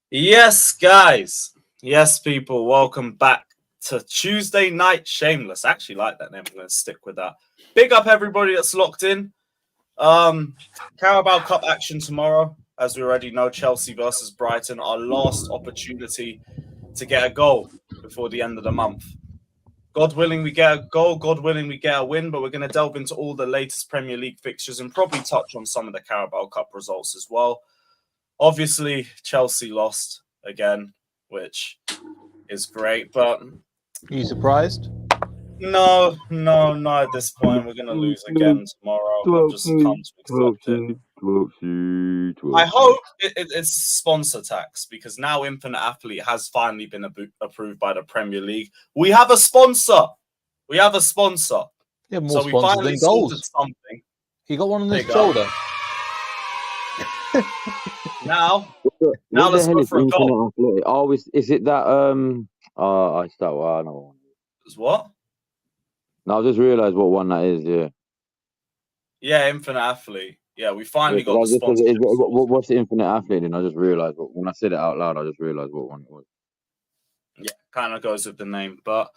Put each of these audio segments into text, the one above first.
Yes, guys. Yes, people. Welcome back to Tuesday Night Shameless. I actually like that name. I'm going to stick with that. Big up everybody that's locked in. Carabao Cup action tomorrow. As we already know, Chelsea versus Brighton. Our last opportunity to get a goal before the end of the month. God willing, we get a goal. God willing, we get a win. But we're going to delve into all the latest Premier League fixtures and probably touch on some of the Carabao Cup results as well. Obviously, Chelsea lost again, which is great, but... Are you surprised? No, not at this point. We're going to lose again tomorrow. I've just come to accept it. I hope it's sponsor tax, because now Infinite Athlete has finally been approved by the Premier League. We have a sponsor. Yeah, more So we sponsors finally than sorted goals. something. He got one on his Big up. shoulder. Now What let's the hell go is for a goal. Infinite Athletic? Oh, is it that I start. I know. What? No, I just realised what one that is. Yeah. Yeah, Infinite Athlete. Yeah, we finally got the Just, sponsorship. what's the Infinite Athlete? And I just realised when I said it out loud, I just realised what one it was. Yeah, kind of goes with the name, but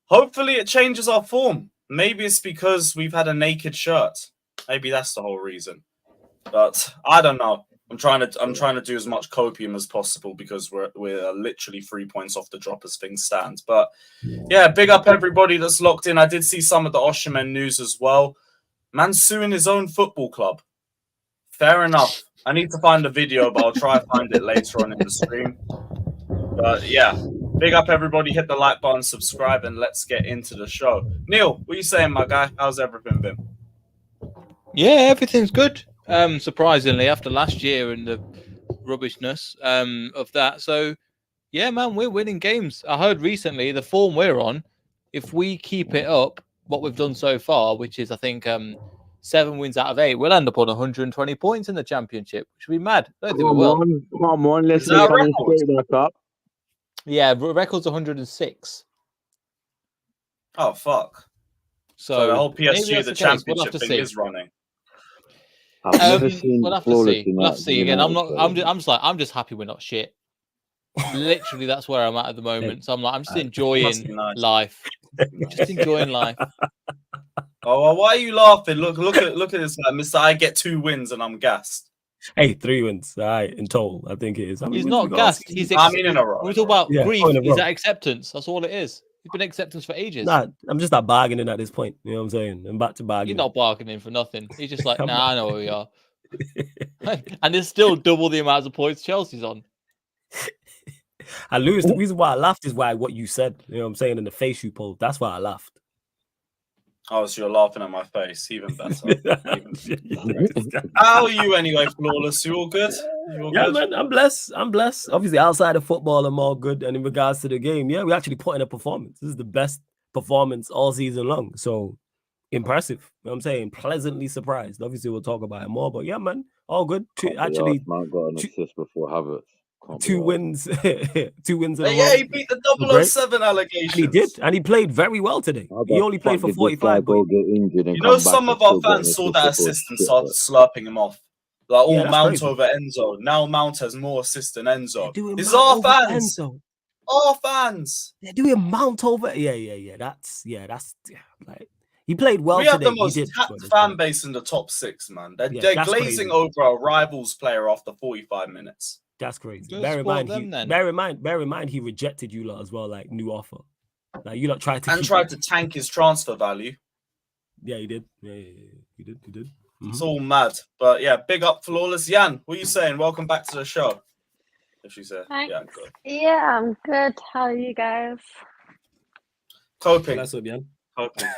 hopefully it changes our form. Maybe it's because we've had a naked shirt. Maybe that's the whole reason. But I don't know. I'm trying to do as much copium as possible because we're literally 3 points off the drop as things stand. But yeah, big up everybody that's locked in. I did see some of the Osherman news as well. Man's suing his own football club. Fair enough. I need to find the video, but I'll try to find it later on in the stream. But yeah, big up everybody. Hit the like button, subscribe, and let's get into the show. Neil, what are you saying, my guy? How's everything been? Yeah, everything's good. Surprisingly, after last year and the rubbishness of that. So, yeah, man, we're winning games. I heard recently the form we're on, if we keep it up, what we've done so far, which is, I think, 7 wins out of 8, we'll end up on 120 points in the championship, which would be mad. I don't think we will. Come on, let's Is that a coming record? straight back up. Yeah, record's 106. Oh, fuck. So the whole PSG, the championship thing is running. I've never seen we'll have to flawless see. in We'll that, have to see again. I'm just happy we're not shit. Literally, that's where I'm at the moment. So I'm just enjoying life. Just enjoying life. Oh, well, why are you laughing? Look at this guy, Mister. I get 2 wins and I'm gassed. Hey, 3 wins, all right, in total. I think it is. He's not gassed. He's in a row. We talk about grief. in a Is row. that acceptance? That's all it is. It's been acceptance for ages. Nah, I'm just not bargaining at this point. You know what I'm saying? I'm back to bargaining. You're not bargaining for nothing. He's just like, nah, I know where we are. And there's still double the amount of points Chelsea's on. And Lewis, the reason why I laughed is why what you said. You know what I'm saying? In the face you pulled. That's why I laughed. Oh, so you're laughing at my face. Even better. How are you anyway, Flawless? You all good? Yeah, man, I'm blessed. Obviously, outside of football, I'm all good. And in regards to the game, yeah, we actually put in a performance. This is the best performance all season long. So impressive. You know what I'm saying? Pleasantly surprised. Obviously, we'll talk about it more. But yeah, man, all good. Man got an assist before Havertz. 2 wins. 2 wins in a row. Yeah, he beat the 007 allegations. And he did. And he played very well today. He only played for 45. But you know, some of our fans saw that assist and started slurping him off. Like, Mount crazy. over Enzo. Now Mount has more assists than Enzo. This is our fans. Enzo. Our fans. They're doing Mount over. Yeah. That's like he played well we today. We have the most tapped fan base in the top 6, man. They're glazing over a rivals player after 45 minutes. That's crazy. Bear in mind, he rejected you lot as well, like new offer. Like you lot tried to tank his transfer value. Yeah, he did. Yeah, he did. Mm-hmm. It's all mad. But yeah, big up Flawless. Jan, what are you saying? Welcome back to the show. If she said, yeah, I'm good. Yeah, I'm good. How are you guys? Coping. That's what, Jan. Coping.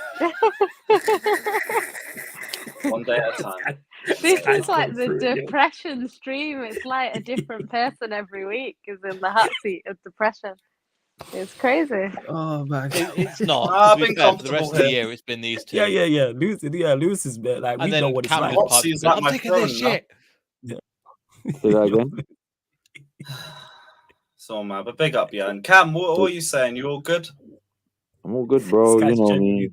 One day at a time. This is like the depression stream. It's like a different person every week is in the hot seat of depression. It's crazy. Oh man, it's not. I've been for the rest of the year. It's been these two. Yeah. Lewis is like we know what it's like. I'm taking this shit. Yeah. Say that again. So man, but big up, yeah. And Cam, what are you saying? You all good? I'm all good, bro. You know me.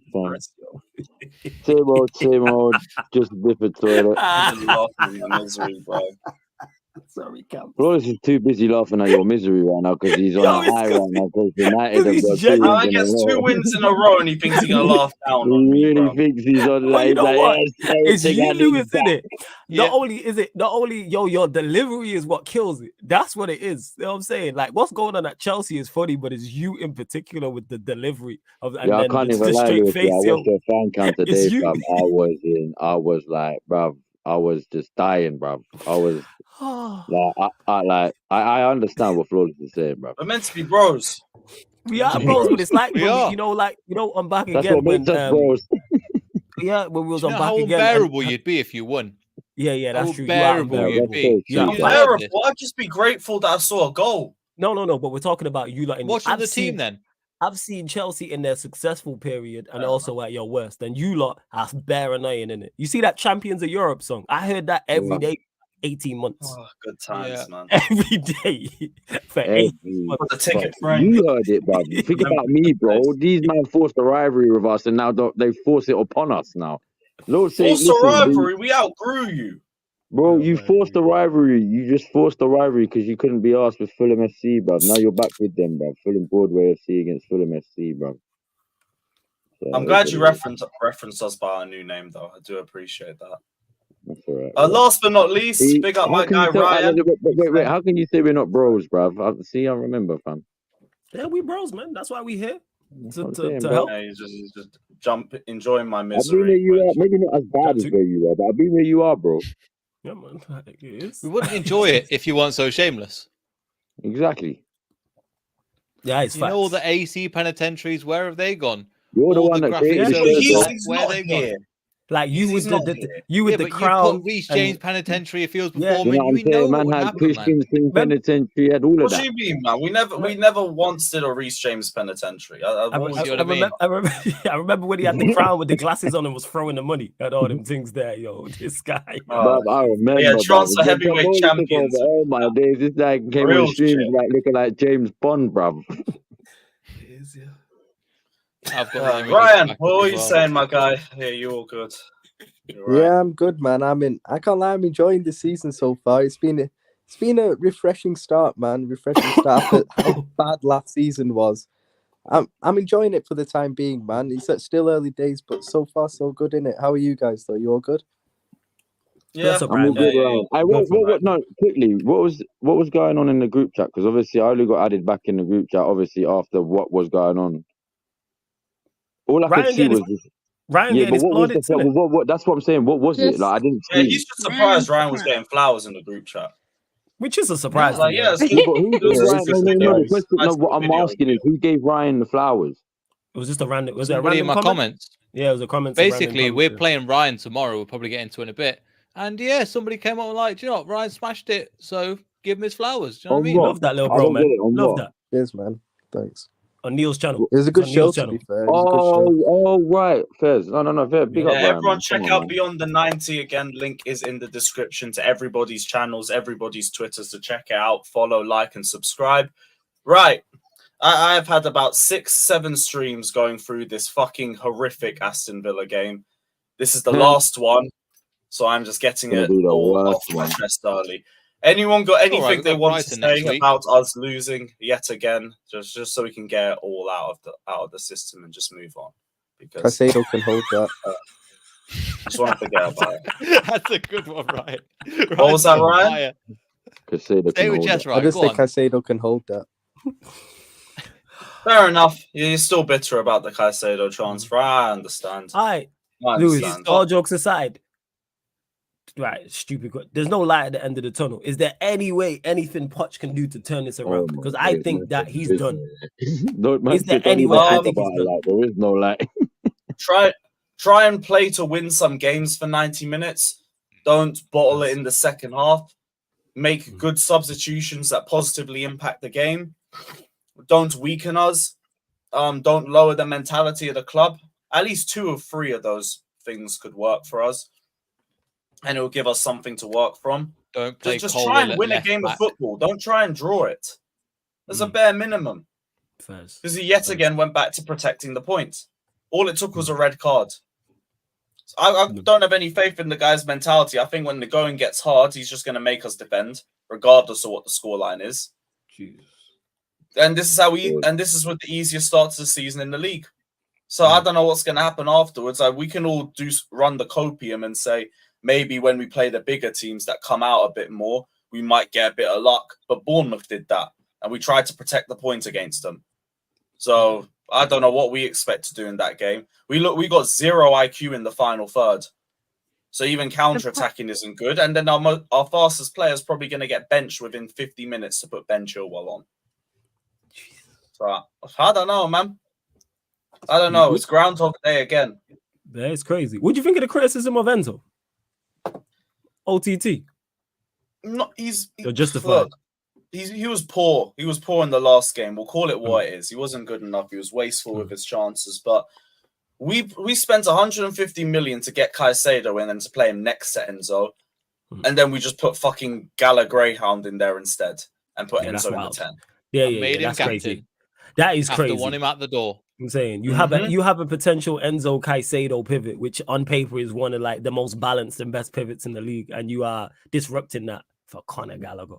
Same old, just different toilet. Laughing in my misery, bro. Sorry, Cam. Flawless is too busy laughing at your misery right now because he's on Yo, a it's high 'cause right now because United have he's got 2 genuine. wins I in a gets 2 row. wins in a row and he thinks he's going to laugh down He on me, really bro. thinks he's on Well, you like, know what? It's everything I you, need Lewis, back. isn't it? Yeah. Not only your delivery is what kills it. That's what it is. You know what I'm saying? Like what's going on at Chelsea is funny, but it's you in particular with the delivery of and Yeah, I then can't the even lie, straight Lewis. Yeah, I face, yo. watched your fan count It's today, you. fam. I was like, bruv, I was just dying, bruv. I was like, I understand what Flawless is saying, bruv. We're meant to be bros. We are bros, but it's like We when are. I'm back That's again what makes when us bros. yeah, when we was Do you on know back how again. unbearable you'd be if you won? Yeah, How that's true. You are unbearable Yeah, you'd that's be. so Yeah, true. You but- deserve Terrible. this. I'd just be grateful that I saw a goal. No, but we're talking about you lot in Watching the team then. I've seen Chelsea in their successful period and Fair also at your worst. And you lot are bare annoying in it. You see that Champions of Europe song? I heard that every day, 18 months. Oh, good times, man. Every day for 18 months. Put the ticket But frame. you heard it, bruv. Think about me, bro. These men forced a rivalry with us, and now they force it upon us now. Lord say, Forced a listen, rivalry. We outgrew you. bro, you forced a rivalry. You just forced a rivalry because you couldn't be asked with Fulham FC, bruv. Now you're back with them, bruv. Fulham Broadway FC against Fulham FC, bruv. So I'm glad you referenced us by our new name, though. I do appreciate that. That's all right. Last but not least, See, big up how my can guy you tell- Ryan. Wait. How can you say we're not bros, bruv? I remember, fam. Yeah, we bros, man. That's why we here. That's To, what I'm to, saying, to bro. help. Yeah, you just jump, enjoying my I've been where misery. you are. Maybe not as bad That as too. where you are, but I've been where you are, bro. Yeah, man. It is. We wouldn't enjoy it if you weren't so shameless. Exactly. Yeah, it's You know all facts. the AC penitentiaries, where have they gone? You're the All one the that graphic created the shows, shirt, He's where not they gone? here. Like you He's with not the here. you with Yeah, the but you crown. put Reece and- James penitentiary a few years Yeah. before, You know man. what I'm You know saying? what Man would had happen, man. Christensen penitentiary, had all of What that. do you mean, man? We never once did a Reece James penitentiary. I've always see what I mean. I remember when he had the crown with the glasses on and was throwing the money at all them things there, yo. This guy. Bruv, I remember. yeah, bruv. transfer When heavyweight Tom Bowley took champions. over, oh my days, this guy came Real on streams shit. like looking like James Bond, bruv. I've got the image Ryan, back what up were as you well. saying, my guy? Yeah, you all good. You're right. Yeah, I'm good, man. I can't lie, I'm enjoying the season so far. It's been a refreshing start, man. Refreshing start after how bad last season was. I'm enjoying it for the time being, man. It's still early days, but so far so good, innit? How are you guys though? You all good? Yeah, That's a I'm all brand. good, yeah, Ryan. yeah. No, quickly, what was going on in the group chat? Because obviously I only got added back in the group chat, obviously, after what was going on. All I Ryan could see getting was his- just, Ryan yeah, getting but his what was plaudits, the innit? what that's what I'm saying. What was it? Just- Like I didn't Yeah, see. he's just surprised Ryan was Ryan. getting flowers in the group chat. Which is a surprise. Like, to me, yeah, honestly. it's Yeah, but who It gave was Ryan? just No, a no, no. The video. question, no, Nice what I'm video, asking is, who gave Ryan the flowers? It was just a random. Was it a Somebody in random my comment? comments. Yeah, it was a comment. a random Basically, comment, we're yeah. playing Ryan tomorrow. We'll probably get into it in a bit. And yeah, somebody came up and like, do you know what? Ryan smashed it. So give him his flowers. Do you know what I mean? what? Love that little I bro, don't man. get it. On Love what? that. Cheers, man. Thanks. On Neil's channel. It was a good It's on show, Neil's to channel. be fair. It was a good show. Oh, right. Fairs. No. Fair. Big Yeah, up, Ryan. everyone Man. check Come on, out man. Beyond the 90 again. Link is in the description to everybody's channels, everybody's Twitters, to check it out, follow, like, and subscribe. Right. I've had about 6-7 streams going through this fucking horrific Aston Villa game. This is the last one, so I'm just getting Gonna it be the all worst off my one. chest early. Anyone got It's all anything right, we've they got want to Brighton next say week. about us losing yet again? Just so we can get it all out of the system and just move on. Because Caicedo can hold that. I just want to forget about it. That's a good one, Ryan. What was that, Ryan? Fire. Say the Stay with Jess, I right? just Go say on. Caicedo can hold that. Fair enough. You're still bitter about the Caicedo transfer. I understand. All right, I Lewis. understand. All jokes aside, right? Stupid. There's no light at the end of the tunnel. Is there any way anything Poch can do to turn this around? my Because I days, think man. that he's done. No, man, Is there don't any even way? I talk think he's about it, done. like, there is no light. Try and play to win some games for 90 minutes. Don't bottle it in the second half. Make good substitutions that positively impact the game. Don't weaken us. Don't lower the mentality of the club. At least 2 or 3 of those things could work for us, and it will give us something to work from. Don't play Just Colwill try and at win a left game back. of football. Don't try and draw it. There's a bare minimum. First. Because he yet again went back to protecting the point. All it took was a red card. I don't have any faith in the guy's mentality. I think when the going gets hard, he's just going to make us defend. regardless of what the scoreline is. Jesus. And this is with the easiest start to the season in the league. So I don't know what's going to happen afterwards. We can all run the copium and say maybe when we play the bigger teams that come out a bit more, we might get a bit of luck. But Bournemouth did that, and we tried to protect the point against them. So I don't know what we expect to do in that game. We got 0 IQ in the final third. So even counter-attacking isn't good. And then our fastest player is probably going to get benched within 50 minutes to put Ben Chilwell on. So I don't know, man. I don't know. It's Groundhog Day again. That's crazy. What do you think of the criticism of Enzo? OTT. You're justified. He was poor. He was poor in the last game. We'll call it what it is. He wasn't good enough. He was wasteful with his chances. But we spent 150 million to get Caicedo in and to play him next to Enzo. And then we just put fucking Gala Greyhound in there instead and put Enzo in the 10. Yeah, that's captain. Crazy. That is crazy. After want him at the door. I'm saying you have a potential Enzo Caicedo pivot, which on paper is one of like the most balanced and best pivots in the league, and you are disrupting that for Conor Gallagher.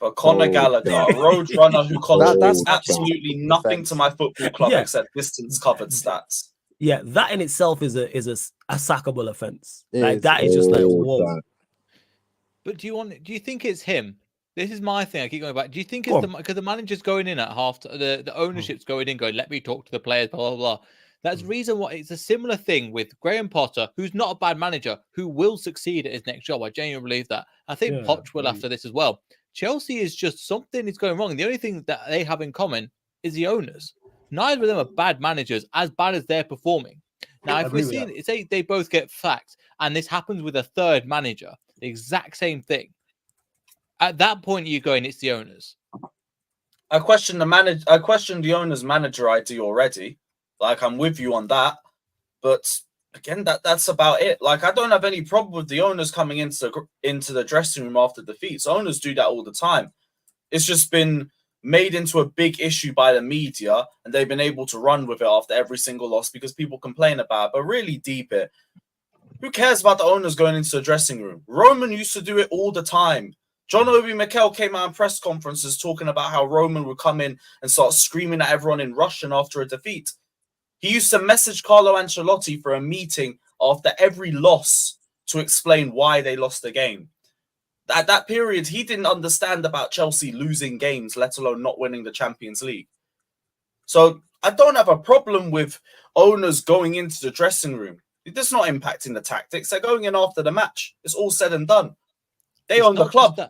For Conor Gallagher, a road runner who contributes absolutely nothing to my football club except distance covered stats. Yeah, that in itself is a sackable offense. Like that is just like whoa. But do you think it's him? This is my thing. I keep going back. Do you think it's because the manager's going in at half, the ownership's going in, going, let me talk to the players, blah, blah, blah. That's the reason why it's a similar thing with Graham Potter, who's not a bad manager, who will succeed at his next job. I genuinely believe that. I think Poch will after this as well. Chelsea is just something is going wrong. The only thing that they have in common is the owners. Neither of them are bad managers, as bad as they're performing. Now, if we're seeing, say they both get sacked, and this happens with a third manager, the exact same thing. At that point, you're going, it's the owners. I question the owner's manager ID already. Like, I'm with you on that. But again, that's about it. Like, I don't have any problem with the owners coming into the dressing room after defeats. Owners do that all the time. It's just been made into a big issue by the media, and they've been able to run with it after every single loss because people complain about it. But really deep it, who cares about the owners going into the dressing room? Roman used to do it all the time. John Obi Mikel came out in press conferences talking about how Roman would come in and start screaming at everyone in Russian after a defeat. He used to message Carlo Ancelotti for a meeting after every loss to explain why they lost the game. At that period, he didn't understand about Chelsea losing games, let alone not winning the Champions League. So I don't have a problem with owners going into the dressing room. It's not impacting the tactics. They're going in after the match. It's all said and done. They own the club.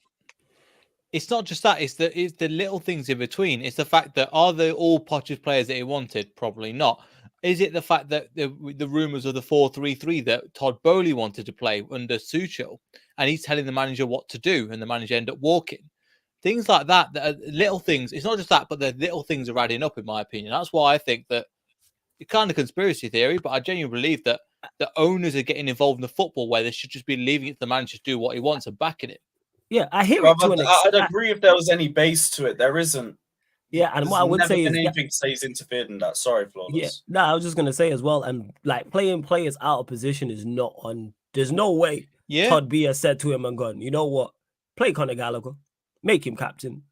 It's not just that. It's the little things in between. It's the fact that are they all Poch's players that he wanted? Probably not. Is it the fact that the rumours of the 4-3-3 that Todd Bowley wanted to play under Tuchel, and he's telling the manager what to do, and the manager end up walking? Things like that, that are little things. It's not just that, but the little things are adding up, in my opinion. That's why I think that it's kind of conspiracy theory, but I genuinely believe that the owners are getting involved in the football where they should just be leaving it to the manager to do what he wants and backing it. Yeah, I hear it to an extent. I'd agree if there was any base to it. There isn't. Yeah, and what I would say is anything to say he's interfered in that. Sorry, Flawless. Yeah, no, I was just gonna say as well, and like playing players out of position is not on. There's no way Todd B has said to him and gone, you know what? Play Conor Gallagher, make him captain.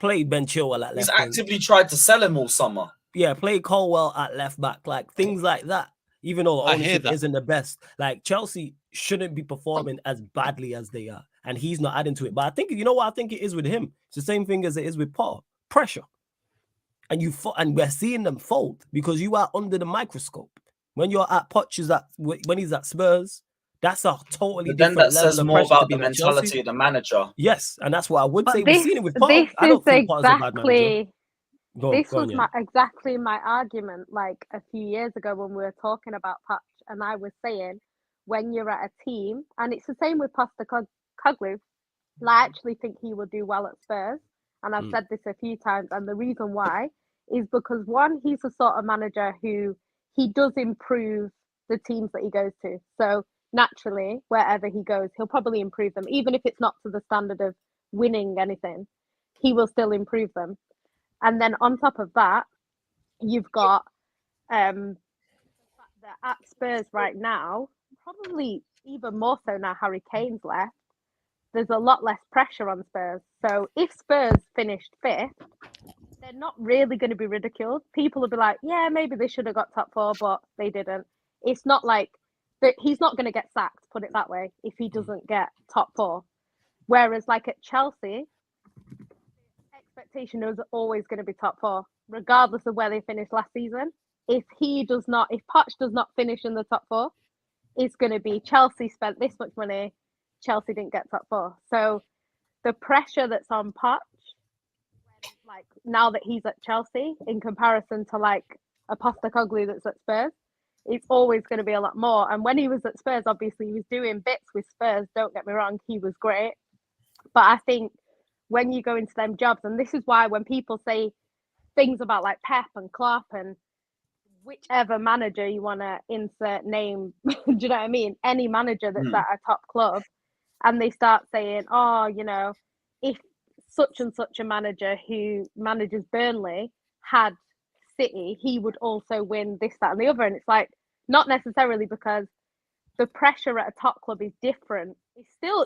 Play Ben Chilwell at left. He's actively tried to sell him all summer. Yeah, play Colwell at left back, like things like that. Even though the ownership isn't the best, like Chelsea shouldn't be performing as badly as they are, and he's not adding to it. But I think you know what I think it is with him. It's the same thing as it is with Paul. Pressure. And we're seeing them fold because you are under the microscope. When you're at Poch, when he's at Spurs, that's a totally different level of pressure. That says more about the mentality of the manager. Yes, and that's what I would say. We've seen it with Poch. I don't think Poch's a bad manager. This was exactly my argument like a few years ago when we were talking about Poch, and I was saying when you're at a team, and it's the same with Postecoglou, I actually think he will do well at Spurs, and I've said this a few times, and the reason why is because one, he's the sort of manager who he does improve the teams that he goes to. So naturally, wherever he goes, he'll probably improve them, even if it's not to the standard of winning anything, he will still improve them. And then on top of that, you've got the fact that at Spurs right now, probably even more so now Harry Kane's left, there's a lot less pressure on Spurs. So if Spurs finished 5th, they're not really going to be ridiculed. People will be like, yeah, maybe they should have got top 4, but they didn't. It's not like that. He's not going to get sacked, put it that way, if he doesn't get top 4. Whereas like at Chelsea, expectation was always going to be top 4, regardless of where they finished last season. If Poch does not finish in the top 4, it's going to be Chelsea spent this much money, Chelsea didn't get top 4. So the pressure that's on Poch, like now that he's at Chelsea, in comparison to like a Postecoglou that's at Spurs, it's always going to be a lot more. And when he was at Spurs, obviously he was doing bits with Spurs. Don't get me wrong, he was great. But I think when you go into them jobs, and this is why when people say things about like Pep and Klopp and whichever manager you want to insert name, do you know what I mean? Any manager that's at a top club, and they start saying, oh, you know, if such and such a manager who manages Burnley had City, he would also win this, that, and the other. And it's like, not necessarily, because the pressure at a top club is different.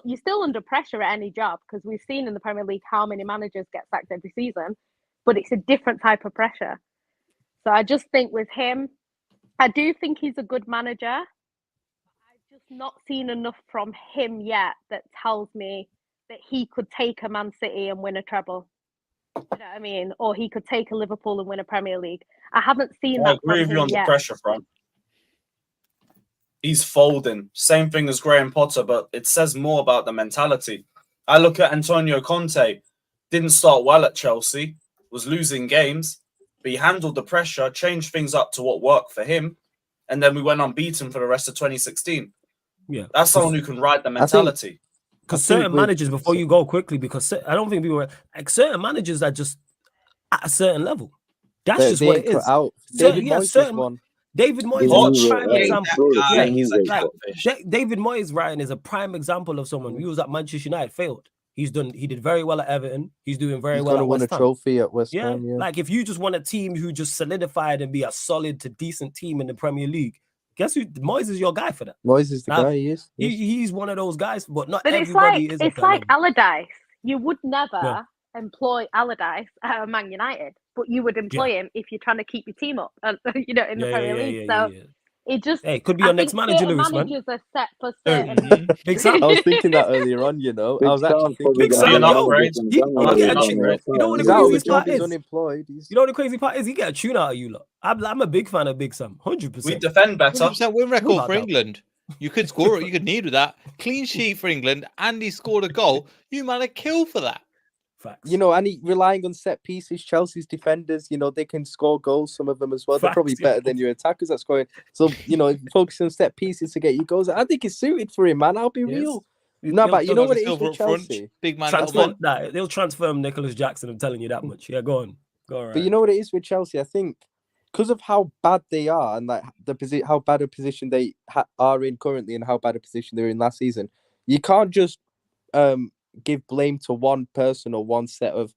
You're still under pressure at any job, because we've seen in the Premier League how many managers get sacked every season, but it's a different type of pressure. So I just think with him, I do think he's a good manager. I've just not seen enough from him yet that tells me that he could take a Man City and win a treble. You know what I mean? Or he could take a Liverpool and win a Premier League. I haven't seen that from him yet. I agree with you on the pressure front. He's folding. Same thing as Graham Potter, but it says more about the mentality. I look at Antonio Conte. Didn't start well at Chelsea. Was losing games. But he handled the pressure, changed things up to what worked for him. And then we went unbeaten for the rest of 2016. Yeah. That's someone who can ride the mentality. Because certain managers, before you go quickly, because I don't think people like certain managers are just at a certain level. That's just what it is. David Moyes was one. David Moyes is a prime example. David Moyes, Ryan, is a prime example of someone. He was at Manchester United, failed. He did very well at Everton. He's doing very well at West Ham. He's going to win a trophy at West Ham. Yeah, like if you just want a team who just solidified and be a solid to decent team in the Premier League, guess who? Moyes is your guy for that. Moyes is the guy. He is. He's one of those guys, but not but everybody is. It's like Allardyce. You would never employ Allardyce at Man United, but you would employ him if you're trying to keep your team up, you know, in the Premier League. So it just it could be your next manager, Lewis, man. Managers are set for certain. Big Sam. I was thinking that earlier on. You know, I was actually thinking Big Sam. You know what the craziest part is? Unemployed. You know what the crazy part is? He get a tune out of you lot. I'm a big fan of Big Sam. 100%. We defend better. 100% win record for England. You could score it. You could need with that clean sheet for England, and he scored a goal. You man a kill for that. Facts. You know, and relying on set pieces, Chelsea's defenders, you know, they can score goals, some of them as well. They're probably better than your attackers at scoring. So, you know, focusing on set pieces to get you goals. I think it's suited for him, man. I'll be real. No, but you know what it is with Chelsea? Big man. They'll transfer him Nicholas Jackson, I'm telling you that much. Yeah, go on. But you know what it is with Chelsea? I think because of how bad they are and like how bad a position they are in currently and how bad a position they were in last season, you can't just give blame to one person or one set of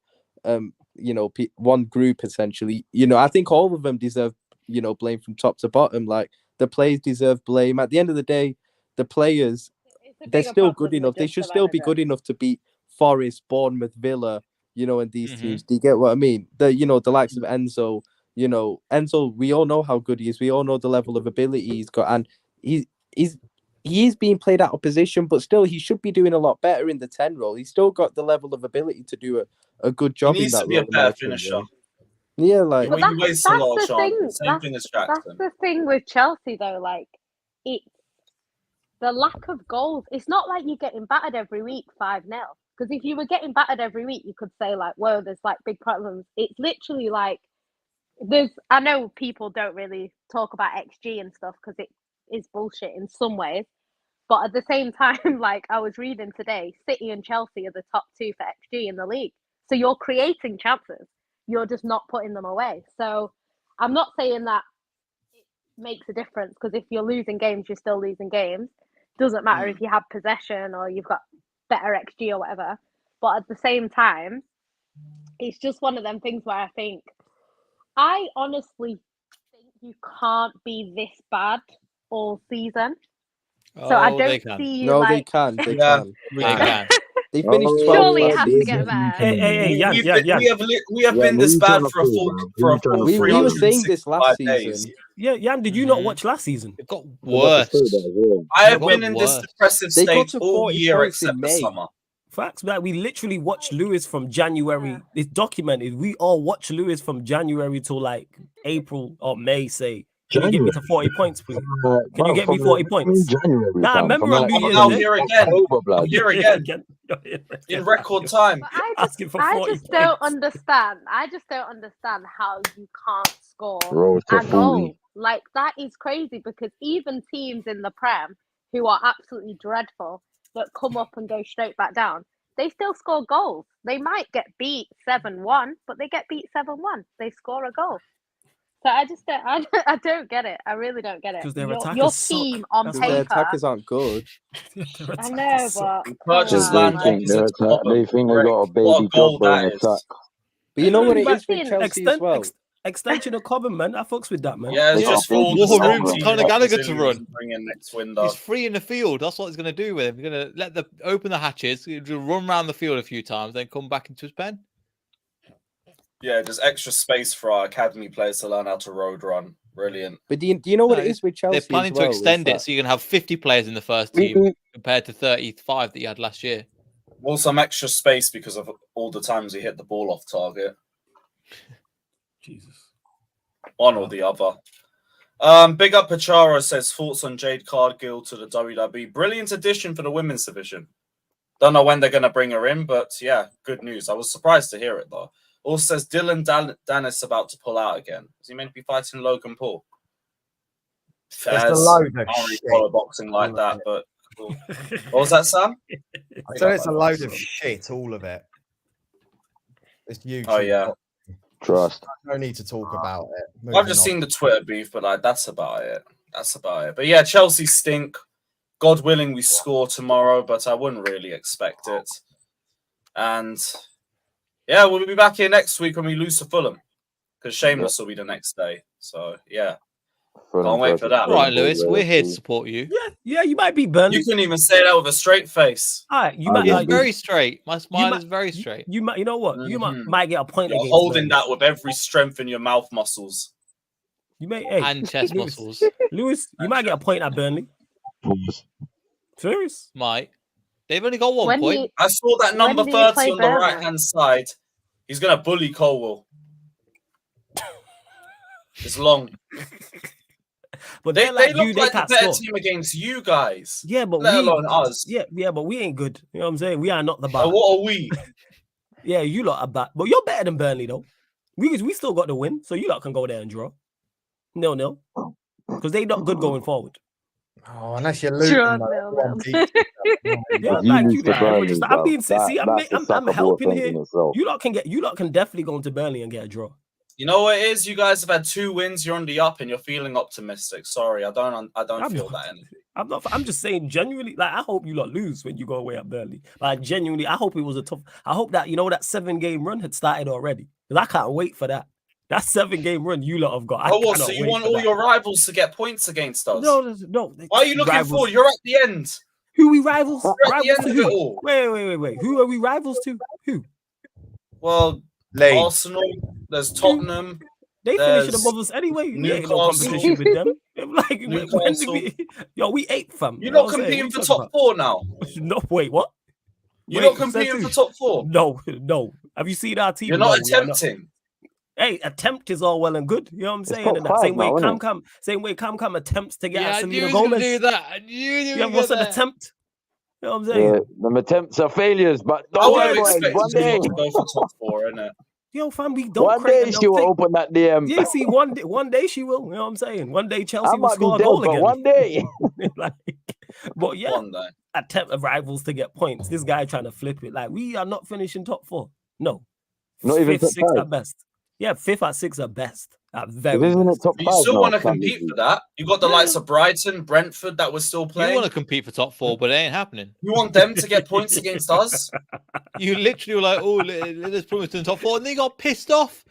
you know, one group essentially. You know, I think all of them deserve, you know, blame from top to bottom. Like the players deserve blame. At the end of the day, the players, they're still good enough. They should still be good enough to beat Forest, Bournemouth, Villa, you know, and these teams. Do you get what I mean? You know, the likes of Enzo, you know, Enzo, we all know how good he is. We all know the level of ability he's got, and he is being played out of position, but still he should be doing a lot better in the 10 role. He's still got the level of ability to do a good job in that role. He needs to be a better finisher. Yeah, like he wastes a lot of chances. Same thing as Jackson. That's the thing with Chelsea, though. Like, it's the lack of goals. It's not like you're getting battered every week 5-0. Because if you were getting battered every week, you could say like, "Whoa, there's like big problems." It's literally like I know people don't really talk about XG and stuff because it is bullshit in some ways, but at the same time, like I was reading today, City and Chelsea are the top 2 for XG in the league. So you're creating chances, you're just not putting them away. So I'm not saying that it makes a difference, because if you're losing games, you're still losing games. Doesn't matter if you have possession or you've got better XG or whatever. But at the same time, it's just one of them things where I honestly think you can't be this bad all season. So I don't see you they can. They finished Oh, 12th Surely it last has to season. get better. Hey, Jan, we Jan. have Yeah, been but this who bad trying to for a pull, full bro? for a Who trying full to We pull? were saying this 365 last days. season. Yeah, Jan, did you not watch last season? It got I was about to say worse. that as well. I have It been got in this worse. depressive They got state to all 40 year points in except the May. summer. Facts, like we literally watched Lewis from January. It's documented. We all watched Lewis from January till like April or May. Say, can you get me January. to 40 points, please? Can you Bro, get me from 40 in points? January, Nah, I fam. remember From on like New I'm Year's now Day. here again. October, blood. I'm here again You're in record time. But asking for I 40 just don't points. understand. I just don't understand how you can't score Rose to a 40. goal. Like that is crazy because even teams in the Prem who are absolutely dreadful that come up and go straight back down, they still score goals. They might get beat 7-1, but they get beat 7-1. They score a goal. So I just don't. I don't get it. I really don't get it. 'Cause their Your attackers team suck. on That's Because why. their paper. attackers aren't good. Their I attackers know, suck. but Purchase Because land they think opposite Tottenham. they think they Greg, got a what a baby goal Drogba in that a is. sack. But you know what Hey, it man, is with Listen, Chelsea as well? extension of Cobham, man. I fucks with that, man. Yeah, it's Yeah, just for all more the room for 17 Conor Gallagher to Brazilians run. bring in next He's window. free in the field. That's what he's going to do with him. He's going to let the open the hatches, run around the field a few times, then come back into his pen. Yeah, just extra space for our academy players to learn how to road run. Brilliant. But do you know what No, it is with Chelsea They're planning as well? to extend is it so you can have 50 players in the first We- team compared to 35 that you had last year. Well, some extra space because of all the times he hit the ball off target. Jesus. One or the other. Big up Pacharo says thoughts on Jade Cargill to the WWE. Brilliant addition for the women's division. Don't know when they're going to bring her in, but yeah, good news. I was surprised to hear it though. Also says Dylan Dennis about to pull out again. Is he meant to be fighting Logan Paul? It's a Fairs. load of I don't really shit. follow boxing like that, but cool. What was that, Sam? I said it's a load of shit, all of it. It's YouTube. Oh yeah. Trust. No need to talk about it. I've Moving just on. seen the Twitter beef, but like that's about it. That's about it. But yeah, Chelsea stink. God willing, we score tomorrow, but I wouldn't really expect it. And yeah, we'll be back here next week when we lose to Fulham, because Shameless will be the next day. So yeah, can't wait for that. All right, Lewis, we're here to support you. Yeah, you might be Burnley. You couldn't even say that with a straight face. All right, you might. It's like, very straight. My smile might- is very straight. You might. You know what? You Mhm. might get a point You're against holding Burnley. that with every strength in your mouth muscles. You may. Hey, And chest Lewis, muscles. Lewis, you might get a point at Burnley. Serious? Might. They've only got one when point. you I saw that When number do you play 30 on the Burnley? right hand side. He's gonna bully Colwell. It's long. But They they're like look you. They like the can't better score. team against you guys. Yeah, but Let we. alone us. Yeah, but we ain't good. You know what I'm saying? We are not the So bad. what are we? Yeah, you lot are bad, but you're better than Burnley though. We still got the win, so you lot can go there and draw. No, because they not good going forward. Oh, unless you're looting. Sure, though, no. one team. Yeah, If you like lose you, to like, Burnley, I'm bro, being see, that's a I'm sackable helping offense here. in itself. You lot can definitely go into Burnley and get a draw. You know what it is? You guys have had 2 wins. You're on the up, and you're feeling optimistic. Sorry, I don't I'm feel not. that energy. I'm just saying genuinely. Like I hope you lot lose when you go away at Burnley. Like genuinely, I hope it was a tough. I hope that that 7-game run had started already because I can't wait for that. That 7-game run you lot have got. I Oh, what? cannot So you wait want for all that. your rivals to get points against us? No. Why are you looking rivals. forward? You're at the end. Who we rivals? You're at the Rivals end to of it who? all. Wait. Who are we rivals to? Who? Well, Lee. Arsenal. There's Tottenham. They finishing There's above us anyway. We ain't no Newcastle. competition with them. Like when did Newcastle. we 8th, fam. You're You know not what I'm saying? competing What for you top talking 4 now. about? No, wait, what? You're Wait, not who said competing for who? top 4. No. Have you seen our team? You're not No, we are not. attempting. Hey, attempt is all well and good. You know what I'm saying? top And that 5 same way now, innit? Same way Cam attempts to get Yeah, at I knew Selena he was going Gomez. to do that. I knew he was Yeah, going to what's get an that. attempt? You know what I'm saying? Yeah, them attempts are failures, but I don't would worry, have boys. expected One you day, not to go for top 4, innit? Yo, fam, we don't one create day and she they'll will take. open that DM. Yeah, see, one day she will. You know what I'm saying? One day Chelsea I will might be score a dead, goal but again. one day. Like, but yeah, One day. attempt of rivals to get points. This guy trying to flip it. Like we are not finishing top 4. No, Not even 5th, top 6th 5. at best. Yeah, 5th at 6th at best. At It very isn't it best. top But 5 you still now, want to Champions compete League. for that. You got the Yeah. likes of Brighton, Brentford that we're still You playing. want to compete for top 4, but it ain't happening. You want them to get points against us? You literally were like, oh, let's put us in the top 4. And they got pissed off.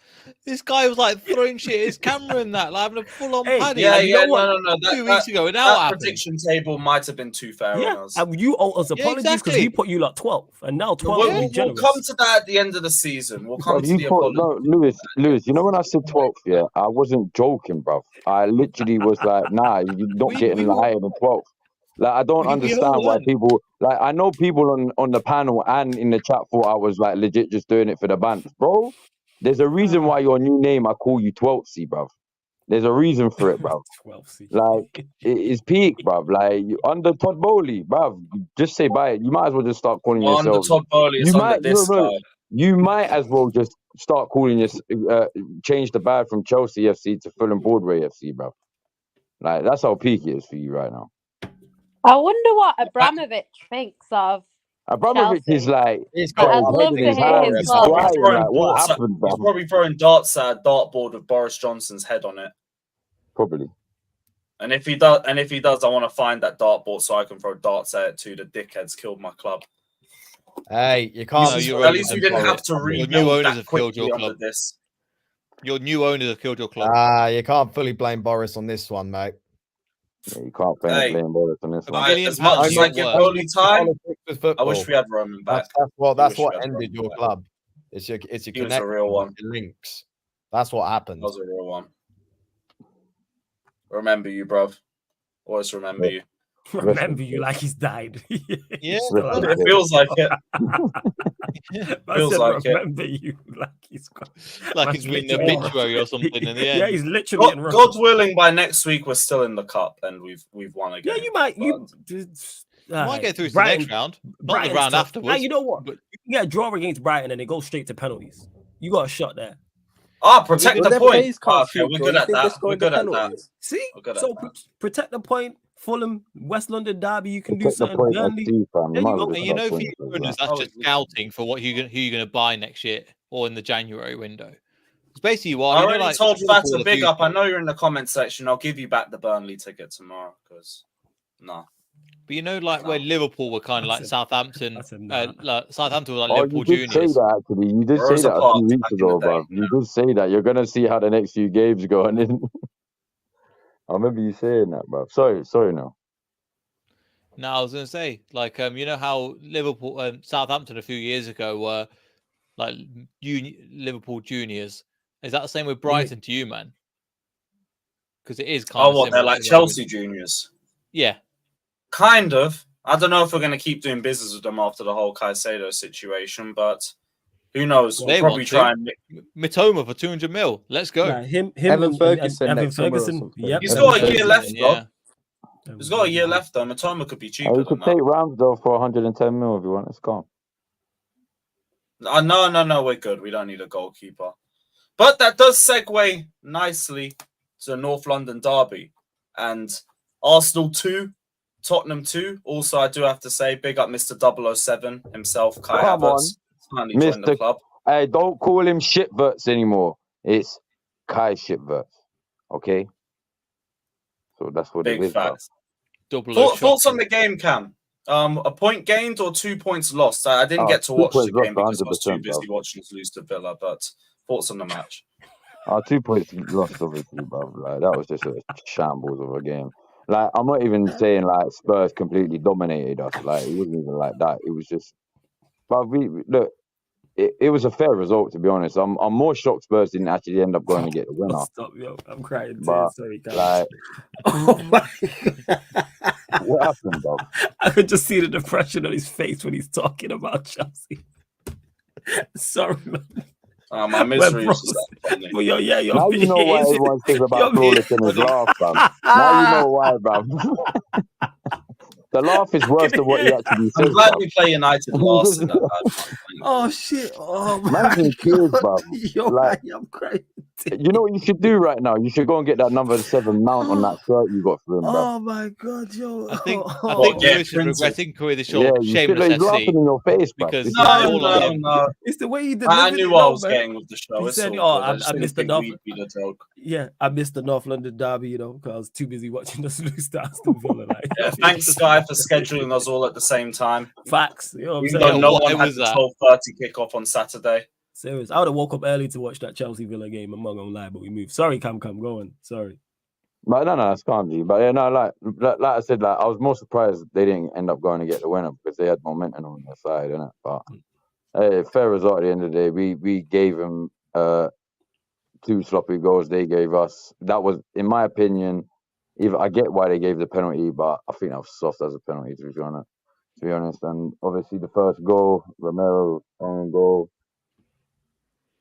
This guy was like throwing shit at his camera and that, like having a full-on Hey, paddy. Yeah, you know yeah, what? no. 2 weeks ago, and now what That happened? prediction table might have been too fair Yeah, on us. and you owe us Yeah, apologies because we exactly. put you like 12th, and now 12 We'll, will be we'll generous. come to that at the end of the season. We'll come Bruv, to you the thought, apology. no, Lewis, you know when I said 12th, yeah, I wasn't joking, bruv. I literally was like, nah, you're not getting higher than 12th. Like, I don't We understand all why weren't. people, like, I know people on the panel and in the chat thought I was like legit just doing it for the bands. Bro, there's a reason why your new name, I call you 12th, bruv. There's a reason for it, bruv. 12th. Like, it's peak, bruv. Like, under Todd Bowley, bruv, just say bye. You might as well just start calling Under yourself. Todd Bowley, it's You under might, this no, guy. you might as well just start calling your change the bad from Chelsea FC to Fulham Broadway FC, bro. Like, that's how peak it is for you right now. I wonder what Abramovich thinks of Abramovich Chelsea. is like, He's got I'd his love head in to his hear hands, his he's thoughts. crying, like, what He's happened, bro? probably throwing darts at a dartboard with Boris Johnson's head on it. Probably. And if he does, I want to find that dartboard so I can throw darts at it too. The dickheads killed my club. Hey, you can't. At least we didn't have to Your rebuild new owners that have killed quickly your under club. this. Your new owners have killed your club. You can't fully blame Boris on this one, mate. Yeah, you can't blame Boris on this A one. billion As much pounds as you I won't give work. Bowley time, Politics with football. I wish we had Roman back. That's what wish we had ended Roman your back. club. It's your He was a connection, real one. your links. That's what happened. That was a real one. Remember you, bruv. Always remember you. Remember you like he's died. Yeah, It feels like it. Feels like it. Remember you like he's got. like he's reading an obituary or something in the end. Yeah, he's literally in God willing, by next week we're still in the cup and we've won again. Yeah, you might. You might get through to the next round, not the round afterwards. Now, you know what? But You get a draw against Brighton and it goes straight to penalties. You got a shot there. Protect the point. Okay, we're good at that. We're good at that. See, We're good so at that. protect the point. Fulham, West London derby. You can do Protect the something. point Burnley. FC, fam. There you go. and you know, for your owners, that's Oh, just scouting for who you're going to buy next year or in the January window. It's basically what I you already know, like told Fat to Liverpool big a up. few- I know you're in the comment section. I'll give you back the Burnley ticket tomorrow because But you know, like where Liverpool were kind of like Southampton. Like Southampton were like Liverpool you did juniors. say that actually. You did say that a few weeks ago, bro. You did say that. You're gonna see how the next few games go, and then I remember you saying that, bro. Sorry, no. No, I was going to say, like, you know how Liverpool, Southampton a few years ago were like Liverpool juniors. Is that the same with Brighton to you, man? Because it is kind of. Oh, what? They're like Chelsea juniors. Yeah, kind of. I don't know if we're going to keep doing business with them after the whole Caicedo situation, but who knows? We'll probably try and Mitoma for 200 mil. Let's go. Yeah, him, Evan Ferguson. Evan next summer or Ferguson. something. Yep. He's got a year left, though. Yeah. He's got a year left, though. Matoma could be cheaper You than could that. take Ramsdale for 110 mil if you want. Let's go. No, we're good. We don't need a goalkeeper. But that does segue nicely to the North London derby. And Arsenal 2, Tottenham 2. Also, I do have to say, big up Mr. 007 himself, Kai Come Havertz. Finally joined the club. Hey, don't call him Shitverts anymore. It's Kai Shitverts. Okay? So that's what Big it is. facts. Thoughts on the game, Cam? A point gained or 2 points lost? I didn't get to watch the game because I was too busy watching us lose to Villa, but thoughts on the match? 2 points lost, obviously, bro. Like, that was just a shambles of a game. Like, I'm not even saying, like, Spurs completely dominated us. Like, it wasn't even like that. It was just... But look, it was a fair result, to be honest. I'm more shocked Spurs didn't actually end up going to get the winner. Stop, yo. I'm crying. But, sorry, guys. like... Oh, my God. What happened, dog? I could just see the depression on his face when he's talking about Chelsea. Sorry, man. My misery is just that funny. Well, yo, now you know why everyone thinks about flawless in his laugh, fam. Now you know why, bro. The laugh is worse than what he actually said. I'm glad we play United last in that bad. Oh, shit. Oh, my Man's in tears, bro. Yo, Like, I'm crying. you know what you should do right now? You should go and get that number 7 mount on that shirt you got for him, bro. Oh, my God, yo. I think yeah, Lewis is regretting career the show. Yeah, you should Shameless he's laughing FC. in your face, bro. Because No. It's the way he did. I knew what I was getting with the show. He It's said, all "Oh, good. I just missed the didn't think we'd be the joke." Yeah, I missed the North London derby, you know, because I was too busy watching us lose to Aston Villa. Like, Yeah, thanks, Sky, for scheduling us all at the same time. Facts. You know what I'm Even saying? though no Why one had was the that? 12:30 kickoff on Saturday. Serious. I would have woke up early to watch that Chelsea Villa game. I'm not gonna lie, but we moved. Sorry, Cam, go on. Sorry. But no, it's calm, G. But yeah, no, like I said, like I was more surprised they didn't end up going to get the winner because they had momentum on their side, innit? But hey, fair result at the end of the day. We gave them 2 sloppy goals. They gave us. That was, in my opinion, I get why they gave the penalty, but I think that was soft as a penalty to be honest. And obviously the first goal, Romero own goal.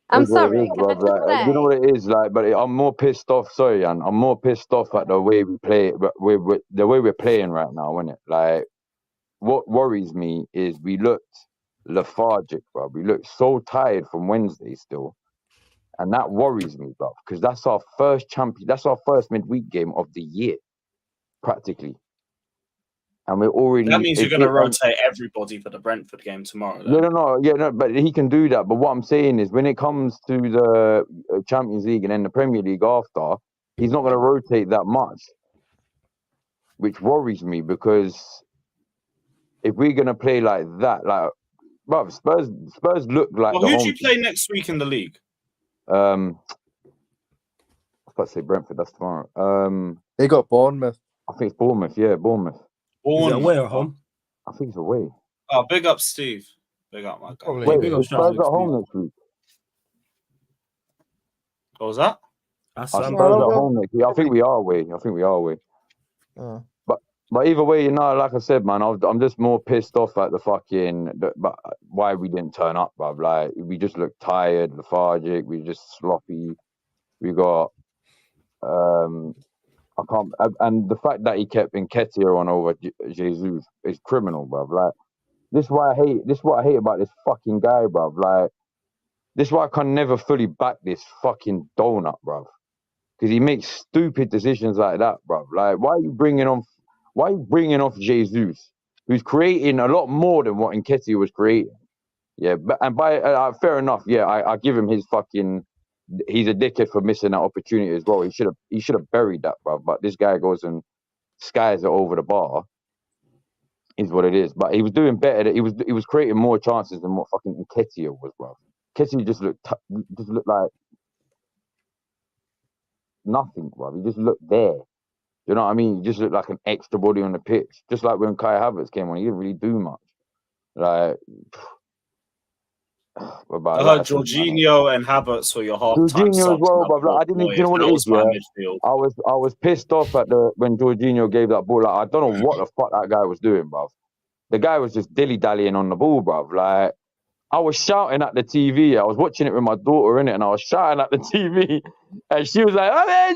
I'm Is what it sorry. is, Can I bruv. just Like, you know say? what it is, like. But I'm more pissed off. Sorry, Jan. I'm more pissed off at the way we play. But the way we're playing right now, isn't it? Like, what worries me is we looked lethargic, bruv. We looked so tired from Wednesday still, and that worries me, bruv, because that's our first That's our first midweek game of the year, practically. And we're already. That means you're going to rotate everybody for the Brentford game tomorrow. Then. No, but he can do that. But what I'm saying is, when it comes to the Champions League and then the Premier League after, he's not going to rotate that much, which worries me because if we're going to play like that, like, bruv, Spurs look like Well, the who home do you play next week in the league? I was about to say Brentford. That's tomorrow. They got Bournemouth. I think it's Bournemouth. Yeah, Bournemouth. Is it away or home? I think it's away. Oh, big up, Steve. Big up, my guy. Wait, big up is Spurs Steve. at home next week? What was that? Spurs at home next week. I think we are away. Oh. But either way, like I said, man, I'm just more pissed off at the fucking but why we didn't turn up, bruv. Like, we just looked tired, lethargic. We just sloppy. We got I can't, and the fact that he kept Nketiah on over Jesus is criminal, bruv. Like, this is what I hate about this fucking guy, bruv. Like, this is why I can never fully back this fucking donut, bruv. Because he makes stupid decisions like that, bruv. Like, why are you bringing off Jesus, who's creating a lot more than what Nketiah was creating? Yeah, but and by fair enough, yeah, I give him his fucking. He's a dickhead for missing that opportunity as well. He should have buried that, bruv. But this guy goes and skies it over the bar. Is what it is. But he was doing better. He was creating more chances than what fucking Nketiah was, bruv. Nketiah just looked like nothing, bruv. He just looked there. You know what I mean? He just looked like an extra body on the pitch. Just like when Kai Havertz came on, he didn't really do much. Like, I heard Jorginho and Havertz were your half-time Jorginho as well, but like, I didn't. You know what it is? Yeah, midfield. I was pissed off at when Jorginho gave that ball. Like, I don't know what the fuck that guy was doing, bruv. The guy was just dilly-dallying on the ball, bruv. Like, I was shouting at the TV. I was watching it with my daughter in it, and I was shouting at the TV, and she was like, I'm like,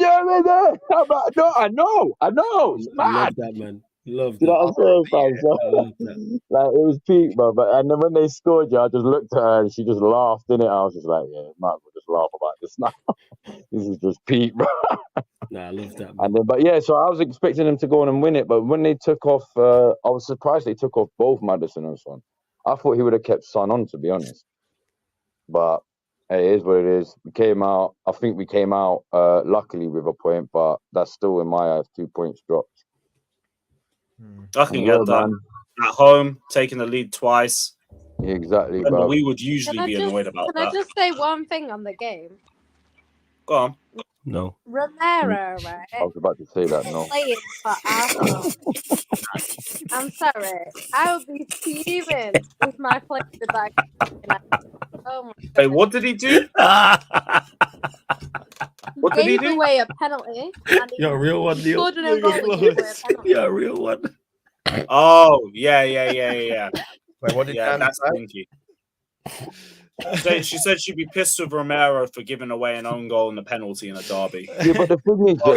no, I know, it's mad. Love that, man. Love that. You know what I'm saying, fam? So, I love that. like, it was peak, bro. But and then when they scored, I just looked at her and she just laughed in it. I was just like, yeah, might as well just laugh about this now. This is just peak, bro. Nah, I love that, man. And then, but yeah, so I was expecting them to go on and win it, but when they took off, I was surprised they took off both Maddison and Son. I thought he would have kept Son on, to be honest. But hey, it is what it is. I think we came out luckily with a point, but that's still in my eyes 2 points dropped. I can get that. Man. At home, taking the lead twice. Yeah, exactly. And we would usually be annoyed about that. Can I just say one thing on the game? Go on. No. Romero, right? I was about to say that, no. Playing for Arsenal. I'm sorry. I would be fuming if my player did that. Oh my God. Wait, what did he do? What did he do? Gave away a penalty. You're a real one, Neil. You're a real one. Oh, yeah. Wait, what did that's stinky. She said she'd be pissed with Romero for giving away an own goal and a penalty in a derby. Yeah, but the thing is, do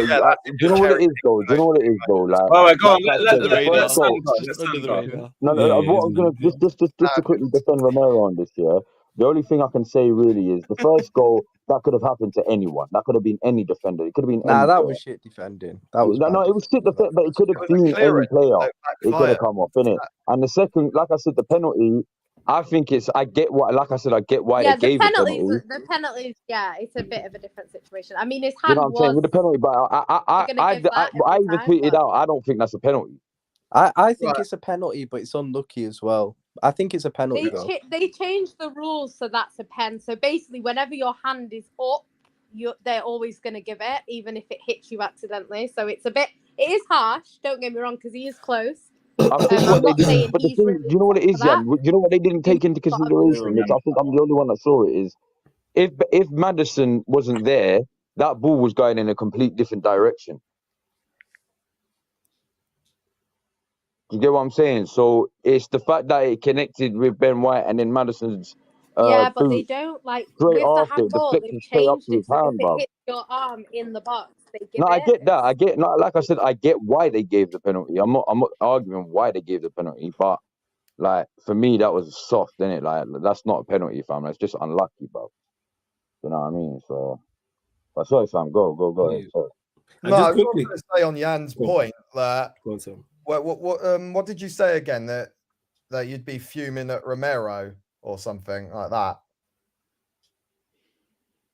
you know what it is, though? Like, oh, wait, go on. Let the radar. No, what I'm gonna just to quickly defend Romero on this, yeah. The only thing I can say really is the first goal that could have happened to anyone. That could have been any defender. It could have been. Nah, that was shit defending. That was no, it was shit defending, but it could have been any player. It could have come off, innit? And the second, like I said, the penalty. I think I get why they gave the penalty. The penalties, yeah, it's a bit of a different situation. I mean, his hand you know what I'm saying? With the penalty, but I even tweeted out, I don't think that's a penalty. I think it's a penalty, but it's unlucky as well. I think it's a penalty though. They changed the rules so that's a pen. So basically, whenever your hand is up, they're always going to give it, even if it hits you accidentally. So it is harsh. Don't get me wrong, because he is close. I think I'm not saying but the he's thing, really do you know what it is, for yeah? that. Do you know what they didn't take into You've got to consideration? be- Which I think I'm the only one that saw it. Is if Maddison wasn't there, that ball was going in a complete different direction. Do you get what I'm saying? So it's the fact that it connected with Ben White and then Maddison's Yeah, but they boot don't straight with the after it handball. They've deflected straight up changed to his it so if hand, it bro. hits your arm in the box, they give No, I it. get that. I get no, like I said, I get why they gave the penalty. I'm not arguing why they gave the penalty, but like for me that was soft, innit? Like that's not a penalty, fam. That's just unlucky, bro. You know what I mean? So but sorry, fam, go ahead. Sorry. And No, just I was quickly, going to say on Jan's Go on. point that go on, Sam. what did you say again? That you'd be fuming at Romero or something like that.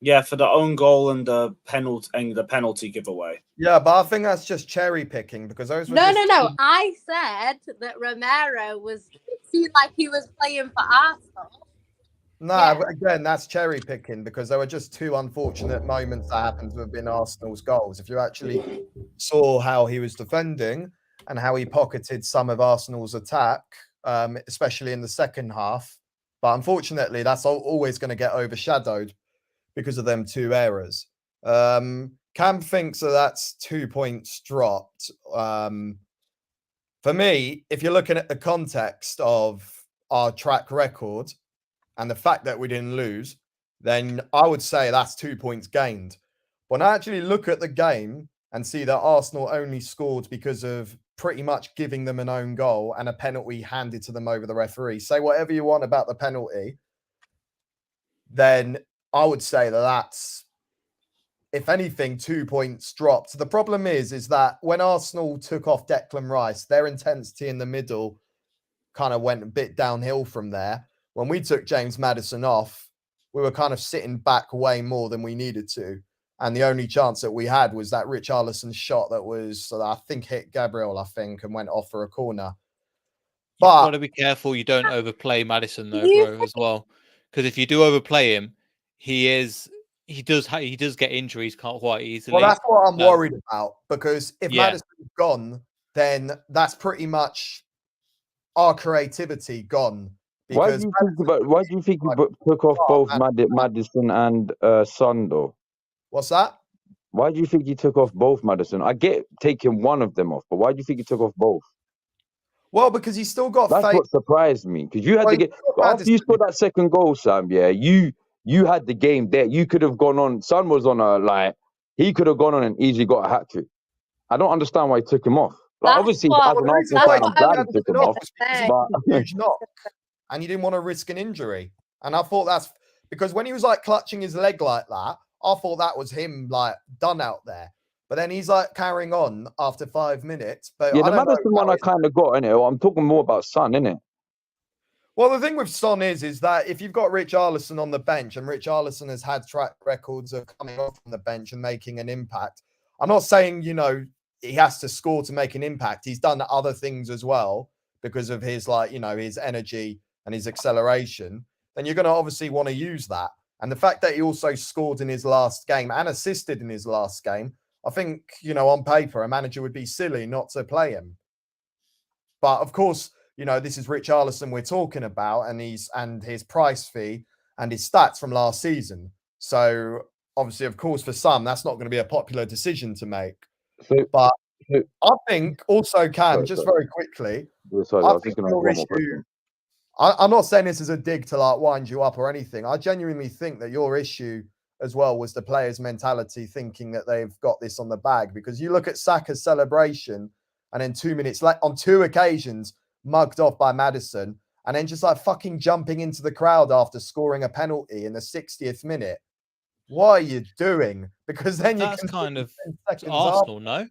Yeah, for the own goal and the penalty giveaway. Yeah, but I think that's just cherry picking because those were No. just I said that Romero seemed like he was playing for Arsenal. No, Yeah. but again, that's cherry picking because there were just two unfortunate moments that happened to have been Arsenal's goals. If you actually saw how he was defending and how he pocketed some of Arsenal's attack, especially in the second half, but unfortunately, that's always going to get overshadowed because of them two errors. Cam thinks that that's 2 points dropped. For me, if you're looking at the context of our track record, and the fact that we didn't lose, then I would say that's 2 points gained. When I actually look at the game and see that Arsenal only scored because of pretty much giving them an own goal and a penalty handed to them over the referee, say whatever you want about the penalty, then I would say that that's, if anything, 2 points dropped. The problem is that when Arsenal took off Declan Rice, their intensity in the middle kind of went a bit downhill from there. When we took James Maddison off, we were kind of sitting back way more than we needed to. And the only chance that we had was that Richarlison shot that was, I think, hit Gabriel, and went off for a corner. But you've got to be careful you don't overplay Maddison, though, bro, as well. Because if you do overplay him, he does get injuries quite easily. Well, that's what I'm worried about. Because if Maddison's gone, then that's pretty much our creativity gone. Why do you think you took off both Maddison and Son, though? What's that? Why do you think you took off both Maddison? I get taking one of them off, but why do you think you took off both? Well, because he's still got That's what surprised me. Because you had the game after you scored that second goal, Sam. Yeah, you had the game there. You could have gone on. Son was on he could have gone on and easily got a hat trick. I don't understand why he took him off. Like, obviously, as an Arsenal fan, I'm glad he took him off. But huge knock, and he didn't want to risk an injury. And I thought that's because when he was like clutching his leg like that, I thought that was him like done out there. But then he's like carrying on after 5 minutes. But yeah, the Maddison one I kind of got, innit? I'm talking more about Son, innit? Well, the thing with Son is that if you've got Richarlison on the bench, and Richarlison has had track records of coming off from the bench and making an impact, I'm not saying, he has to score to make an impact. He's done other things as well because of his his energy and his acceleration. Then you're going to obviously want to use that. And the fact that he also scored in his last game and assisted in his last game, I think, on paper, a manager would be silly not to play him. But of course, this is Richarlison we're talking about, and his price fee and his stats from last season. So obviously, of course, for some, that's not going to be a popular decision to make. But I think also, Cam, very quickly, I think your issue, I'm not saying this as a dig to wind you up or anything. I genuinely think that your issue as well was the players' mentality thinking that they've got this on the bag, because you look at Saka's celebration and then 2 minutes late on 2 occasions mugged off by Maddison, and then just fucking jumping into the crowd after scoring a penalty in the 60th minute. What are you doing? Because then that's kind of Arsenal, no?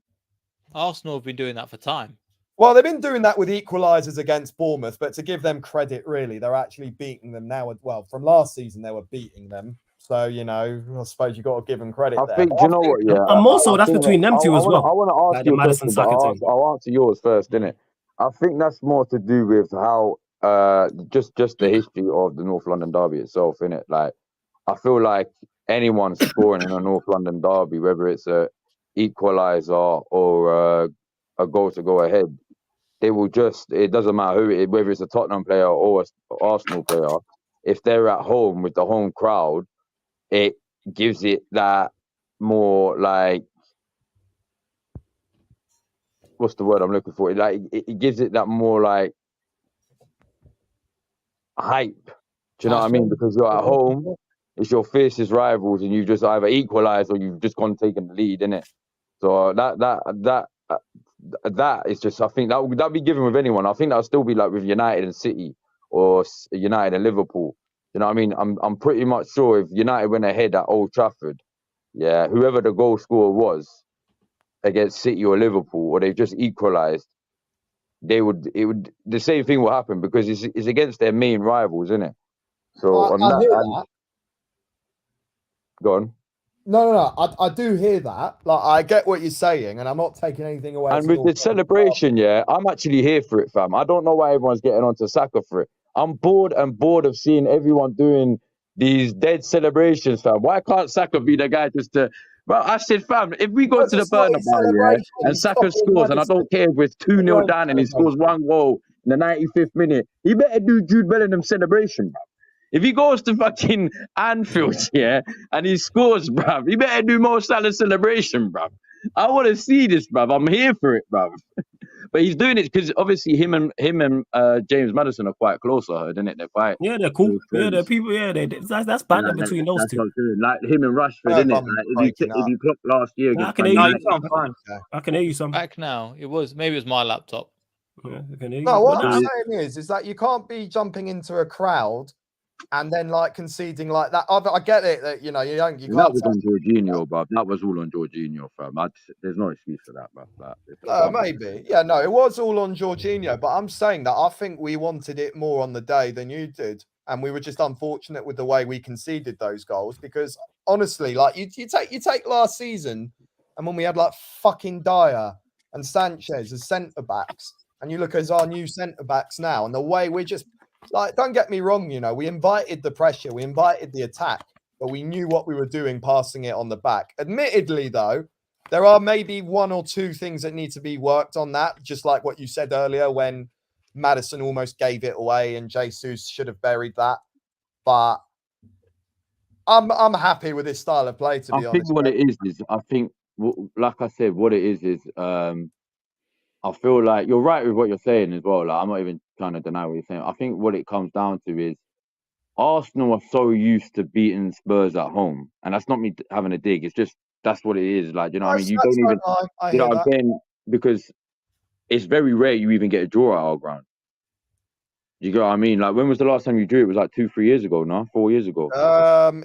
Arsenal have been doing that for time. Well, they've been doing that with equalisers against Bournemouth, but to give them credit, really, they're actually beating them now. Well, from last season, they were beating them. So, I suppose you got to give them credit there. Do you know what? Yeah. And also, that's between them two as well. I want to ask you a question, but I'll answer yours first, innit? I think that's more to do with how just the history of the North London derby itself, innit? Like, I feel like anyone scoring in a North London derby, whether it's a equaliser or a goal to go ahead, they will just, it doesn't matter who it, whether it's a Tottenham player or an Arsenal player, if they're at home with the home crowd, it gives it that more, like, what's the word I'm looking for? Like, it gives it that more, like, hype. Do you know what I mean? Because you're at home, it's your fiercest rivals, and you've just either equalised or you've just gone taking the lead, innit? So that is just, I think that'd be given with anyone. I think that'll still be like with United and City or United and Liverpool. You know what I mean? I'm pretty much sure if United went ahead at Old Trafford, yeah, whoever the goal scorer was against City or Liverpool, or they just equalised, the same thing will happen because it's against their main rivals, isn't it? So I hear that. Go on. No. I do hear that. Like, I get what you're saying, and I'm not taking anything away. And with the celebration, yeah, I'm actually here for it, fam. I don't know why everyone's getting onto Saka for it. I'm bored of seeing everyone doing these dead celebrations, fam. Why can't Saka be the guy just to... Well, I said, fam, if we go to the Bernabeu, yeah, and Saka scores, and I don't care if we're 2-0 down and he scores one goal in the 95th minute, he better do Jude Bellingham celebration, bro. If he goes to fucking Anfield, yeah, and he scores, bruv, he better do Mo Salah celebration, bruv. I want to see this, bruv. I'm here for it, bruv. But he's doing it because obviously him and James Maddison are quite close, I heard, isn't it? They're quite... Yeah, they're cool. Yeah, they're people. Yeah, that's banter between those two. Like him and Rashford, isn't it? Like, if you clock last year against... I can hear you. I'm fine. I can hear you some. Back now. Maybe it was my laptop. Yeah, I can hear you. No, what I'm saying is that you can't be jumping into a crowd and then like conceding like that. I get it that you can't. That was on Jorginho, bruv. That was all on Jorginho, fam. There's no excuse for that, bruv. Maybe, yeah, no, it was all on Jorginho, but I'm saying that I think we wanted it more on the day than you did, and we were just unfortunate with the way we conceded those goals. Because honestly, like you take last season, and when we had like fucking Dyer and Sanchez as centre backs, and you look as our new centre backs now, and the way we're just. Like, don't get me wrong, we invited the pressure, we invited the attack, but we knew what we were doing, passing it on the back. Admittedly, though, there are maybe one or two things that need to be worked on that, just like what you said earlier when Maddison almost gave it away and Jesus should have buried that. But I'm happy with this style of play, to be honest. I think what it is I think, like I said, what it is I feel like you're right with what you're saying as well. Like, I'm not even trying to deny what you're saying. I think what it comes down to is Arsenal are so used to beating Spurs at home, and that's not me having a dig. It's just that's what it is. Like, you know what I mean? You don't even, you know what I'm saying? Because it's very rare you even get a draw at our ground. You get what I mean? Like, when was the last time you drew? It was like 2-3 years ago, no? 4 years ago.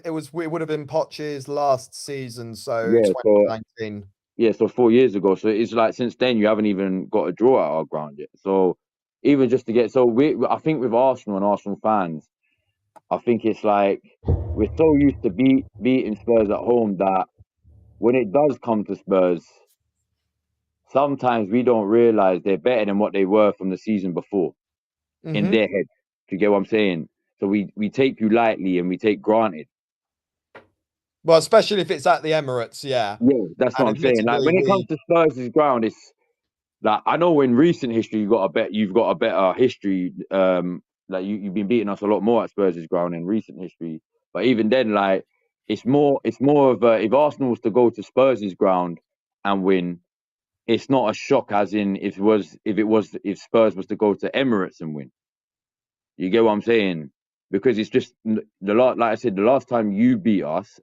It would have been Poch's last season, so 2019. Yeah, so 4 years ago. So it's like since then you haven't even got a draw at our ground yet. So even just to get, I think with Arsenal and Arsenal fans, I think it's like we're so used to beating Spurs at home that when it does come to Spurs, sometimes we don't realise they're better than what they were from the season before in their head. Do you get what I'm saying? So we take you lightly and we take granted. Well, especially if it's at the Emirates, yeah. Yeah, that's what I'm saying. Like, when it comes to Spurs' ground, it's like, I know in recent history you've got a better history. Like you've been beating us a lot more at Spurs' ground in recent history. But even then, like it's more of a, if Arsenal was to go to Spurs' ground and win, it's not a shock as in if Spurs was to go to Emirates and win. You get what I'm saying? Because it's just like I said, the last time you beat us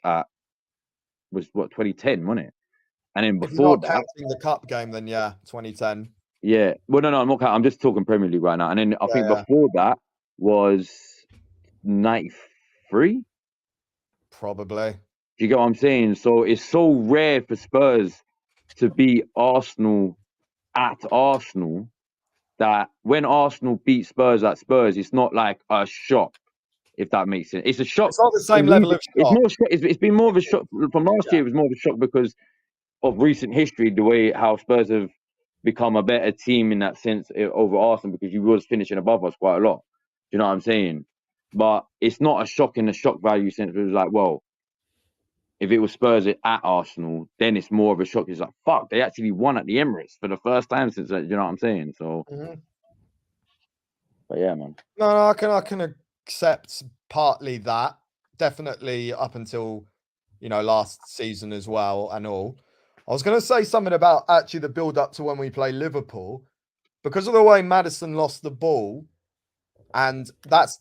was 2010, wasn't it? And then before that, counting the cup game, then 2010. Yeah. Well, no, I'm not counting. I'm just talking Premier League right now. And then I think before that was 93. Probably. Do you get what I'm saying? So it's so rare for Spurs to beat Arsenal at Arsenal that when Arsenal beat Spurs at Spurs, it's not like a shock. If that makes sense, it's a shock. It's not the same level of shock. It's been more of a shock from last year. It was more of a shock because of recent history, the way how Spurs have become a better team in that sense over Arsenal, because you was finishing above us quite a lot. you know what I'm saying? But it's not a shock in the shock value sense. It was like, well, if it was Spurs at Arsenal, then it's more of a shock. It's like, fuck, they actually won at the Emirates for the first time since, you know what I'm saying? So, but yeah, man. No, I can accept partly that. Definitely up until, last season as well and all. I was going to say something about actually the build up to when we play Liverpool, because of the way Maddison lost the ball. And that's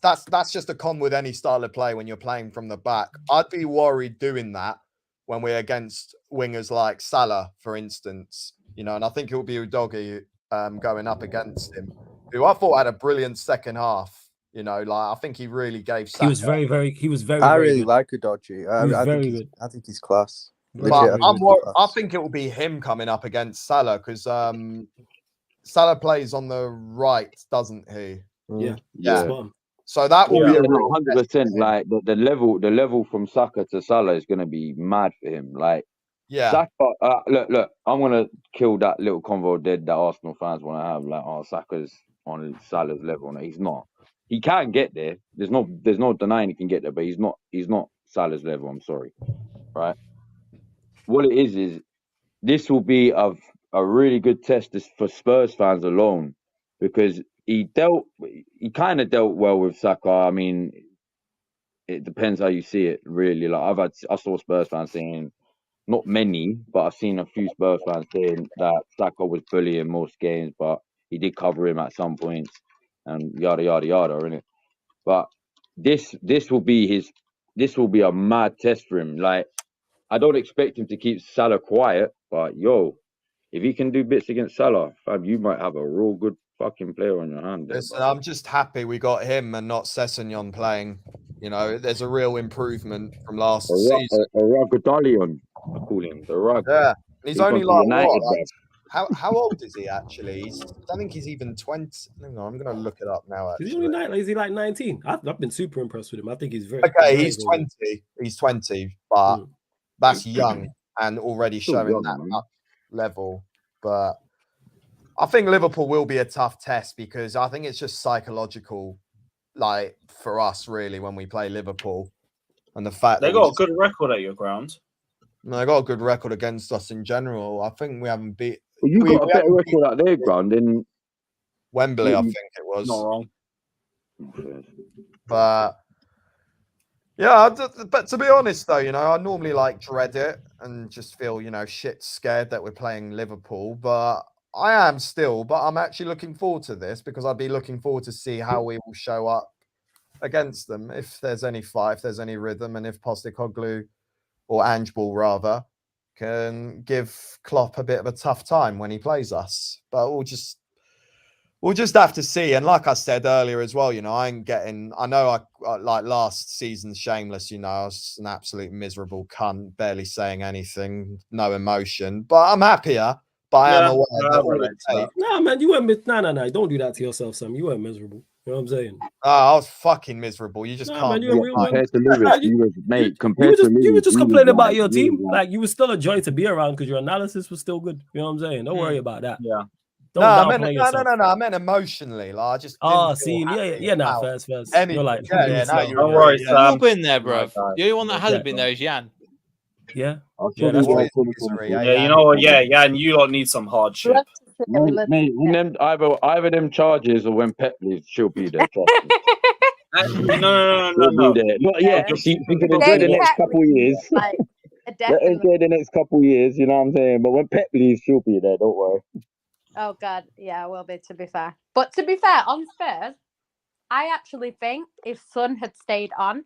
just a con with any style of play when you're playing from the back. I'd be worried doing that when we're against wingers like Salah, for instance. And I think it will be Udogie going up against him, who I thought had a brilliant second half. I think he really gave Saka. He was very I very really good. like Udogie. I think he's class. But I think it will be him coming up against Salah, because Salah plays on the right, doesn't he? Yeah. So that will be a 100%. Like the level from Saka to Salah is going to be mad for him. Like, Saka, look, I'm going to kill that little convo dead that Arsenal fans want to have. Like, oh, Saka's on Salah's level. No, he's not. He can get there. There's no denying he can get there, but he's not Salah's level. I'm sorry, right? What it is this will be a really good test for Spurs fans alone, because he kind of dealt well with Saka. I mean, it depends how you see it, really. Like I saw Spurs fans saying, not many, but I've seen a few Spurs fans saying that Saka was bullying most games, but he did cover him at some points, and yada yada yada, innit? But this will be a mad test for him. Like, I don't expect him to keep Salah quiet, but if he can do bits against Salah, fam, you might have a real good fucking player on your hand there. Listen, I'm just happy we got him and not Sessegnon playing. There's a real improvement from last season. Ragadalion, I call him. Yeah, he's only like United, what? How old is he actually? I think he's even 20. Hang on, I'm going to look it up now. Actually, is he like 19? I've been super impressed with him. I think he's very okay. He's 20. He's 20, but that's young and already showing that level. But I think Liverpool will be a tough test, because I think it's just psychological, like, for us really, when we play Liverpool, and the fact they got a good record at your ground. No, they got a good record against us in general. I think we haven't beat. Well, you got a better record at their ground in Wembley, I think it was. Not wrong. But yeah, but to be honest though, I normally dread it and just feel, shit scared that we're playing Liverpool. But I am still. But I'm actually looking forward to this, because I'd be looking forward to see how we will show up against them, if there's any fight, if there's any rhythm, and if Postecoglou, or Angeball rather, can give Klopp a bit of a tough time when he plays us. But we'll just have to see. And like I said earlier as well, I like last season's Shameless, I was an absolute miserable cunt, barely saying anything, no emotion. But I'm happier. But I am aware that all it takes. No, man, you weren't. No. Don't do that to yourself, Sam. You weren't miserable. You know what I'm saying? I was fucking miserable. You just can't. Compared to Lewis, you were just complaining about your team. Like, you were still a joy to be around, because your analysis was still good. You know what I'm saying? Don't worry about that. Yeah. No, I meant emotionally. Like, I just. First. You're like, don't worry, Sam. You've been there, bro. The only one that hasn't been there is Jan. Yeah. That's what you know what? Yeah, and you lot need some hardship. Either them charges, or when Pep leaves, she'll be there. No. Not yet. She can enjoy the next couple of years. Enjoy the next couple of years. You know what I'm saying? But when Pep leaves, she'll be there. Don't worry. Oh God, yeah, I will be. To be fair, but to be fair, on Spurs, I actually think if Son had stayed on,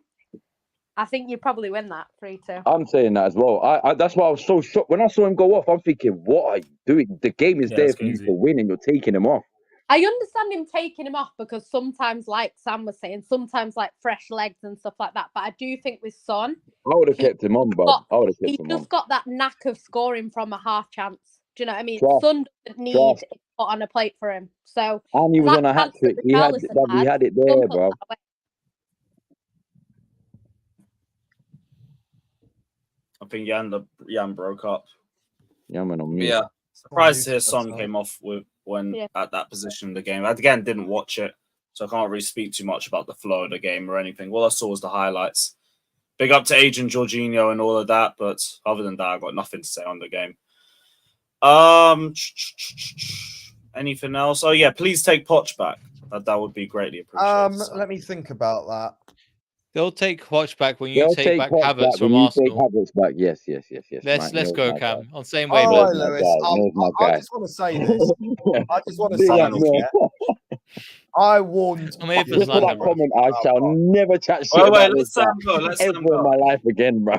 I think you probably win that 3-2. I'm saying that as well. I that's why I was so shocked when I saw him go off. I'm thinking, what are you doing? The game is there for you to win, and you're taking him off. I understand him taking him off, because sometimes, like Sam was saying, sometimes like fresh legs and stuff like that. But I do think with Son, I would have kept him on, bro. He just got that knack of scoring from a half chance. Do you know what I mean? Son doesn't need it put on a plate for him. So, and he was on a hat trick. He had it there, bro. I think Jan broke up. Jan went on mute. Yeah. Surprised to hear Son came off at that position in the game. I again didn't watch it, so I can't really speak too much about the flow of the game or anything. All I saw was the highlights. Big up to Adrian Jorginho and all of that, but other than that, I got nothing to say on the game. Anything else? Oh yeah, please take Poch back. That would be greatly appreciated. Let me think about that. They'll take Poch back when you take back Poch Havertz when from you Arsenal. take Havertz back. Yes. Let's go, Cam. On same Oh, wavelength. Lewis, I just want to say this. I just want to say Final this. Yeah? I warned. I'm here for Just for slander, that bro. comment, I shall never chat shit Wait, about let this Sam guy go. Let Sam ever in go. my life again, bro.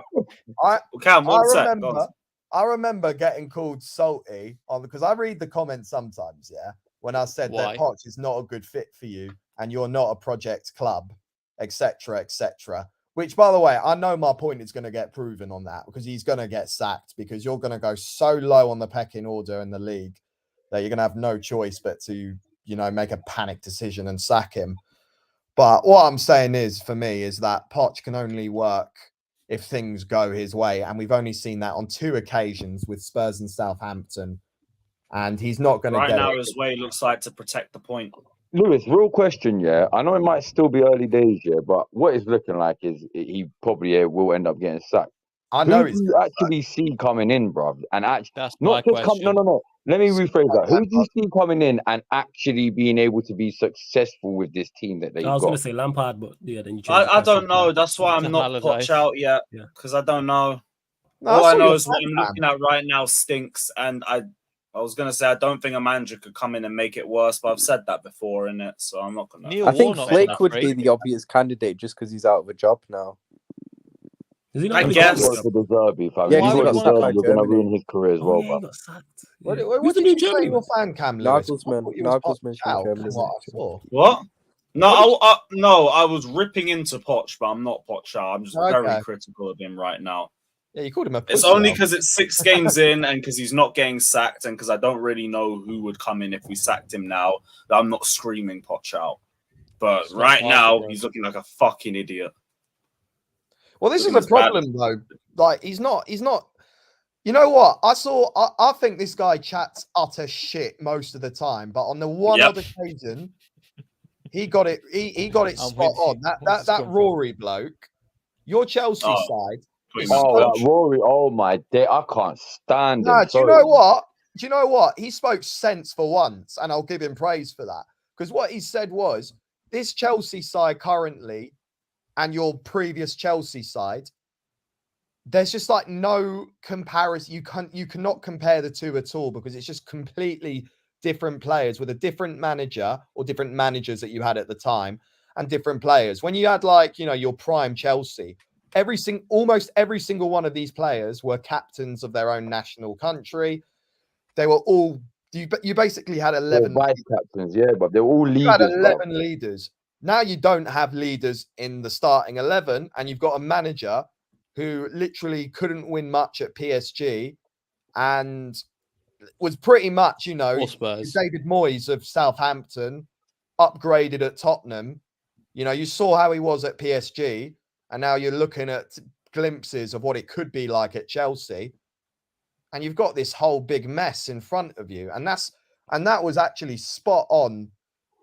Cam, one sec. Go on. I remember getting called salty because I read the comments sometimes, yeah, when I said that Poch is not a good fit for you and you're not a project club, etc., etc. Which, by the way, I know my point is going to get proven on that because he's going to get sacked because you're going to go so low on the pecking order in the league that you're going to have no choice but to, make a panic decision and sack him. But what I'm saying is, for me, is that Poch can only work if things go his way. And we've only seen that on 2 occasions with Spurs and Southampton. And he's not going to get right now. it. His way looks like to protect the point. Lewis, real question, yeah. I know it might still be early days, yeah, but what it's looking like is he probably will end up getting sacked. I know Who do you actually see coming in, bruv? And actually, that's not my just question. No. Let me rephrase that. Who do you see coming in and actually being able to be successful with this team that they've got? I was going to say Lampard, but yeah, then you change I don't know. That's why I'm not Poch out yet because I don't know. All I know is what I'm looking at right now stinks, and I was going to say I don't think a manager could come in and make it worse, but I've said that before, innit? So I'm not going to. I think Flake would be the obvious candidate just because he's out of a job now. Is he I not guess. Go to the Derby, fam. Yeah, If he's you go got to sacked by Derby, you're going to Germany. ruin his career as well, He bruv. got sacked. What Who's did the you new say Germany? your fan Cam Lewis? Nagelsmann's from Germany. What? No, I was ripping into Poch, but I'm not Poch out. I'm just very critical of him right now. Yeah, you called him a pussy. It's only because it's 6 games in and because he's not getting sacked and because I don't really know who would come in if we sacked him now that I'm not screaming Poch out. But It's right not now, bro. he's looking like a fucking idiot. Well, this is a problem, though. Like, he's not. You know what? I think this guy chats utter shit most of the time, but on the one odd occasion, he got it. He got it spot on. That Rory bloke, your Chelsea side. Rory! Oh my day! I can't stand him. Do you know what? Do you know what? He spoke sense for once, and I'll give him praise for that. Because what he said was, this Chelsea side currently, and your previous Chelsea side, there's just like no comparison. You cannot compare the two at all because it's just completely different players with a different manager or different managers that you had at the time and different players. When you had your prime Chelsea, almost every single one of these players were captains of their own national country. They were all you basically had 11 vice captains, but they were all leaders. You had 11 leaders. Now you don't have leaders in the starting 11, and you've got a manager who literally couldn't win much at PSG and was pretty much, David Moyes of Southampton, upgraded at Tottenham. You saw how he was at PSG, and now you're looking at glimpses of what it could be like at Chelsea. And you've got this whole big mess in front of you. And that was actually spot on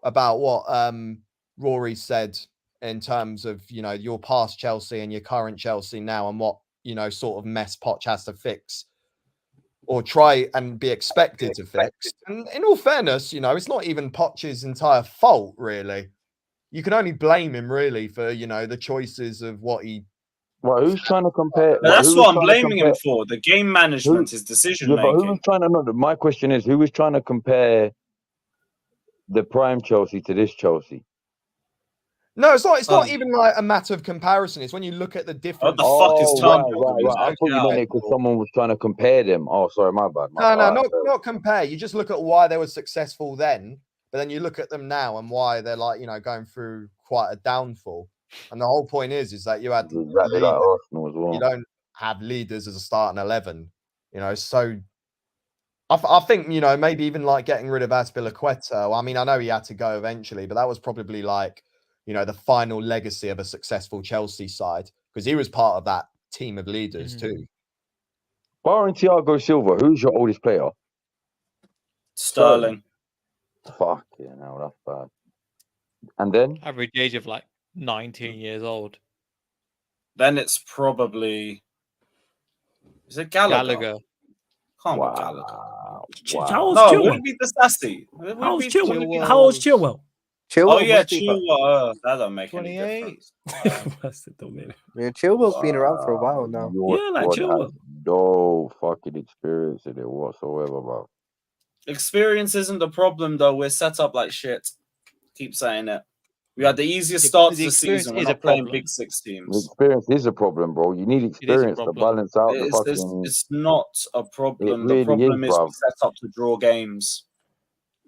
about what Rory said in terms of, your past Chelsea and your current Chelsea now and what, sort of mess Poch has to fix or try and be expected to fix. And in all fairness, it's not even Poch's entire fault, really. You can only blame him, really, for, the choices of what he... Well, who's trying to compare? That's what I'm blaming him for. The game management, his decision making. But who was trying to... No, my question is, who was trying to compare the prime Chelsea to this Chelsea? No, it's not even like a matter of comparison. It's when you look at the difference. What the fuck is time? Right. I thought you meant it because someone was trying to compare them. Oh, sorry, my bad. Not compare. You just look at why they were successful then, but then you look at them now and why they're going through quite a downfall. And the whole point is that you had exactly like Arsenal as well. You don't have leaders as a starting 11, so I think, maybe even like getting rid of Azpilicueta. I mean, I know he had to go eventually, but that was probably like, the final legacy of a successful Chelsea side because he was part of that team of leaders too. Barring Thiago Silva, who's your oldest player? Sterling. Fuck yeah, no, that's bad. And then Average age of like 19 years old. Then it's probably... Is it Gallagher? Gallagher. Can't be Gallagher. wow. How old's No, it Chilwell? would be the Sassy. How old's Chilwell? Oh yeah, must be about- Chilwell. That don't make any 28. difference. That's it, don't matter. Yeah, Chilwell's been around for a while now. Your Yeah, like squad has Chilwell. no fucking experience in it whatsoever, bro. Experience isn't the problem, though. We're set up like shit. Keep saying it. We had the easiest Yeah, start but to the the experience season. We're is a not playing problem. Big Six The teams. experience is a problem, bro. You need experience to problem. balance out the It's, fucking. it's not a problem. really The problem is, is bruv. we set up to draw games.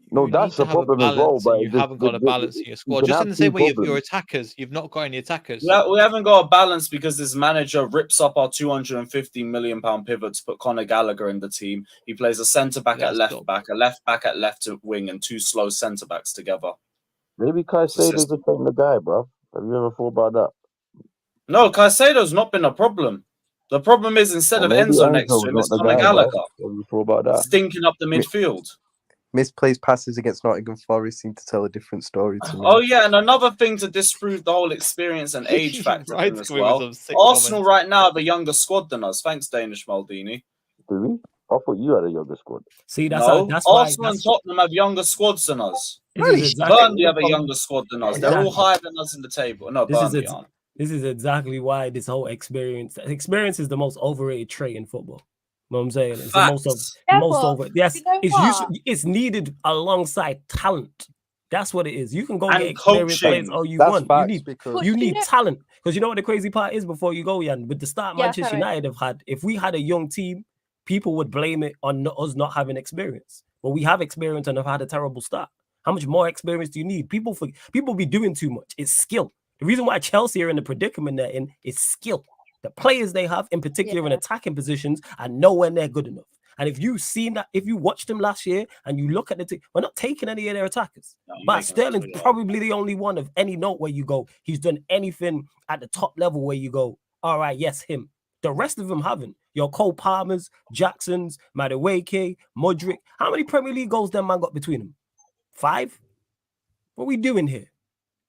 No, You that's need to the have a problem as well. balance, and But you haven't got a balance in your you squad. can Just have in the same two way your problems. attackers, you've not got any attackers. We haven't got a balance because this manager rips up our £250 million pivot to put Conor Gallagher in the team. He plays a centre back at Let's left go. back, a left back at left wing, and two slow centre backs together. Maybe It's a Caicedo's system. the same the guy, bro. Have you ever thought about that? No, Caicedo's not been a problem. The problem is instead Or of maybe Enzo next to Enzo's him, not it's the Conor guy, bro. Gallagher Have you thought about that? stinking up the midfield. Misplaced passes against Nottingham Forest seem to tell a different story to me. Oh yeah, and another thing to disprove the whole experience and age factor Right, thing as coming with well. some sick Arsenal comments. right now have a younger squad than us. Thanks, Danish Maldini. Do we? I thought you had a younger squad. See, that's No, that's why Arsenal and Tottenham have younger squads than us. this is exactly Burnley have a younger squad than us. They're all Exactly. higher than us in the table. No, This is Burnley it. aren't. This is exactly why this whole experience is the most overrated trait in football. You know what I'm saying? It's the most Facts. Yeah, most but over. Yes, you know it's what? it's needed alongside talent. That's what it is. You can go And get experienced players coaching. all you That's want. You facts need because But you you need know- talent because you know what the crazy part is. Before you go, Jan, with the start Yeah, Manchester sorry. United have had, if we had a young team, people would blame it on us not having experience. But we have experience and have had a terrible start. How much more experience do you need? People be doing too much. It's skill. The reason why Chelsea are in the predicament they're in is skill. The players they have, in particular in attacking positions, are nowhere near good enough. And if you've seen that, if you watched them last year and you look at the team, we're not taking any of their attackers. No, I'm But making Sterling's it clear. probably the only one of any note where you go, he's done anything at the top level where you go, all right, yes, him. The rest of them haven't. Your Cole Palmers, Jacksons, Madueke, Modric. How many Premier League goals them man got between them? 5? What are we doing here?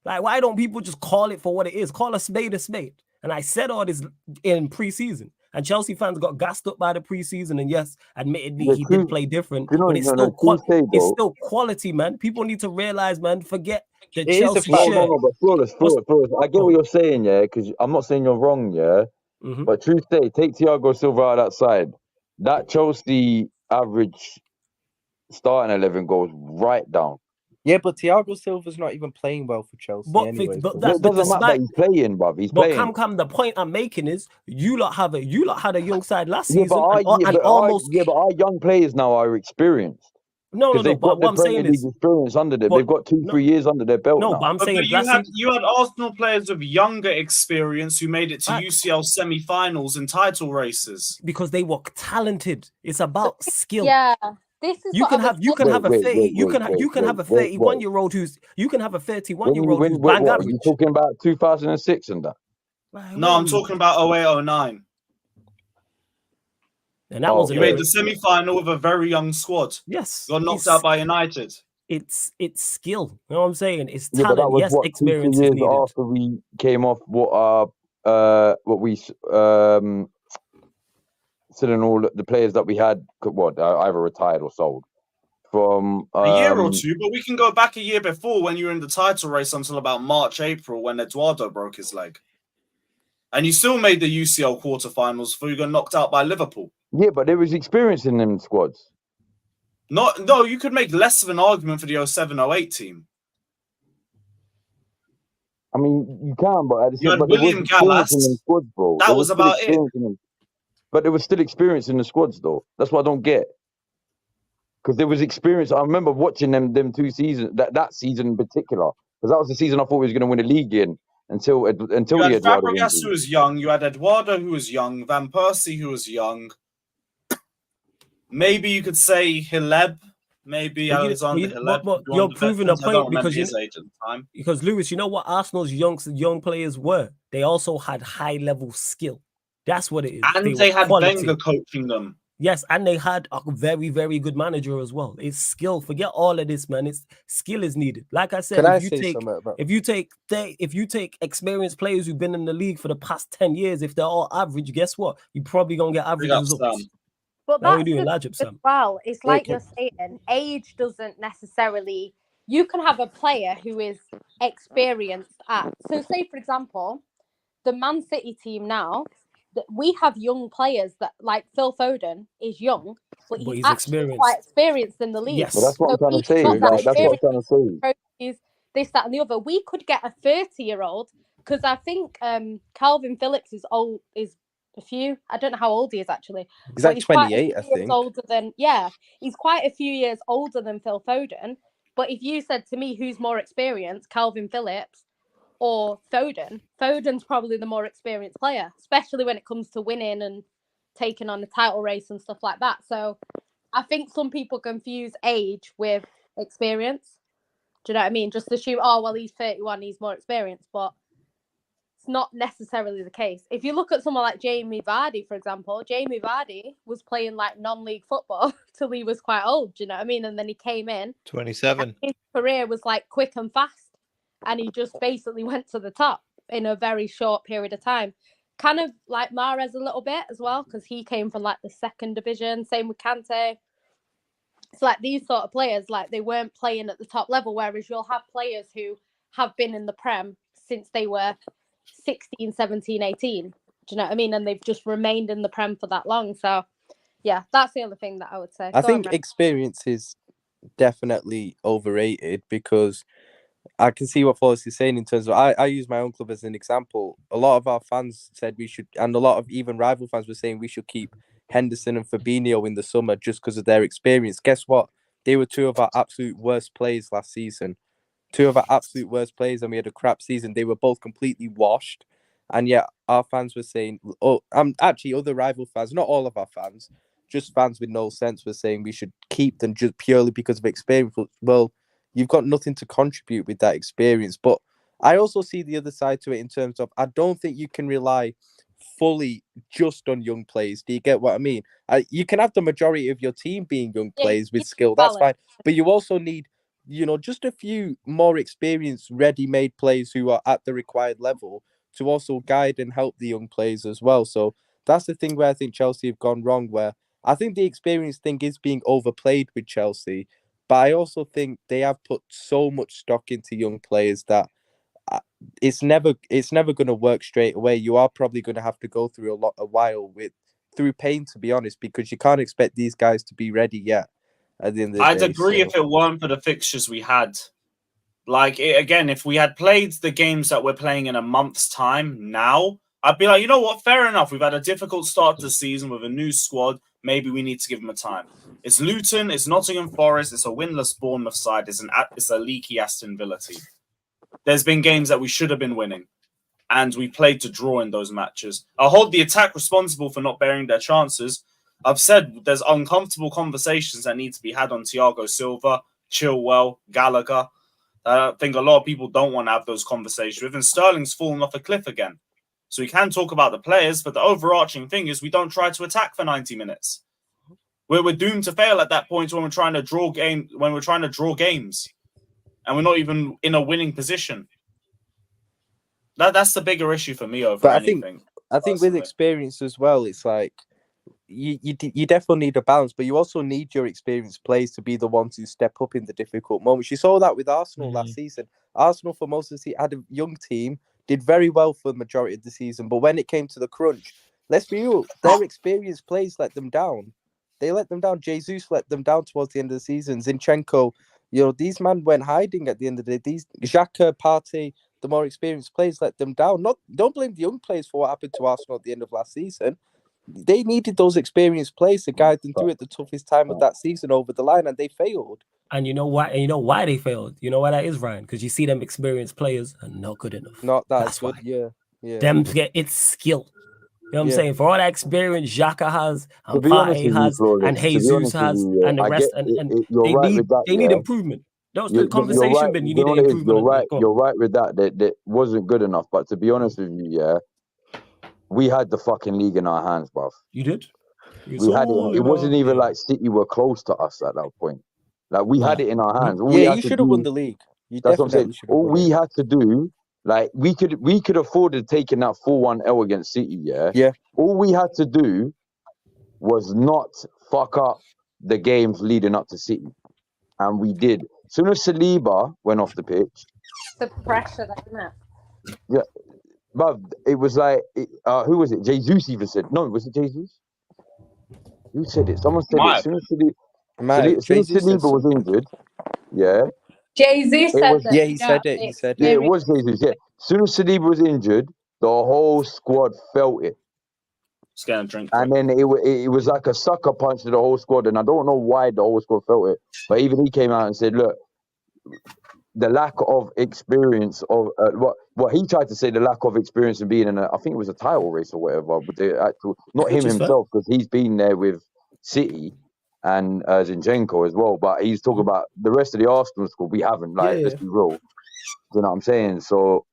Like, why don't people just call it for what it is? Call a spade a spade. And I said all this in preseason. And Chelsea fans got gassed up by the preseason. And yes, admittedly, Yeah, he true. did play different. Do you know, But it's no, still no, Tuesday, it's bro. still quality, man. People need to realize, man, forget the It is a Chelsea fact. No, shirt. but Flawless. I get what you're saying, yeah, because I'm not saying you're wrong, yeah. Mhm. But Tuesday, take Thiago Silva out of that side. That Chelsea average starting 11 goes right down. Yeah, but Thiago Silva's not even playing well for Chelsea But anyways. but bro. that- It doesn't matter that he's playing, bruv. He's But playing. Cam, the point I'm making is you lot had a young side last Yeah, season but our young players now are experienced. no. Because they've But got the what I'm Premier saying League is experience under them. but- They've got 2-3 no. years under their belt no. now. But I'm But saying you last season, had Arsenal players with younger experience who made it to Facts. UCL semi-finals and title races. because they were talented. It's about skill. Yeah, this is You what can I was have you can Wait, have a wait, 30 wait, you can wait, you can wait, have a wait, 31-year-old who's you can have a 31-year-old who's Wait, bang what? Are average. you talking about 2006 and that? Like, No, what I'm are we- talking about 08-09. and that Oh, wasn't You made okay. the semi-final with a very young squad. yes. Got knocked it's, out by United. it's skill. You know what I'm saying? It's Yeah, but that talent. was Yes, what 2-3 experience is years needed. after we came off selling all the players that we had, either retired or sold from A year or two, but we can go back a year before when you were in the title race until about March, April, when Eduardo broke his leg. And you still made the UCL quarterfinals before you got knocked out by Liverpool. Yeah, but there was experience in them squads. No, you could make less of an argument for the 07-08 team. I mean, you can, but at the You same, had but there was William experience in Gallas. them squads, bro. That There was still about it. experience in them. But there was still experience in the squads, though. That's what I don't get. Because there was experience. I remember watching them 2 seasons, that season in particular. Because that was the season I thought we was going to win the league in until You the had Eduardo Fabregas, injury. who was young. You had Eduardo, who was young. Van Persie, who was young. Maybe you could say Hileb. Maybe But Alexander Hileb. but one you're of the proving a veterans. I don't point remember because his age at the time. because Lewis, you know what Arsenal's young players were? They also had high level skill. That's what it is. And were they had quality. Wenger coaching them. Yes, and they had a very, very good manager as well. It's skill. Forget all of this, man. It's skill is needed. Like I said, Can I if you say take something about? if you take experienced players who've been in the league for the past 10 years, if they're all average, guess what? You're probably gonna get average Big up, results. Sam. But Now we that's doing the large thing up, as Sam. well. It's Yeah, like you're saying, age doesn't necessarily. You can have a player who is experienced at. So, say for example, the Man City team now. We have young players that, like Phil Foden, is young, but But he's he's actually quite experienced. experienced in the league. But that's Yes. what So I'm trying he's to say. got True. that Like, It's that's what true. I'm trying to say. trophies, this, that, and the other. We could get a 30-year-old because I think Calvin Phillips is old. Is a few. I don't know how old he is actually, He's but like he's quite a 28, few I years think. older than. Yeah, he's quite a few years older than Phil Foden. But if you said to me who's more experienced, Calvin Phillips or Foden, Foden's probably the more experienced player, especially when it comes to winning and taking on the title race and stuff like that. So I think some people confuse age with experience. Do you know what I mean? Just assume, oh, well, he's 31, he's more experienced, but it's not necessarily the case. If you look at someone like Jamie Vardy, for example, Jamie Vardy was playing like non-league football till he was quite old. Do you know what I mean? And then he came in. 27. His career was like quick and fast, and he just basically went to the top in a very short period of time. Kind of like Mahrez a little bit as well, because he came from like the second division. Same with Kante. It's like these sort of players, like they weren't playing at the top level, whereas you'll have players who have been in the Prem since they were 16, 17, 18. Do you know what I mean? And they've just remained in the Prem for that long. So, yeah, that's the other thing that I would say. I Go on, think Ren. experience is definitely overrated because I can see what Forrest is saying in terms of I use my own club as an example. A lot of our fans said we should, and a lot of even rival fans were saying we should keep Henderson and Fabinho in the summer just because of their experience. Guess what? They were two of our absolute worst players last season. Two of our absolute worst players, and we had a crap season. They were both completely washed. And yet our fans were saying, actually other rival fans, not all of our fans, just fans with no sense were saying we should keep them just purely because of experience. Well, you've got nothing to contribute with that experience. But I also see the other side to it in terms of I don't think you can rely fully just on young players. Do you get what I mean? You can have the majority of your team being young Yeah, players with it's skill. That's balance. fine. But you also need, just a few more experienced, ready-made players who are at the required level to also guide and help the young players as well. So that's the thing where I think Chelsea have gone wrong, where I think the experience thing is being overplayed with Chelsea. But I also think they have put so much stock into young players that it's never going to work straight away. You are probably going to have to go through a while through pain, to be honest, because you can't expect these guys to be ready yet at the end of the I'd day. agree if it weren't for the fixtures we had. Like, again, if we had played the games that we're playing in a month's time now, I'd be like, you know what, fair enough. We've had a difficult start to the season with a new squad. Maybe we need to give them a time. It's Luton, it's Nottingham Forest, it's a winless Bournemouth side, it's a leaky Aston Villa team. There's been games that we should have been winning, and we played to draw in those matches. I'll hold the attack responsible for not bearing their chances. I've said there's uncomfortable conversations that need to be had on Thiago Silva, Chilwell, Gallagher. I think a lot of people don't want to have those conversations with, and Sterling's fallen off a cliff again. So we can talk about the players, but the overarching thing is we don't try to attack for 90 minutes. We're doomed to fail at that point when we're trying to draw games, and we're not even in a winning position. That's the bigger issue for me over anything. I think with experience as well, it's like you definitely need a balance, but you also need your experienced players to be the ones who step up in the difficult moments. You saw that with Arsenal last season. Arsenal, for most of the season, had a young team, did very well for the majority of the season, but when it came to the crunch, let's be real, their experienced players let them down. They let them down. Jesus let them down towards the end of the season. Zinchenko, these men went hiding at the end of the day. These Xhaka, Partey, the more experienced players let them down. Don't blame the young players for what happened to Arsenal at the end of last season. They needed those experienced players to guide them through at the toughest time of that season over the line, and they failed. And you know why? And you know why they failed? You know why that is, Ryan? Because you see them experienced players are not good enough. Not that That's good. Why. Yeah. Them it's skill. You know what I'm saying? For all that experience Xhaka has, and Partey has, and Jesus has, and the rest, they need improvement. That was the conversation. Then you need improvement. You're right with that. That wasn't good enough. But to be honest with you, we had the fucking league in our hands, bruv. You did? We had it. It wasn't even like City were close to us at that point. Like we had it in our hands. All we Yeah, had you to should have do- won the league. You That's what I'm saying. definitely should have All won we it. had to do, like we could afford taking that 4-1 L against City. Yeah. Yeah. All we had to do was not fuck up the games leading up to City, and we did. As soon as Saliba went off the pitch, The pressure, isn't it? but it was like, who was it? Jesus even said, no, was it Jesus? Who said it? Someone said it. As soon as Saliba was injured, yeah. Jesus It said was, that. Yeah, he said it. He said yeah, it. it was Jesus. Yeah. As soon as Saliba was injured, the whole squad felt it. Just get a drink. And then it was like a sucker punch to the whole squad. And I don't know why the whole squad felt it. But even he came out and said, look, the lack of experience of what he tried to say, the lack of experience in being in I think it was a title race or whatever, but the actual, not him himself, because he's been there with City and Zinchenko as well. But he's talking about the rest of the Arsenal squad. We haven't, let's be real. Do you know what I'm saying? So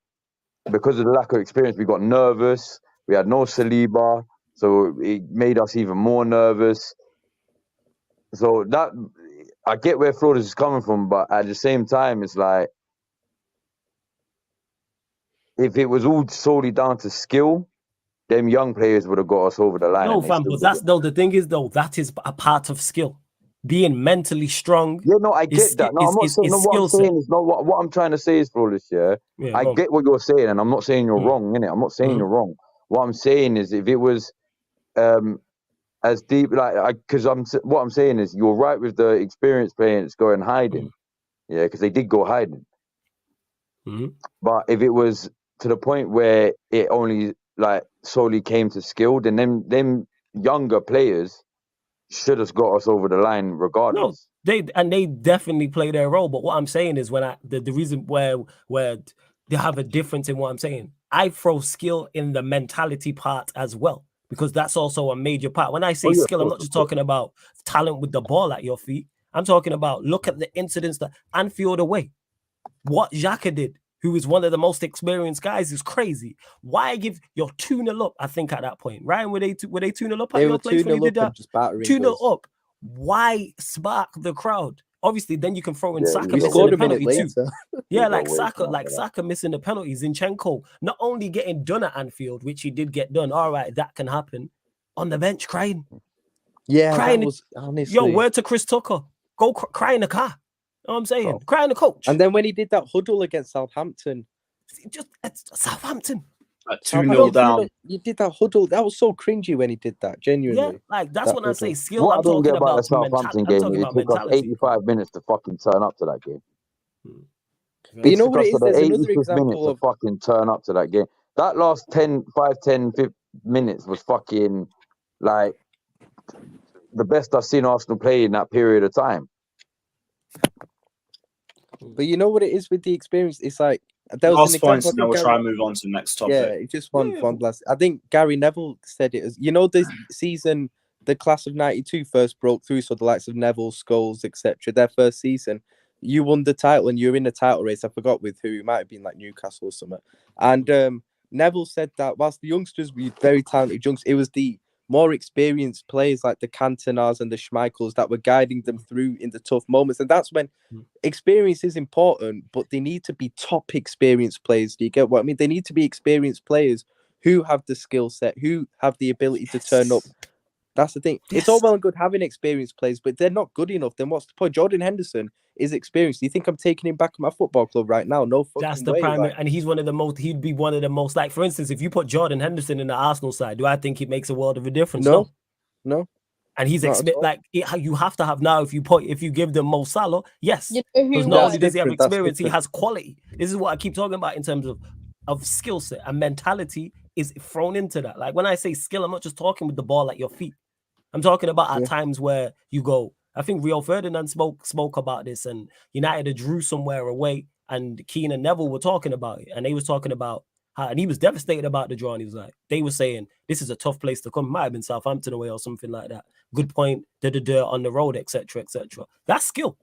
because of the lack of experience, we got nervous. We had no Saliba, so it made us even more nervous. So that, I get where Flores is coming from, but at the same time, it's like, if it was all solely down to skill, them young players would have got us over the line. No, fam, but that's the thing is though, that is a part of skill. Being mentally strong. Yeah, no, I get that. No, I'm not saying. No, what I'm saying is, no, what I'm trying to say is, Flawless, I get what you're saying, and I'm not saying you're wrong, innit? I'm not saying you're wrong. What I'm saying is, if it was as deep, what I'm saying is, you're right with the experienced players going hiding, yeah, because they did go hiding. But if it was to the point where it only solely came to skill, then them younger players should have got us over the line regardless. No, they definitely play their role. But what I'm saying is, when the reason where they have a difference in what I'm saying, I throw skill in the mentality part as well, because that's also a major part. When I say skill, I'm not just talking about talent with the ball at your feet. I'm talking about, look at the incidents that Anfield away. What Xhaka did, who is one of the most experienced guys, is crazy. Why give your 2-0 up? I think at that point, Ryan, were they 2-0 up at your place when you did that? 2-0 up. Why spark the crowd? Obviously, then you can throw in Saka missing the penalty too. Yeah, like Saka missing the penalty. Zinchenko not only getting done at Anfield, which he did get done. All right, that can happen. On the bench crying. Yeah, crying. that was honestly. Yo, word to Chris Tucker. Go cry in the car. You know what I'm saying? Cry in the coach. And then when he did that huddle against Southampton. Just Southampton. 2-0 down. You did that huddle. That was so cringy when he did that, genuinely. Yeah, like that's when I say skill. What I'm I don't talking get about the Southampton game, it took us 85 minutes to fucking turn up to that game. But you know what it is? There's another 85 example minutes of to fucking turn up to that game. That last 10 minutes was fucking like the best I've seen Arsenal play in that period of time. But you know what it is with the experience? It's like there was last points. Now we'll try and move on to the next topic. Yeah, just one last. I think Gary Neville said it as, you know, this season, the class of '92 first broke through. So the likes of Neville, Scholes, etc. Their first season, you won the title and you're in the title race. I forgot with who. It might have been like Newcastle or something. And Neville said that whilst the youngsters were very talented youngsters, it was the more experienced players like the Cantonas and the Schmeichels that were guiding them through in the tough moments. And that's when experience is important, but they need to be top experienced players. Do you get what I mean? They need to be experienced players who have the skill set, who have the ability to turn up. That's the thing. It's all well and good having experienced players, but they're not good enough. Then what's the point? Jordan Henderson is experienced. Do you think I'm taking him back to my football club right now? No fucking That's the way, primary, and he's one of the most. He'd be one of the most. Like, for instance, if you put Jordan Henderson in the Arsenal side, do I think it makes a world of a difference? No. And he's you have to have now. If you give them Mo Salah, yes, You know who because not only does he have different, that's experience, he different. has quality. This is what I keep talking about in terms of skill set, and mentality is thrown into that. Like when I say skill, I'm not just talking with the ball at your feet. I'm talking about at times where you go. I think Rio Ferdinand spoke about this, and United drew somewhere away, and Keane and Neville were talking about it, and they was talking about how, and he was devastated about the draw, and he was like, they were saying this is a tough place to come. It might have been Southampton away or something like that. Good point, on the road, etc., etc. That's skill.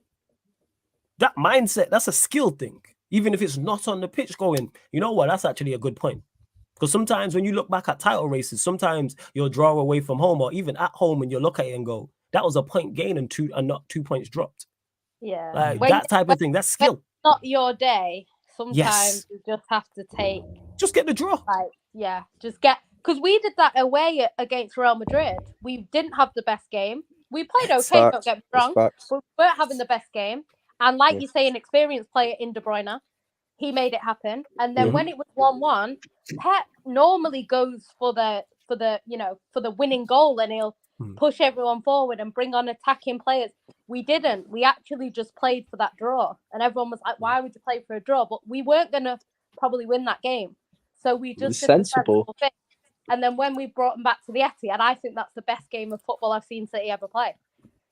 That mindset, that's a skill thing. Even if it's not on the pitch, going, you know what? That's actually a good point. Because sometimes when you look back at title races, sometimes you'll draw away from home or even at home and you look at it and go, that was a point gain and not 2 points dropped. Yeah. Like When- that type of thing. That's skill. Not your day. Sometimes Yes. you just have to take, Just get the draw. like, yeah, just get, because we did that away against Real Madrid. We didn't have the best game. We played It's okay, facts. don't get me It's wrong, facts. but we weren't having the best game. And like Yeah. you say, an experienced player in De Bruyne, he made it happen. And then Mhm. when it was 1-1, Pep normally goes for the winning goal, and he'll Mhm. push everyone forward and bring on attacking players. We didn't. We actually just played for that draw. And everyone was like, why would you play for a draw? But we weren't going to probably win that game. So we just did the Sensible. sensible thing. And then when we brought them back to the Etihad, I think that's the best game of football I've seen City ever play.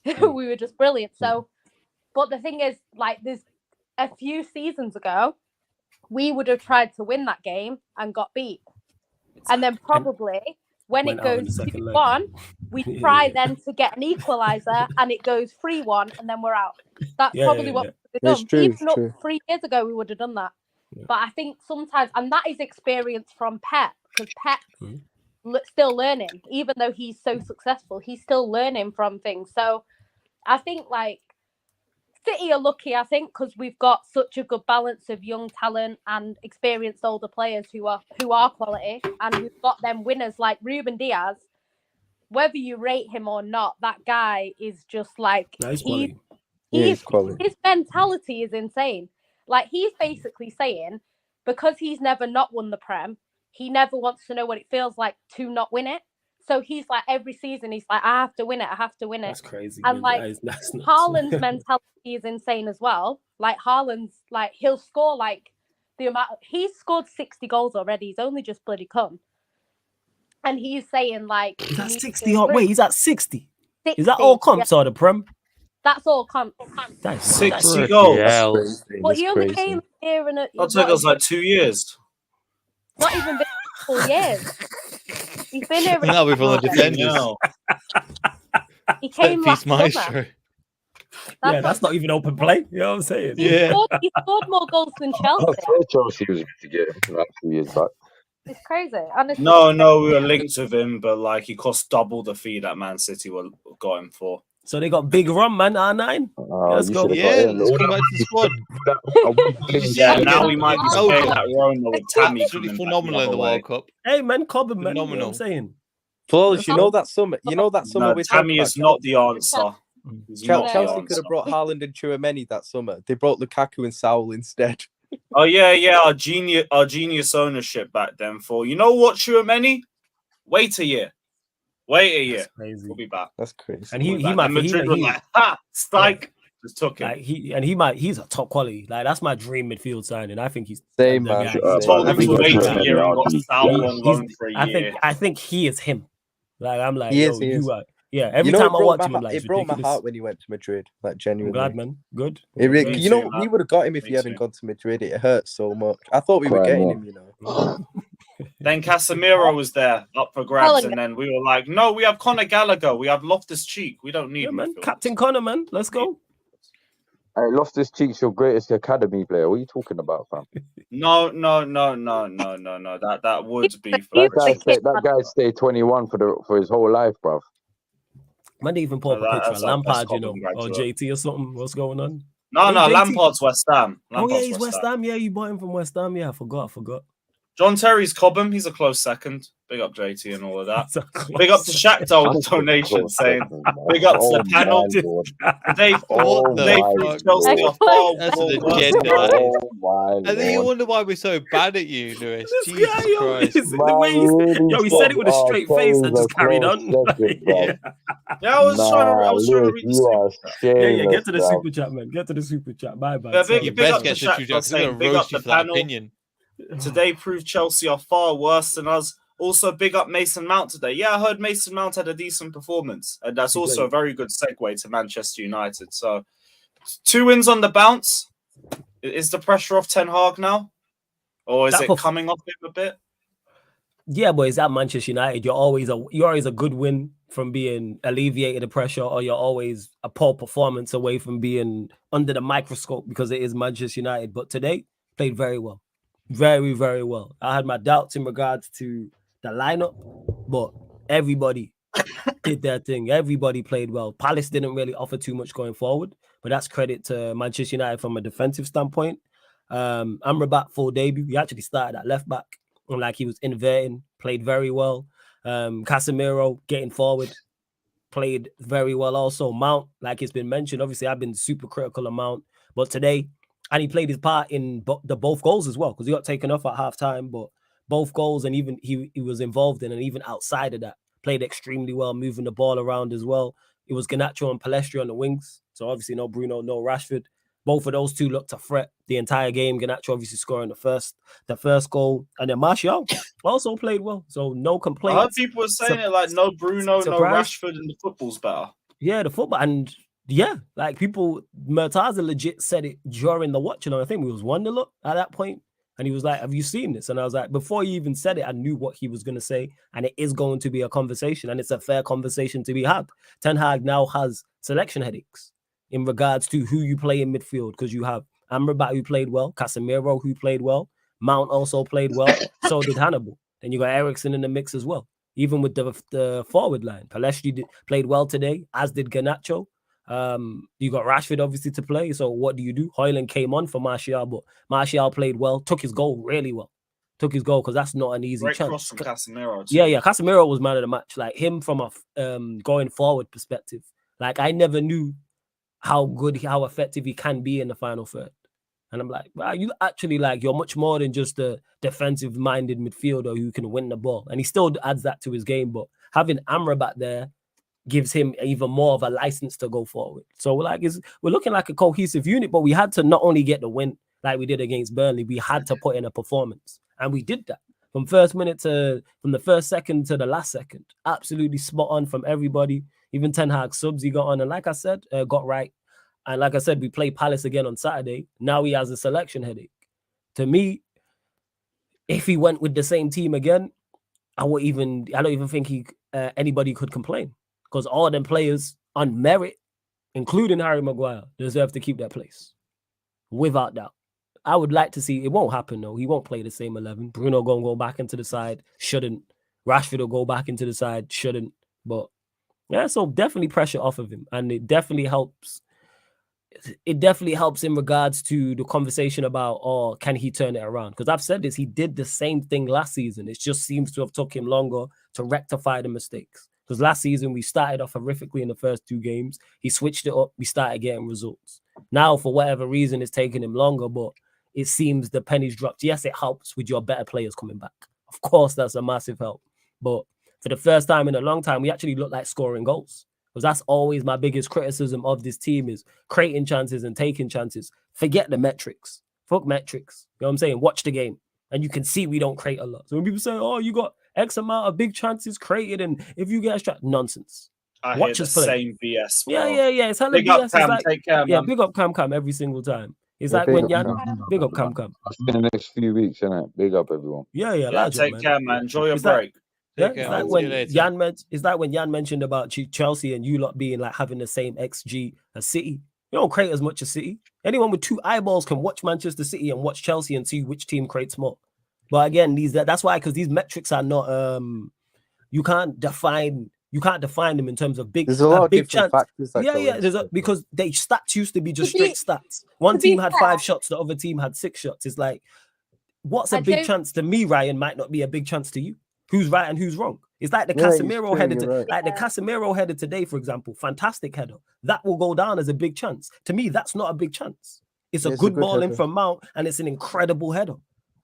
We were just brilliant. So, but the thing is, like, there's a few seasons ago, we would have tried to win that game and got beat. And then probably when it Went out in goes the second leg. 2-1, we Yeah, try yeah. then to get an equaliser and it goes 3-1 and then we're out. That's Yeah, probably yeah, what yeah. we would have It's done. true, Even it's up true. 3 years ago, we would have done that. Yeah. But I think sometimes, and that is experience from Pep, because Pep's Mhm. still learning. Even though he's so successful, he's still learning from things. So I think, like, City are lucky, I think, because we've got such a good balance of young talent and experienced older players who are quality, and we've got them winners like Ruben Diaz. Whether you rate him or not, that guy is just like Nice quality. Yeah, he's quality. his mentality is insane. Like, he's basically saying, because he's never not won the Prem, he never wants to know what it feels like to not win it. So he's like, every season, he's like, I have to win it. I have to win it. That's crazy. And, man. like, That's nuts. Haaland's mentality is insane as well. Like, Haaland's like, he'll score like the amount. He's scored 60 goals already. He's only just bloody come. And he's saying, like, He's he at needs to 60. Wait, improve. he's at 60. 60, Is that all yeah, comps or the Prem? that's all comps. That's 60 Bloody goals. hell. Crazy. But That's he only crazy. came here in a That took us like 2 years. not even been 4 years. He's been here. Now we're on the defenders. No. He came last Piece summer. maestro. Yeah, that's not even open play. You know what I'm saying? Yeah. He scored more goals than I Chelsea. thought Chelsea was good to get him like 2 years back. It's crazy. Honestly. No, we were linked with him, but like he cost double the fee that Man City were got him for. So they got big run, man. R9. Let's you go. should've got Yeah, him. let's All come that back to the squad. money- Yeah, Yeah, now yeah. we might be No, playing no. that Roma with Tammy Absolutely coming back phenomenal the in the other way. World Cup. Hey, man, Cobham, man. You know what Phenomenal. I'm saying? Flawless, you No. know that summer. You know that summer No, we talked Tammy about is not the answer. He's not the Chelsea could answer. have brought Haaland and Tchouaméni that summer. They brought Lukaku and Saul instead. Oh yeah, our genius ownership back then. For you know what, Tchouaméni? Wait a year. That's crazy. We'll be back. That's crazy. And he Back. might And Madrid was like, ha, Stike. Just took him. like he's a top quality. Like that's my dream midfield signing. I think he's Same, the man. guy. Same. Told I him think to he's wait the a year and got He's- Sal on loan for a year. I think he is him. Like I'm like, He yo, is, he you is. are. Yeah, every You know, time I it watch broke him, my I'm like, it it's broke my ridiculous. heart when he went to Madrid. Like I'm genuinely. glad, man. Good. It really, Me you too, know, man. we would have got him if Me he hadn't too. gone to Madrid. It hurts so much. I thought we were Crying getting more. him, you know. Then Casemiro was there up for grabs, Bellingham. and then we were like, no, we have Conor Gallagher, we have Loftus Cheek, we don't need Yeah, man. midfielders. Captain Connor, man. Let's go. Hey, Loftus Cheek's your greatest academy player. What are you talking about, fam? No. That would be He's That the guy kid, man. stayed 21 for his whole life, bruv. Man, they even put up No, a picture that's of our best Lampard, you common know, or graduate. JT or something. What's going on? No, Hey, no, JT. Lampard's West Ham. Oh yeah, Lampard's he's West Ham. Yeah, you bought him from West Ham. Yeah, I forgot. John Terry's Cobham, he's a close second. Big up JT and all of that. That's a close Big up to second. Shakhtar with the donation saying, big up to the panel. Today, What the today fuck? proves Chelsea are far That's more an worse agenda, than us. that is. Oh my And then you lord. wonder why we're so bad at you, Lewis. This Jesus guy, yo, Christ. the way he said it with a straight face and just carried on. Yeah. Yeah, I was trying to read the you are super. Yeah, get to the bruv. super chat, man. Get to the super chat. Bye, bye. Yeah, Sorry. You Big up best to get to Shakhtar Chuja because they're saying, going to big up roast you the for that panel. opinion. Today proved Chelsea are far worse than us. Also, big up Mason Mount today. Yeah, I heard Mason Mount had a decent performance. And that's also a very good segue to Manchester United. So, 2 wins on the bounce. Is the pressure off Ten Hag now? Or is it coming off him a bit? Yeah, but it's at Manchester United. You're always a good win from being alleviated the pressure, or you're always a poor performance away from being under the microscope because it is Manchester United. But today, played very well. very, very well. I had my doubts in regards to the lineup, but everybody did their thing. Everybody played well. Palace didn't really offer too much going forward, but that's credit to Manchester United from a defensive standpoint. Amrabat full debut. He actually started at left back, and like he was inverting, played very well. Casemiro getting forward, played very well also. Mount, like it's been mentioned, obviously I've been super critical of Mount, but today, and he played his part in both goals as well, because he got taken off at halftime, but both goals, and even he was involved in, and even outside of that, played extremely well, moving the ball around as well. It was Garnacho and Palestri on the wings, so obviously no Bruno, no Rashford. Both of those two looked a threat the entire game. Garnacho obviously scoring the first goal, and then Martial also played well, so no complaints. I heard people were saying it like no Bruno, no Rashford, and the football's better. Yeah, the football, and yeah, like people, Murtaza legit said it during the watching. I think we was 1-0 up at that point, and he was like, "Have you seen this?" And I was like, before he even said it, I knew what he was going to say, and it is going to be a conversation, and it's a fair conversation to be had. Ten Hag now has selection headaches in regards to who you play in midfield, because you have Amrabat who played well, Casemiro who played well, Mount also played well, so did Hannibal. Then you got Eriksen in the mix as well. Even with the forward line, Palestri played well today, as did Garnacho. You got Rashford obviously to play. So what do you do? Højlund came on for Martial, but Martial played well, took his goal really well. Took his goal because that's not an easy Great chance. cross from Casemiro. Yeah, Casemiro was man of the match. Like him from a going forward perspective. Like I never knew how effective he can be in the final third. And I'm like, wow, you actually you're much more than just a defensive-minded midfielder who can win the ball. And he still adds that to his game, but having Amrabat there gives him even more of a license to go forward. So we're looking like a cohesive unit, but we had to not only get the win like we did against Burnley, we had to put in a performance. And we did that. From the first second to the last second. Absolutely spot on from everybody. Even Ten Hag subs he got on. And like I said, got right. And like I said, we play Palace again on Saturday. Now he has a selection headache. To me, if he went with the same team again, I don't even think anybody could complain, because all them players on merit, including Harry Maguire, deserve to keep their place, without doubt. I would like to see, it won't happen though. He won't play the same 11. Bruno gonna go back into the side, shouldn't. Rashford will go back into the side, shouldn't. But yeah, so definitely pressure off of him, and it definitely helps. It definitely helps in regards to the conversation about, can he turn it around? Because I've said this, he did the same thing last season. It just seems to have took him longer to rectify the mistakes. Because last season, we started off horrifically in the first 2 games. He switched it up. We started getting results. Now, for whatever reason, it's taking him longer, but it seems the pennies dropped. Yes, it helps with your better players coming back. Of course, that's a massive help. But for the first time in a long time, we actually look like scoring goals. Because that's always my biggest criticism of this team, is creating chances and taking chances. Forget the metrics. Fuck metrics. You know what I'm saying? Watch the game. And you can see we don't create a lot. So when people say, you got X amount of big chances created, and if you get a shot, nonsense. I Watch hear us the play. same BS. Bro. Yeah. It's hella big BS. Up, Cam. Take care, man. Big up Cam every single time. It's Yeah, like when big up Cam. I'll see you in the next few weeks, innit? Big up, everyone. Yeah, take care, man. Enjoy your break. It's like when Jan mentioned about Chelsea and you lot being like having the same XG as City. You don't create as much as City. Anyone with 2 eyeballs can watch Manchester City and watch Chelsea and see which team creates more. But again, that's why, because these metrics are not you can't define them in terms of big. There's a lot of big different factors. Because stats used to be just straight stats. One team had 5 shots, the other team had 6 shots. It's like, what's a big chance to me, Ryan, might not be a big chance to you. Who's right and who's wrong? It's like the Casemiro header, the Casemiro header today, for example, fantastic header. That will go down as a big chance. To me, that's not a big chance. It's a good ball in from Mount, and it's an incredible header.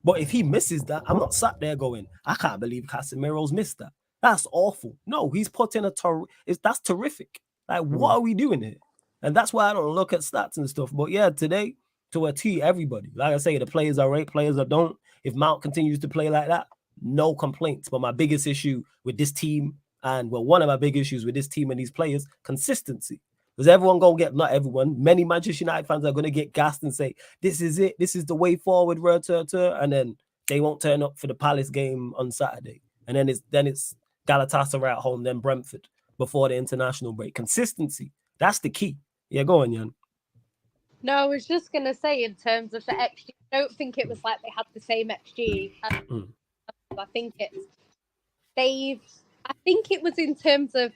But if he misses that, I'm not sat there going, I can't believe Casemiro's missed that. That's awful. No, he's put in that's terrific. Like, what are we doing here? And that's why I don't look at stats and stuff. But yeah, today, to a T, everybody. Like I say, the players are right, players that don't. If Mount continues to play like that, no complaints. But my biggest issue with this team, one of my big issues with this team and these players, consistency. Because everyone gonna get, not everyone, many Manchester United fans are gonna get gassed and say, this is it, this is the way forward, and then they won't turn up for the Palace game on Saturday. And then it's Galatasaray at home, then Brentford before the international break. Consistency, that's the key. Yeah, go on, Jan. No, I was just gonna say, in terms of the XG don't think it was like they had the same XG. I think I think it was in terms of.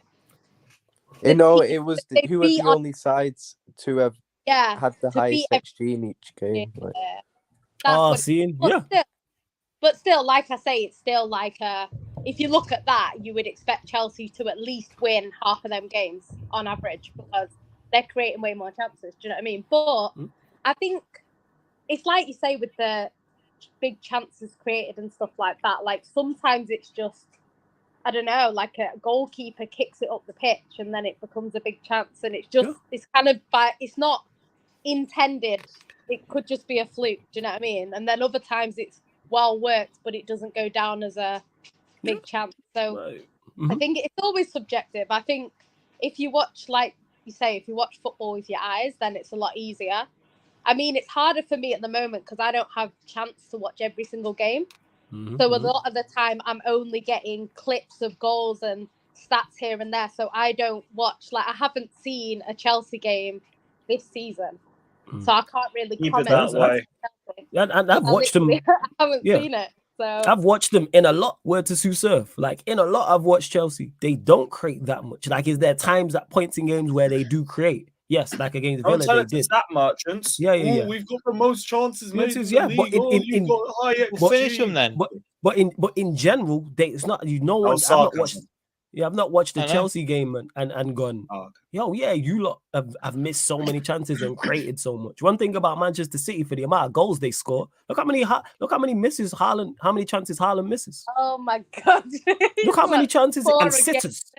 You know, team it was that they who were beat the on- only sides to have had the to highest beat XG in each game. Like, That's Oh, what seeing, but yeah. still, like I say, it's still like if you look at that, you would expect Chelsea to at least win half of them games on average because they're creating way more chances. Do you know what I mean? But I think it's like you say with the big chances created and stuff like that. Like sometimes it's just, I don't know, like a goalkeeper kicks it up the pitch and then it becomes a big chance, and it's just it's kind of it's not intended. It could just be a fluke. Do you know what I mean? And then other times it's well worked, but it doesn't go down as a big chance. So I think it's always subjective. I think if you watch, like you say, if you watch football with your eyes, then it's a lot easier. I mean, it's harder for me at the moment because I don't have chance to watch every single game. So a lot of the time I'm only getting clips of goals and stats here and there. So I don't watch, like I haven't seen a Chelsea game this season. So I can't really comment. That way. Yeah, and I've watched them. I haven't seen it. So I've watched them in a lot. Word to Sue Surf. Like in a lot, I've watched Chelsea. They don't create that much. Like, is there times at points in games where they do create? Yes, like against Villa, Don't tell they it to did. stat merchants. Yeah. We've got the most chances made in the Yeah, league. but You've got high XG. Finish them then. But in general, it's not. No one. I've not watched. Yeah, I've not watched the Chelsea game and gone. Yo, yeah, you lot have missed so many chances and created so much. One thing about Manchester City, for the amount of goals they score, look how many misses Haaland, how many chances Haaland misses. Oh my god! Look how many chances and sitters.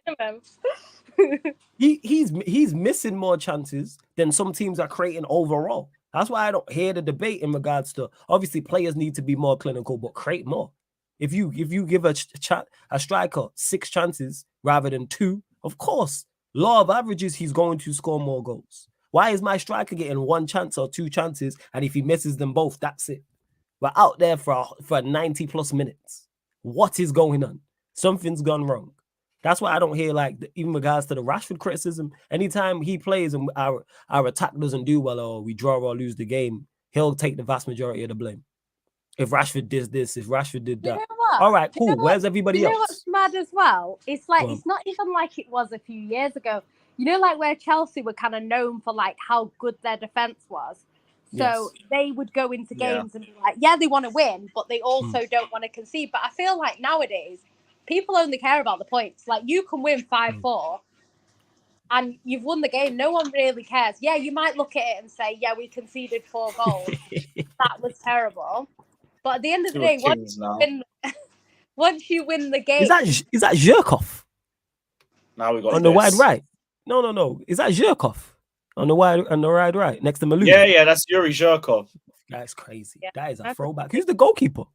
He's missing more chances than some teams are creating overall. That's why I don't hear the debate in regards to, obviously players need to be more clinical, but create more. If you give a striker 6 chances rather than 2, of course, law of averages, he's going to score more goals. Why is my striker getting 1 chance or 2 chances, and if he misses them both, that's it? We're out there for 90 plus minutes. What is going on? Something's gone wrong. That's why I don't hear, like, even regards to the Rashford criticism. Anytime he plays and our attack doesn't do well, or we draw or lose the game, he'll take the vast majority of the blame. If Rashford did this, if Rashford did that. You know what? All right, cool. Where's everybody else? You know what's mad as well? It's like, it's not even like it was a few years ago. You know, like where Chelsea were kind of known for like how good their defense was. So they would go into games and be like, yeah, they want to win, but they also don't want to concede. But I feel like nowadays, people only care about the points. Like, you can win 5-4 and you've won the game. No one really cares. Yeah, you might look at it and say, yeah, we conceded 4 goals. That was terrible. But at the end of the day, once you win the game, is that Zhirkov? Now we got on the wide right. No. Is that Zhirkov on the wide right next to Malou? Yeah, that's Yuri Zhirkov. That's crazy. That is a throwback. Who's the goalkeeper?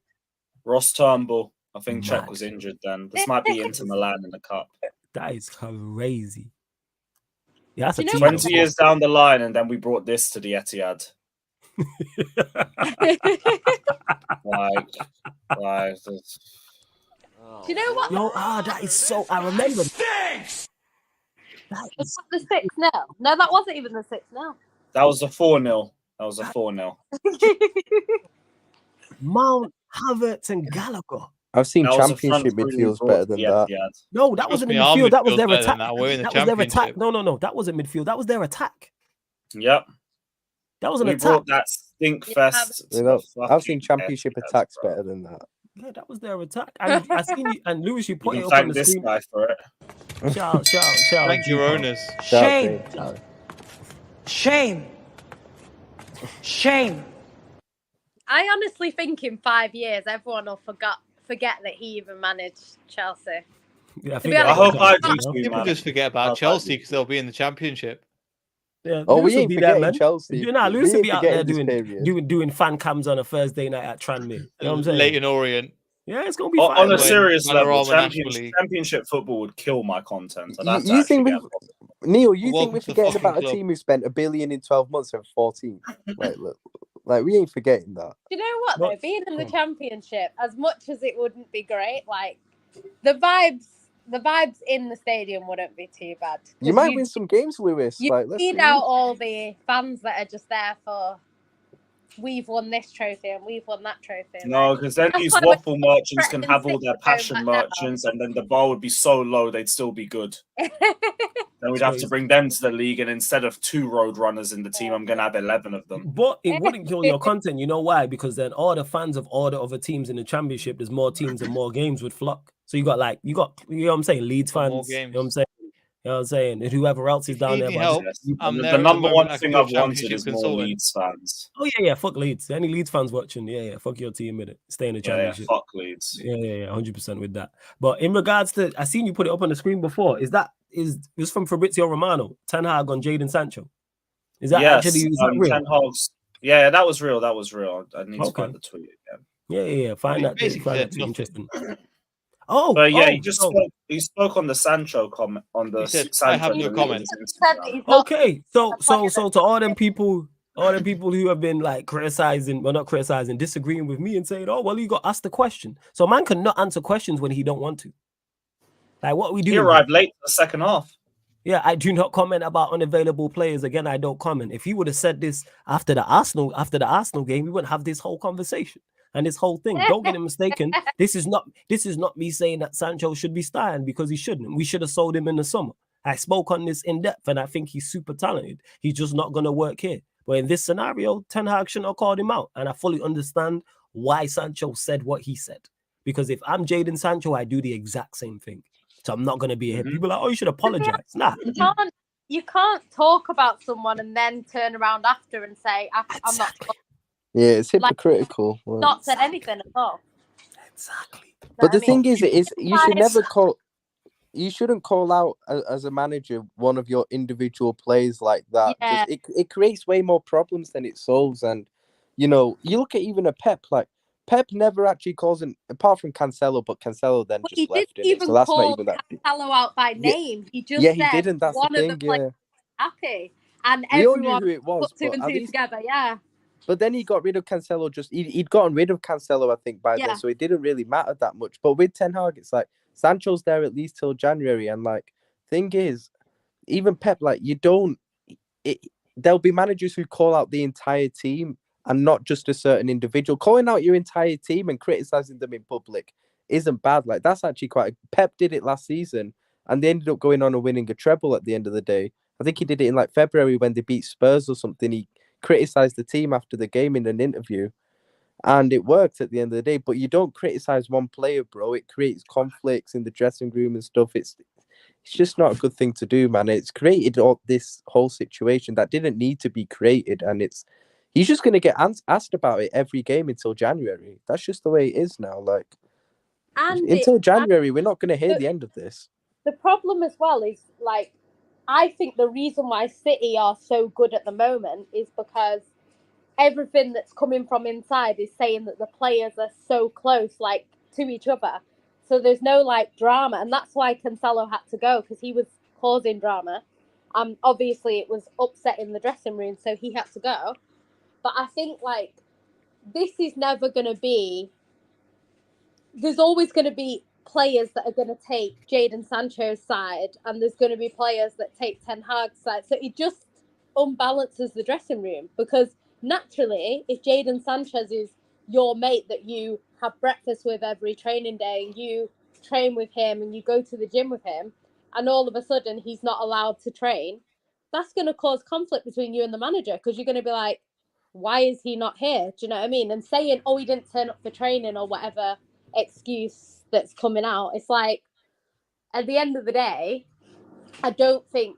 Ross Turnbull. I think Czech was injured then. This might be Inter Milan in the cup. That is crazy. Yeah, that's 20 years down the line, and then we brought this to the Etihad. Do you know what? No, that is so. I remember. Was that the 6-0? No, that wasn't even the 6-0. That was a 4-0. That was a 4-0. Mount, Havertz, and Gallagher. I've seen Championship midfields better than that. No, that wasn't in midfield. That was their attack. That was their attack. No, that wasn't midfield. That was their attack. Yep. That was an attack. Brought that stink fest. I've seen Championship attacks better than that. Yeah, that was their attack. And I seen you, and Lewis, you put it up thank on the this screen. guy for it. Shout. Thank your owners. Shame. I honestly think in 5 years, everyone will forget that he even managed Chelsea. Yeah, I hope I do. People just forget about Chelsea because they'll be in the Championship. Yeah, we ain't forgetting Chelsea. Lewis will be out there doing fan cams on a Thursday night at Tranmere. You know what I'm saying? Leighton Orient. Yeah, it's gonna be fine. On a serious level, Nationally. championship football would kill my content. You think we're forgetting about a team who spent $1 billion in 12 months and 14? Like we ain't forgetting that. Do you know what though? Being in the Championship, as much as it wouldn't be great, like the vibes in the stadium wouldn't be too bad. You might win some games, Lewis. You feed out all the fans that are just there for we've won this trophy and we've won that trophy. No, Like, because then that's these why waffle merchants can threatening have all City their with going passion back down. merchants, and then the bar would be so low they'd still be good. Then we'd have to Crazy. bring them to the league, and instead of 2 road runners in the team, I'm gonna have 11 of them. But it wouldn't kill your content. You know why? Because then all the fans of all the other teams in the championship, there's more teams and more games would flock. So you got you know what I'm saying, Leeds fans. More You know games. what I'm saying? You know what I'm saying? And whoever else is If down you there. need but help, just- I'm The there at the number moment, one I can thing be a I've wanted championship is more consultant. Leeds fans. Oh yeah, fuck Leeds. Any Leeds fans watching? Yeah, fuck your team with it. Stay in the Yeah, championship. fuck Leeds. Yeah, 100% with that. But in regards to, I seen you put it up on the screen before. Is this from Fabrizio Romano, Ten Hag on Jadon Sancho? Is that Yes, actually is that real? Ten Hag's. Yeah, that was real. That was real. I need to Okay. find the tweet again. Yeah. Find He that. basically Find said that nothing. interesting. Oh, But yeah, oh, he spoke on the Sancho comment on the He said, Sancho. "I have no comment." Said that he's not okay. So a player to all them people who have been like criticizing, well, not criticizing, disagreeing with me and saying, oh, well, you got asked the question. So man cannot answer questions when he don't want to. Like what we do. He arrived late for the second half. Yeah, I do not comment about unavailable players. Again, I don't comment. If he would have said this after the Arsenal game, we wouldn't have this whole conversation and this whole thing. Don't get it mistaken. This is not me saying that Sancho should be starting, because he shouldn't. We should have sold him in the summer. I spoke on this in depth, and I think he's super talented. He's just not going to work here. But in this scenario, Ten Hag shouldn't have called him out, and I fully understand why Sancho said what he said. Because if I'm Jadon Sancho, I do the exact same thing. So I'm not going to be here. People are like, oh, you should apologize. Nah. You can't talk about someone and then turn around after and say, I'm not. Yeah, it's hypocritical. Not said anything at all. Exactly. But the thing is you should never you shouldn't call out as a manager one of your individual players like that. Yeah. Just it creates way more problems than it solves. And you know, you look at even a Pep, like Pep never actually calls him, apart from Cancelo, but Cancelo then But just he left didn't it. even So that's call not even that. Cancelo out by name. He just Yeah, he said didn't. That's one the of thing. the players happy, and We all knew everyone who it was, put two but and at two least- together. Yeah. But then he got rid of Cancelo. He'd gotten rid of Cancelo, I think, by then, so it didn't really matter that much. But with Ten Hag, it's like Sancho's there at least till January, and like thing is, even Pep, like there'll be managers who call out the entire team and not just a certain individual. Calling out your entire team and criticizing them in public isn't bad. Like that's actually Pep did it last season, and they ended up going on and winning a treble at the end of the day. I think he did it in like February when they beat Spurs or something. He criticized the team after the game in an interview, and it worked at the end of the day. But you don't criticize one player, bro. It creates conflicts in the dressing room and stuff. It's just not a good thing to do, man. It's created this whole situation that didn't need to be created, and he's just going to get asked about it every game until January. That's just the way it is now. Like until January, we're not going to hear the end of this. The problem as well is, like, I think the reason why City are so good at the moment is because everything that's coming from inside is saying that the players are so close, like, to each other. So there's no, like, drama. And that's why Cancelo had to go, because he was causing drama. Obviously, it was upsetting the dressing room, so he had to go. But I think, like, this is never going to be... There's always going to be players that are going to take Jadon Sancho's side, and there's going to be players that take Ten Hag's side. So it just unbalances the dressing room, because naturally, if Jadon Sanchez is your mate that you have breakfast with every training day, and you train with him and you go to the gym with him, and all of a sudden he's not allowed to train, that's going to cause conflict between you and the manager, because you're going to be like, why is he not here? Do you know what I mean? And saying, oh, he didn't turn up for training or whatever excuse that's coming out, it's like, at the end of the day, I don't think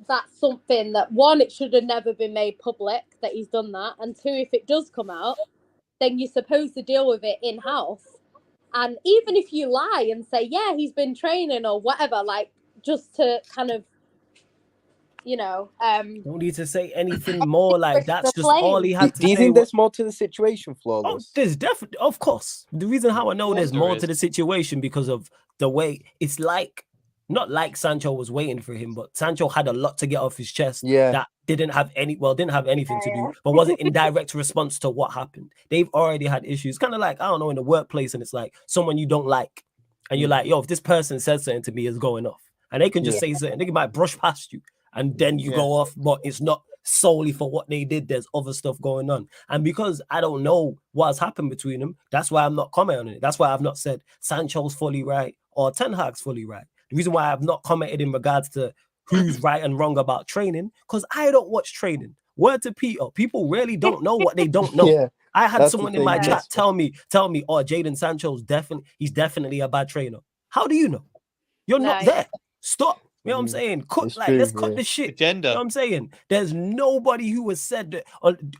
that's something that, one, it should have never been made public that he's done that, and two, if it does come out, then you're supposed to deal with it in-house. And even if you lie and say, yeah, he's been training or whatever, like, just to kind of, you know, don't need to say anything more. Like that's just all he had to say. Do you think there's more to the situation, Flawless? Oh, there's definitely, of course. The reason how I know there's more to the situation, because of the way it's like, not like Sancho was waiting for him, but Sancho had a lot to get off his chest. Yeah. That didn't have anything to do, but wasn't in direct response to what happened. They've already had issues. Kind of like, I don't know, in the workplace, and it's like someone you don't like, and you're like, yo, if this person says something to me, it's going off. And they can just say something, they might brush past you. and then you go off, but it's not solely for what they did. There's other stuff going on. And because I don't know what's happened between them, that's why I'm not commenting on it. That's why I've not said Sancho's fully right or Ten Hag's fully right. The reason why I've not commented in regards to who's right and wrong about training, because I don't watch training. Word to Peter, people really don't know what they don't know. Yeah, I had that's someone the in my thing, chat yes. tell me, oh, Jadon Sancho's definitely a bad trainer. How do you know? You're not there. Stop. You know what I'm saying? It's true, Let's cut yeah. the shit. Agenda. You know what I'm saying? There's nobody who has said that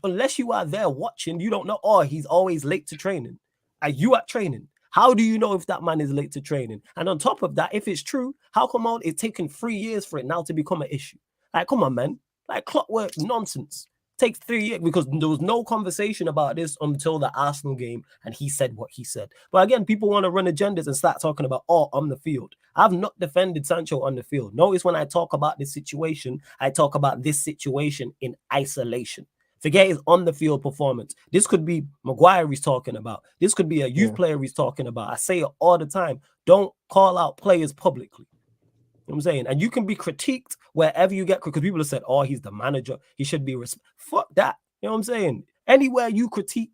unless you are there watching, you don't know, oh, he's always late to training. Are you at training? How do you know if that man is late to training? And on top of that, if it's true, how come it's taken 3 years for it now to become an issue? Like, come on, man. Like clockwork nonsense. Takes 3 years because there was no conversation about this until the Arsenal game, and he said what he said. But again, people want to run agendas and start talking about on the field. I've not defended Sancho on the field. Notice when I talk about this situation, I talk about this situation in isolation. Forget his on the field performance. This could be Maguire he's talking about. This could be a youth player he's talking about. I say it all the time. Don't call out players publicly. You know what I'm saying? And you can be critiqued wherever you get, because people have said, oh, he's the manager. He should be fuck that. You know what I'm saying? Anywhere you critique,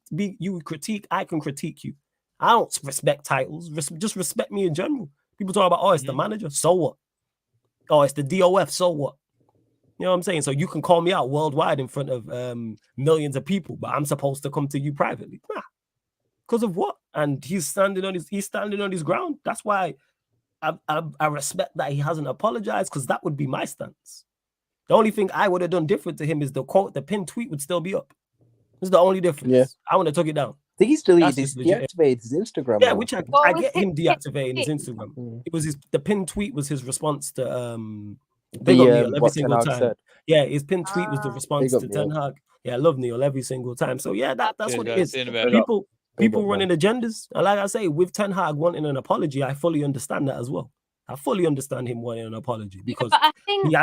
I can critique you. I don't respect titles. Just respect me in general. People talk about, oh, it's the manager. So what? Oh, it's the DOF. So what? You know what I'm saying? So you can call me out worldwide in front of millions of people, but I'm supposed to come to you privately. Nah. Because of what? And he's standing on his ground. That's why I respect that he hasn't apologized, because that would be my stance. The only thing I would have done different to him is the pinned tweet would still be up. This is the only difference. Yeah. I want to took it down. I think he's deactivated his Instagram. Yeah, now. which I get him deactivating his Instagram. It was the pinned tweet was his response to every single time. Said. Yeah, his pinned tweet was the response to Ten Hag. Yeah, I love Neil every single time. So yeah, that's what it is. People running agendas. And like I say, with Ten Hag wanting an apology, I fully understand that as well. I fully understand him wanting an apology, because I think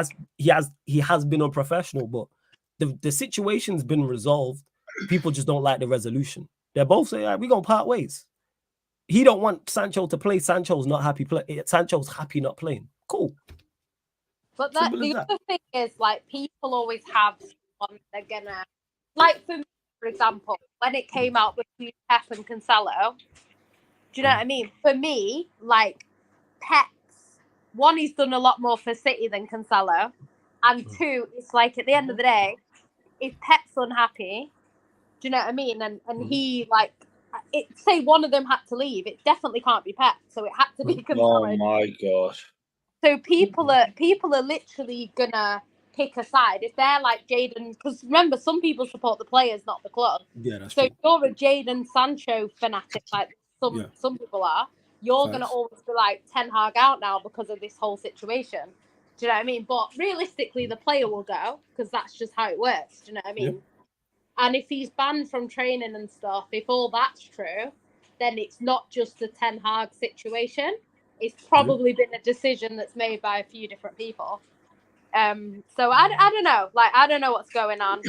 he has been unprofessional, but the situation's been resolved. People just don't like the resolution. They're both saying, we're gonna part ways. He don't want Sancho to play. Sancho's not happy Sancho's happy not playing. Cool. But the other thing is, like, people always have someone they're gonna, like, for me, for example, when it came out between Pep and Cancelo, do you know what I mean? For me, like, Pep's, one, he's done a lot more for City than Cancelo, and two, it's like, at the end of the day, if Pep's unhappy, do you know what I mean? And he, like, say one of them had to leave, it definitely can't be Pep, so it had to be Cancelo. Oh my god. So people are literally gonna pick a side if they're like Jadon, because remember, some people support the players, not the club. Yeah, that's so true. if you're a Jadon Sancho fanatic, like some people are, you're gonna always be like Ten Hag out now because of this whole situation. Do you know what I mean? But realistically, the player will go, because that's just how it works. Do you know what I mean? Yeah. And if he's banned from training and stuff, if all that's true, then it's not just a Ten Hag situation. It's probably been a decision that's made by a few different people. So I don't know. Like, I don't know what's going on.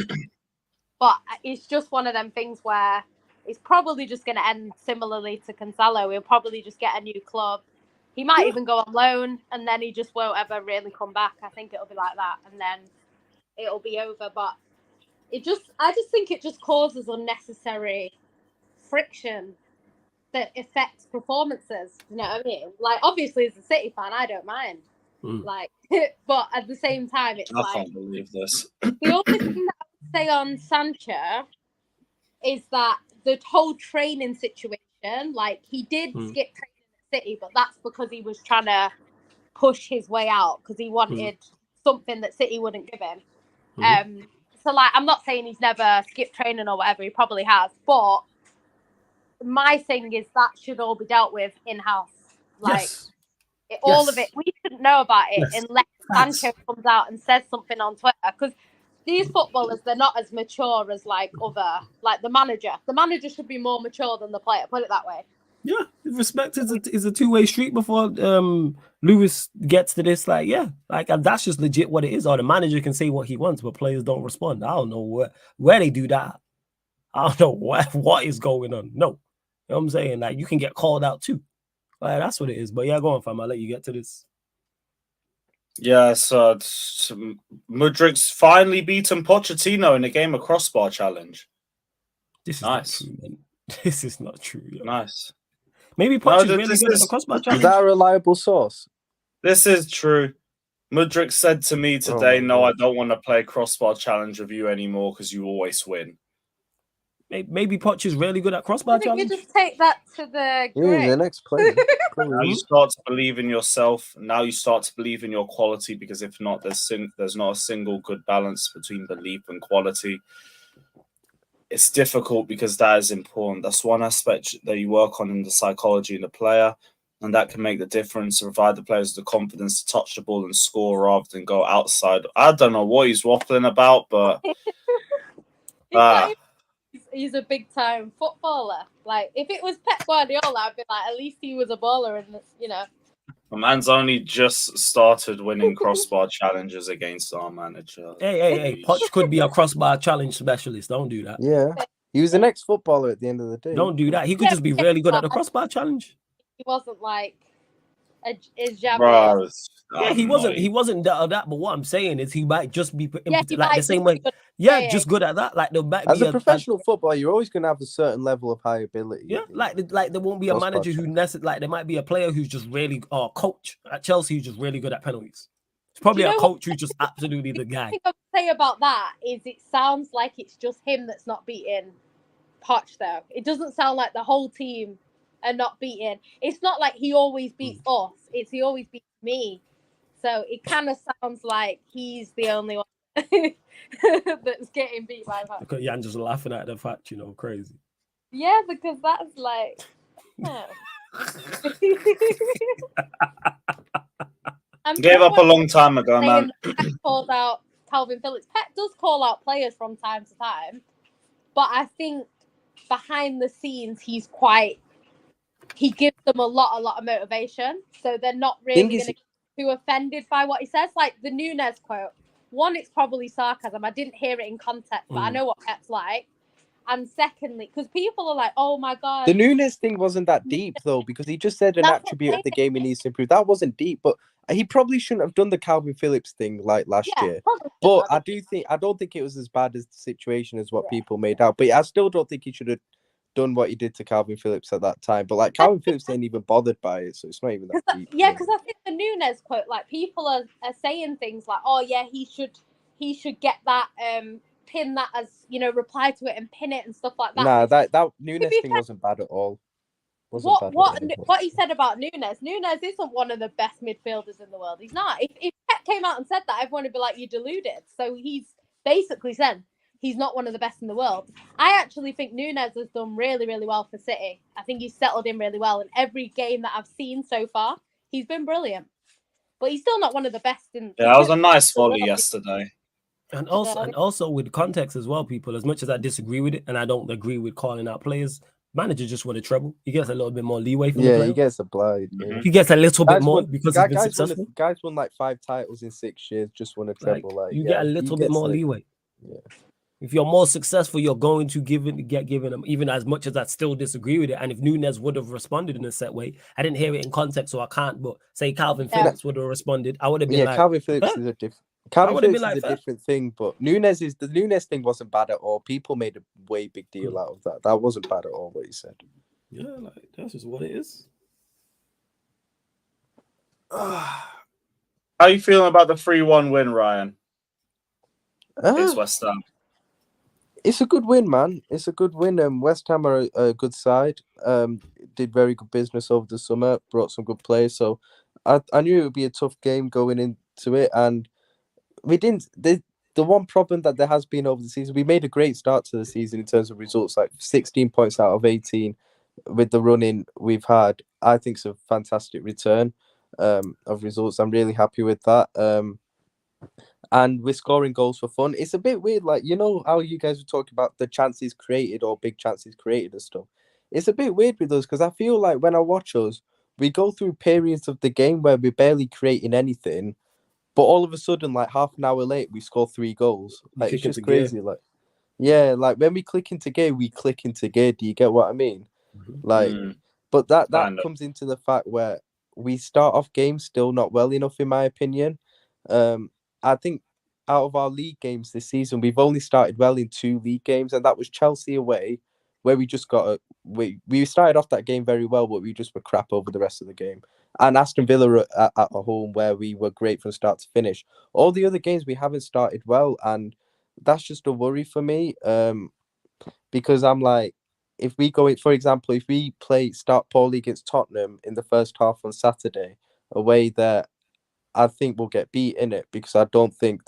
But it's just one of them things where it's probably just going to end similarly to Cancelo. He'll probably just get a new club. He might even go on loan, and then he just won't ever really come back. I think it'll be like that, and then it'll be over. But I just think it just causes unnecessary friction that affects performances. You know what I mean? Like, obviously, as a City fan, I don't mind. Like, but at the same time, it's I can't believe this. The only thing that I would say on Sancho is that the whole training situation, like, he did skip training at City, but that's because he was trying to push his way out, because he wanted something that City wouldn't give him. So, like, I'm not saying he's never skipped training or whatever, he probably has, but my thing is that should all be dealt with in-house. Like, all of it. We shouldn't know about it unless Sancho comes out and says something on Twitter, because these footballers, they're not as mature as, like, the manager. The manager should be more mature than the player, put it that way. Yeah, respect is a two-way street before Lewis gets to this. Like, yeah, like, that's just legit what it is. Or the manager can say what he wants, but players don't respond. I don't know where they do that. I don't know what is going on. No. You know what I'm saying? Like, you can get called out too. Like, that's what it is. But yeah, go on, fam. I'll let you get to this. Yeah, so Mudrik's finally beaten Pochettino in a game of crossbar challenge. This is Nice. not true, man. This is not true. Yo. Nice. Maybe No, Poch is really good at the crossbar Is challenge. that a reliable source? This is true. Mudrik said to me today, my "No, I God. don't want to play crossbar challenge with you anymore because you always win." Maybe Poch is really good at crossbar I think you challenge. just take that to the Yeah, he's the grave. next player. Now you start to believe in yourself. Now you start to believe in your quality, because if not, there's not a single good balance between belief and quality. It's difficult because that is important. That's one aspect that you work on in the psychology in the player, and that can make the difference. Provide the players the confidence to touch the ball and score rather than go outside. I don't know what he's waffling about, but He's a big time footballer. Like, if it was Pep Guardiola, I'd be like, at least he was a baller, and you know. the man's only just started winning crossbar challenges against our manager. Hey, Poch could be a crossbar challenge specialist. Don't do that. Yeah, he was the next footballer at the end of the day. Don't do that. He could just be really good at the crossbar challenge. He wasn't like a jabber. Bro, Yeah, he wasn't that. But what I'm saying is, he might just be like the might same just way. be good. Yeah, just good at that. Like there might As be a professional footballer, you're always going to have a certain level of high ability. Yeah, like there won't be a Crossbar manager who like there might be a player who's just really or a coach at Chelsea who's just really good at penalties. It's probably Do you a know coach who's just absolutely the guy. The thing I would say about that is it sounds like it's just him that's not beating Poch, though. It doesn't sound like the whole team are not beating. It's not like he always beats us. It's he always beats me. So it kind of sounds like he's the only one that's getting beat by Poch. Because Jan just laughing at the fact, crazy. Yeah, because that's like... Gave up a long time ago, man. Pep called out Calvin Phillips. Pep does call out players from time to time, but I think behind the scenes he gives them a lot of motivation, so they're not really going to get too offended by what he says. Like the Nunes quote, one, it's probably sarcasm. I didn't hear it in context, but I know what Pep's like. And secondly, because people are like, oh my God. The Nunes thing wasn't that deep, though, because he just said an attribute of the game he needs to improve. That wasn't deep, but he probably shouldn't have done the Calvin Phillips thing like last year. But I don't think it was as bad as the situation as what people made out. But I still don't think he should have done what he did to Calvin Phillips at that time. But like Calvin Phillips ain't even bothered by it, so it's not even that deep. Yeah, because I think the Nunes quote, like people are saying things like, oh yeah, he should get that pin that as reply to it and pin it and stuff like that. Nah, that Nunes thing wasn't bad at all. What he said about Nunes isn't one of the best midfielders in the world. He's not. If Pep came out and said that, everyone would be like, you're deluded. So he's basically said he's not one of the best in the world. I actually think Nunes has done really, really well for City. I think he's settled in really well. In every game that I've seen so far, he's been brilliant. But he's still not one of the best in. Yeah, that was a nice volley yesterday. And also with context as well, people, as much as I disagree with it and I don't agree with calling out players, manager just won a treble. He gets a little bit more leeway from the player. He gets a blind. Yeah. He gets a little bit more because he's been successful. Guys won like 5 titles in 6 years, just won a treble. You get a little bit more leeway. Yeah. If you're more successful, you're going to get given them, even as much as I still disagree with it. And if Nunes would have responded in a set way, I didn't hear it in context, so I can't. But say Calvin Phillips would have responded, I would have been like, Calvin Phillips is a different. Calvin Phillips is a different thing, but the Nunes thing wasn't bad at all. People made a way big deal out of that. That wasn't bad at all, what he said. Yeah, like that's just what it is. How are you feeling about the 3-1 win, Ryan? Against West Ham. It's a good win, man. It's a good win. West Ham are a good side. Did very good business over the summer. Brought some good players. So I knew it would be a tough game going into it, and we didn't. The one problem that there has been over the season, we made a great start to the season in terms of results, like 16 points out of 18 with the running we've had. I think it's a fantastic return of results. I'm really happy with that. And we're scoring goals for fun. It's a bit weird, like, how you guys were talking about the chances created or big chances created and stuff. It's a bit weird with us because I feel like when I watch us, we go through periods of the game where we're barely creating anything, but all of a sudden, like half an hour late, we score 3 goals. Like, it's just crazy. Like, yeah, like when we click into gear, we click into gear. Do you get what I mean? Like, but that comes into the fact where we start off games still not well enough, in my opinion. I think out of our league games this season, we've only started well in 2 league games, and that was Chelsea away, where we just we started off that game very well, but we just were crap over the rest of the game. And Aston Villa at home, where we were great from start to finish. All the other games we haven't started well, and that's just a worry for me. Because I'm like, if we go, for example, if we start poorly against Tottenham in the first half on Saturday, away there, I think we'll get beat in it, because I don't think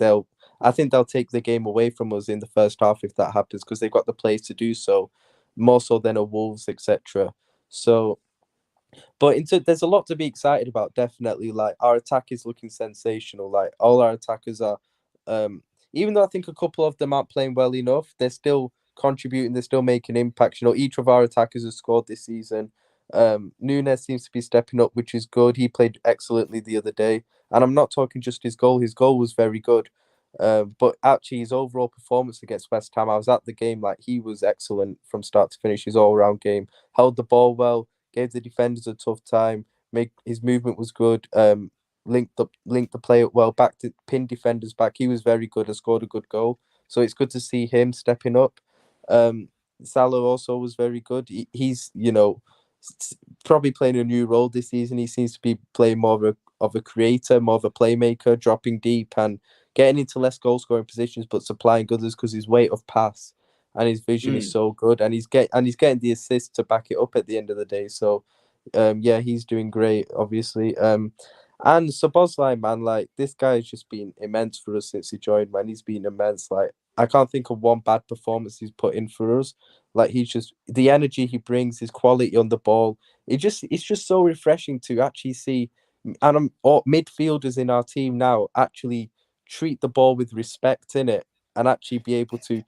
I think they'll take the game away from us in the first half if that happens, because they've got the players to do so, more so than a Wolves, etc. So, but there's a lot to be excited about. Definitely, like our attack is looking sensational. Like all our attackers are, even though I think a couple of them aren't playing well enough, they're still contributing. They're still making impacts. You know, each of our attackers has scored this season. Nunes seems to be stepping up, which is good. He played excellently the other day, and I'm not talking just his goal. His goal was very good. But actually, his overall performance against West Ham, I was at the game. Like he was excellent from start to finish. His all-round game, held the ball well, gave the defenders a tough time. His movement was good. Linked the play up well, back to pin defenders back. He was very good and scored a good goal. So it's good to see him stepping up. Salah also was very good. He's probably playing a new role this season. He seems to be playing more of a creator, more of a playmaker, dropping deep and getting into less goal scoring positions, but supplying others because his weight of pass and his vision is so good, and he's getting the assist to back it up at the end of the day. So, yeah, he's doing great, obviously. And Szoboszlai, man, like this guy has just been immense for us since he joined. Man, he's been immense. Like I can't think of one bad performance he's put in for us. Like he's just the energy he brings, his quality on the ball. It's just so refreshing to actually see, and all midfielders in our team now actually treat the ball with respect in it, and actually be able to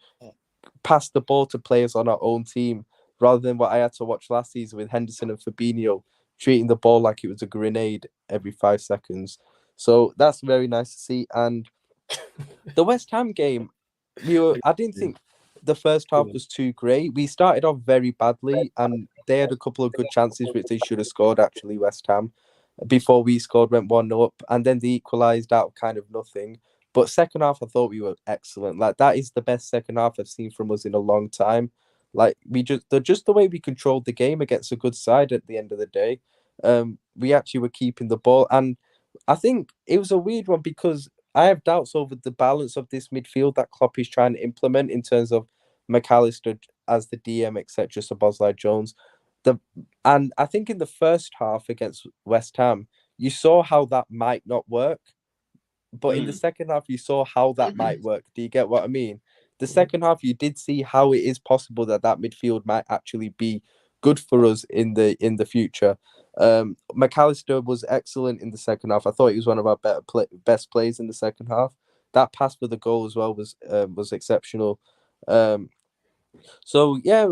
pass the ball to players on our own team, rather than what I had to watch last season with Henderson and Fabinho treating the ball like it was a grenade every 5 seconds. So that's very nice to see. And the West Ham game, I didn't think the first half was too great. We started off very badly, and they had a couple of good chances which they should have scored, actually, West Ham, before we scored, went 1-0 up, and then they equalised out of kind of nothing. But second half, I thought we were excellent. Like that is the best second half I've seen from us in a long time. Like just the way we controlled the game against a good side at the end of the day. We actually were keeping the ball, and I think it was a weird one because I have doubts over the balance of this midfield that Klopp is trying to implement in terms of McAllister as the DM, etc. So Bosley Jones. And I think in the first half against West Ham, you saw how that might not work. But in the second half, you saw how that might work. Do you get what I mean? The second half, you did see how it is possible that midfield might actually be good for us in the future. McAllister was excellent in the second half. I thought he was one of our best players in the second half. That pass for the goal as well was exceptional. So yeah,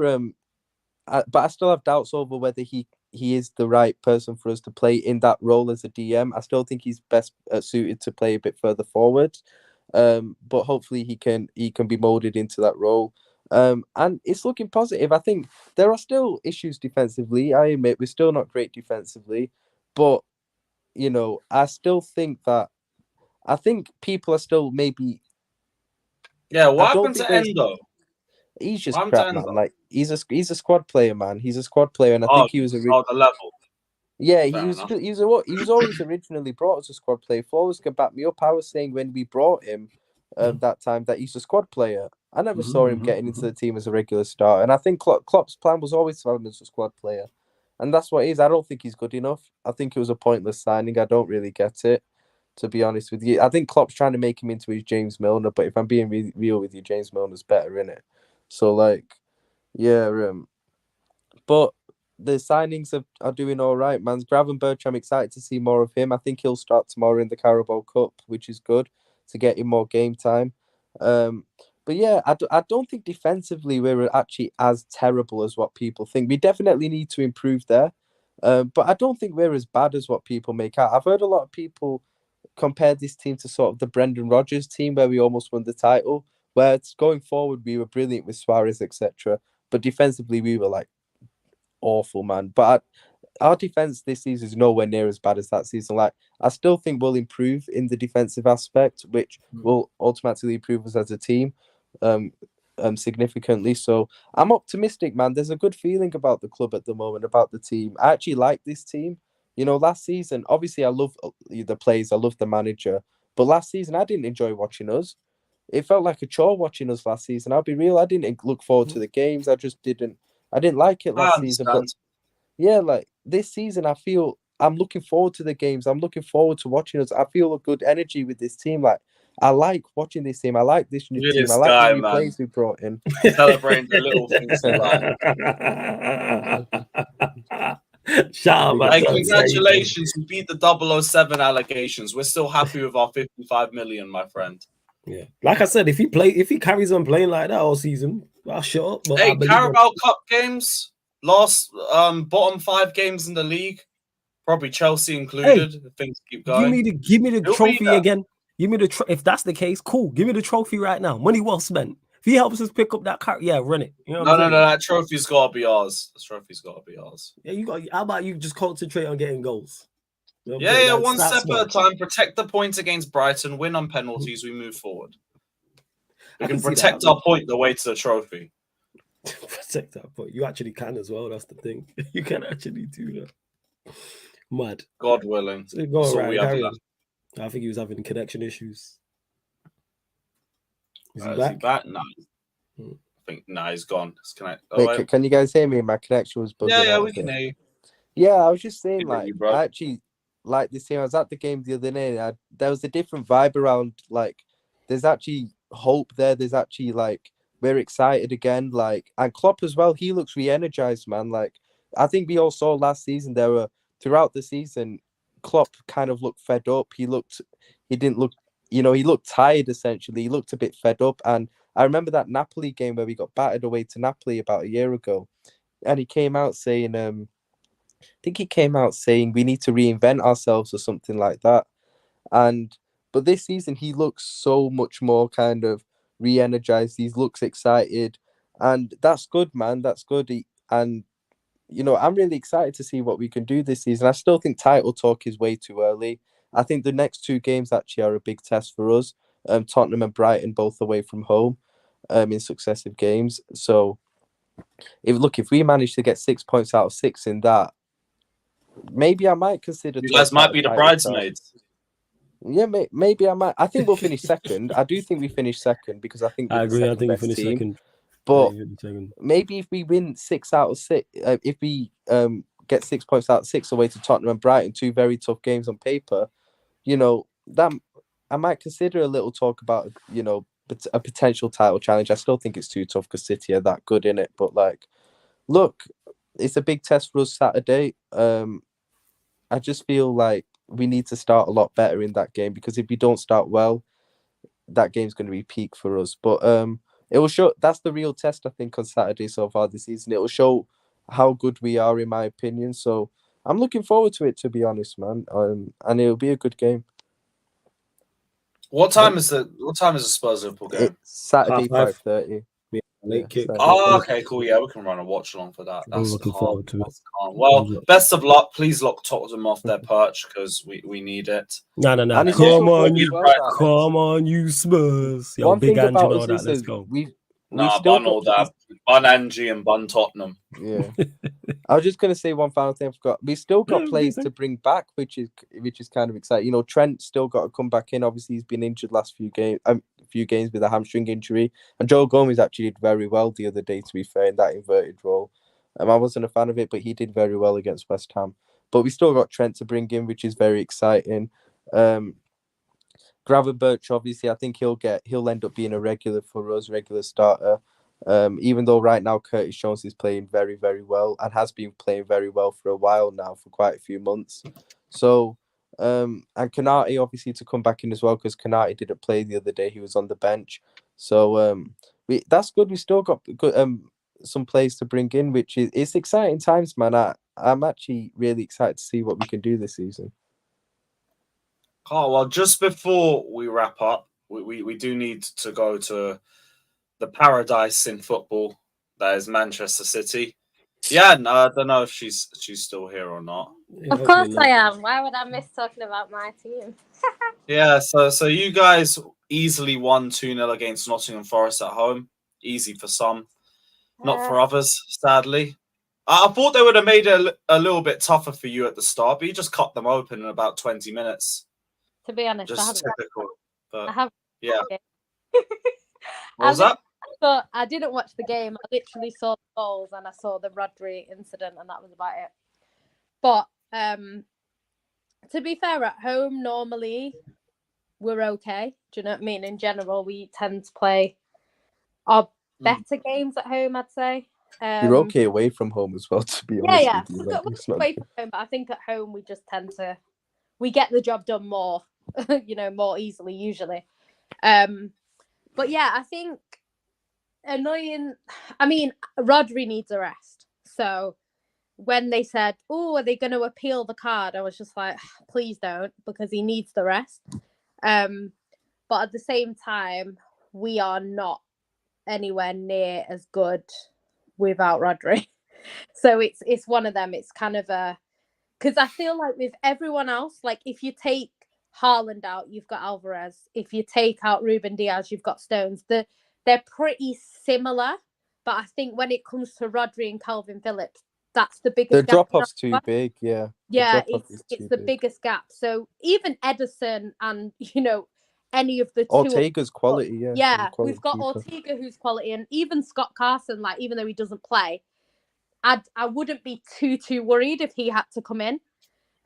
but I still have doubts over whether he is the right person for us to play in that role as a DM. I still think he's best suited to play a bit further forward. But hopefully he can be molded into that role. And it's looking positive. I think there are still issues defensively. I admit we're still not great defensively, but I still think that people are still maybe. Yeah, what happened to Endo? He's just crap, man. Like he's a squad player, man. He's a squad player, and I think he was the level. Yeah, he was always originally brought as a squad player. Flores can back me up. I was saying when we brought him that time that he's a squad player. I never saw him getting into the team as a regular starter, and I think Klopp's plan was always to have him as a squad player, and that's what it is. I don't think he's good enough. I think it was a pointless signing. I don't really get it, to be honest with you. I think Klopp's trying to make him into his James Milner, but if I'm being real with you, James Milner's better in it. So yeah, but the signings are doing all right, man. Gravenberch, I'm excited to see more of him. I think he'll start tomorrow in the Carabao Cup, which is good to get him more game time. But yeah, I don't think defensively we're actually as terrible as what people think. We definitely need to improve there. But I don't think we're as bad as what people make out. I've heard a lot of people compare this team to sort of the Brendan Rodgers team where we almost won the title, where it's going forward we were brilliant with Suarez, etc. But defensively we were like awful, man. But our defense this season is nowhere near as bad as that season. Like, I still think we'll improve in the defensive aspect, which will automatically improve us as a team, significantly. So I'm optimistic, man. There's a good feeling about the club at the moment, about the team. I actually like this team. You know, last season, obviously, I love the players, I love the manager, but last season I didn't enjoy watching us. It felt like a chore watching us last season. I'll be real. I didn't look forward to the games. I just didn't. I didn't like it I last season. But understand. yeah, like this season, I feel I'm looking forward to the games. I'm looking forward to watching us. I feel a good energy with this team. Like, I like watching this team. I like this new Look at team. this I like guy, the new man. players we brought in. Celebrating the little things in life. Shout out, man. Hey, Don't say anything. congratulations. We beat the 007 allegations. We're still happy with our 55 million, my friend. Yeah, like I said, if he carries on playing like that all season, I'll shut up. But I Hey, believe him. Carabao Cup games, last bottom 5 games in the league, probably Chelsea included. If things keep going. Give me the He'll be trophy there. again. Give me the if that's the case, cool. Give me the trophy right now. Money well spent. If he helps us pick up that car, yeah, run it. You know what I'm saying? No. That trophy's got to be ours. The trophy's got to be ours. Yeah, you got. How about you just concentrate on getting goals? You know what I'm Yeah, saying? yeah. That's- One that's step at a smart. time. Protect the points against Brighton. Win on penalties. We move forward. We I can can see that protect happening. our point the way to the trophy. Protect that, but you actually can as well. That's the thing. You can actually do that. Mad. God willing. So go That's all right, we have carry left. on. I think he was having connection issues. Is he Is back? he back? No. Hmm. I think he's gone. Disconnect. Oh, Wait, wait. can you guys hear me? My connection was bugging Yeah, out we a can bit. hear you. Yeah, I was just saying, We hear like, you, bro. I actually like this team. I was at the game the other day. There was a different vibe around. Like, there's actually hope there. There's actually like we're excited again. Like, and Klopp as well. He looks re-energized, man. Like, I think we all saw last season. There were throughout the season, Klopp kind of looked fed up. He didn't look. You know, he looked tired. Essentially, he looked a bit fed up. And I remember that Napoli game where we got battered away to Napoli about a year ago, and he came out saying, I think he came out saying we need to reinvent ourselves or something like that. But this season he looks so much more kind of re-energized. He looks excited, and that's good, man. That's good. And you know, I'm really excited to see what we can do this season. I still think title talk is way too early. I think the next 2 games actually are a big test for us. Tottenham and Brighton both away from home, in successive games. So if we manage to get 6 points out of 6 in that, maybe I might consider. You guys might be the title bridesmaids. Yeah, maybe I might. I think we'll finish second. I do think we finish second because I think we're I agree. the I second think we best finished team. second. But I think we finished second. maybe if we win 6 out of 6, if we get 6 points out of 6 away to Tottenham and Brighton, 2 very tough games on paper, you know, that I might consider a little talk about, you know, a potential title challenge. I still think it's too tough because City are that good in it. But like, look, it's a big test for us Saturday. I just feel like we need to start a lot better in that game because if we don't start well, that game's going to be peak for us. But it will show. That's the real test, I think, on Saturday so far this season. It will show how good we are, in my opinion. So I'm looking forward to it, to be honest, man. And it'll be a good game. What time is the Spurs Liverpool game? It's Saturday 5:30. 5:30. Yeah, late kick. Saturday. Oh, okay, cool. Yeah, we can run a watch along for that. I'm That's looking calm. forward to it. That's calm. Well, best of luck. Please lock Tottenham off their perch because we need it. No. And it's Come also on, good you. as well that- Come on, you Spurs. Yo, One big thing Ange about and all us that. is Let's that go. we've Nah, still bun all got that. Bun Angie and bun Tottenham. Yeah. I was just gonna say one final thing I forgot. We still got Yeah, players please to bring back, which is kind of exciting. You know, Trent still got to come back in. Obviously, he's been injured last few games with a hamstring injury. And Joe Gomez actually did very well the other day, to be fair, in that inverted role. I wasn't a fan of it, but he did very well against West Ham. But we still got Trent to bring in, which is very exciting. Gravenberch, obviously, I think he'll end up being a regular for us, regular starter. Even though right now Curtis Jones is playing very, very well and has been playing very well for a while now, for quite a few months. So, and Kanate obviously to come back in as well because Kanate didn't play the other day; he was on the bench. So, that's good. We still got good some players to bring in, which it's exciting times, man. I'm actually really excited to see what we can do this season. Oh well, just before we wrap up, we do need to go to the paradise in football that is Manchester City. Yeah, no, I don't know if she's still here or not. Yeah, Of hopefully course not. I am. Why would I miss talking about my team? Yeah, so you guys easily won 2-0 against Nottingham Forest at home. Easy for some, not for others, sadly. I thought they would have made it a little bit tougher for you at the start, but you just cut them open in about 20 minutes. To be honest, Just typical. I But haven't. yeah, What was that? So I didn't watch the game. I literally saw the goals and I saw the Rodri incident, and that was about it. But to be fair, at home normally we're okay. Do you know what I mean? In general, we tend to play our better games at home, I'd say. You're okay away from home as well, to be honest Yeah. with you. We're Like, it's not... away from home, but I think at home we just tend to get the job done more, more easily usually. But yeah, I think annoying. I mean, Rodri needs a rest. So when they said, "Oh, are they going to appeal the card?" I was just like, "Please don't," because he needs the rest. But at the same time, we are not anywhere near as good without Rodri. So it's one of them. It's kind of a, because I feel like with everyone else, like if you take Haaland out, you've got Alvarez. If you take out Ruben Diaz, you've got Stones. They're pretty similar, but I think when it comes to Rodri and Calvin Phillips, that's the biggest The gap. drop-off's too big, yeah. Yeah, It's the biggest gap. So even Edison and any of the two Ortega's quality, yeah. Yeah, Quality we've got keeper. Ortega who's quality, and even Scott Carson, like even though he doesn't play, I wouldn't be too worried if he had to come in.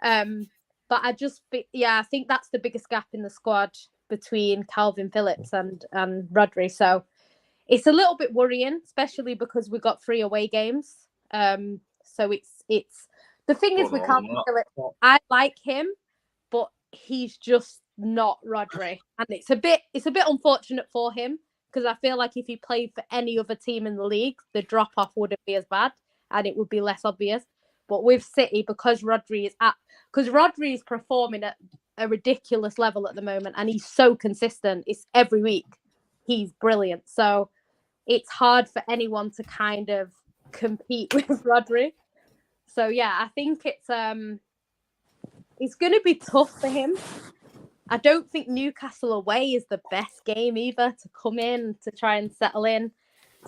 But I think that's the biggest gap in the squad between Calvin Phillips and Rodri. So it's a little bit worrying, especially because we got 3 away games. So it's the thing is with Calvin Phillips, I like him, but he's just not Rodri, and it's a bit unfortunate for him because I feel like if he played for any other team in the league, the drop off wouldn't be as bad and it would be less obvious. But with City, because Rodri is performing at a ridiculous level at the moment, and he's so consistent, it's every week he's brilliant. So it's hard for anyone to kind of compete with Rodri. So yeah, I think it's going to be tough for him. I don't think Newcastle away is the best game either to come in to try and settle in.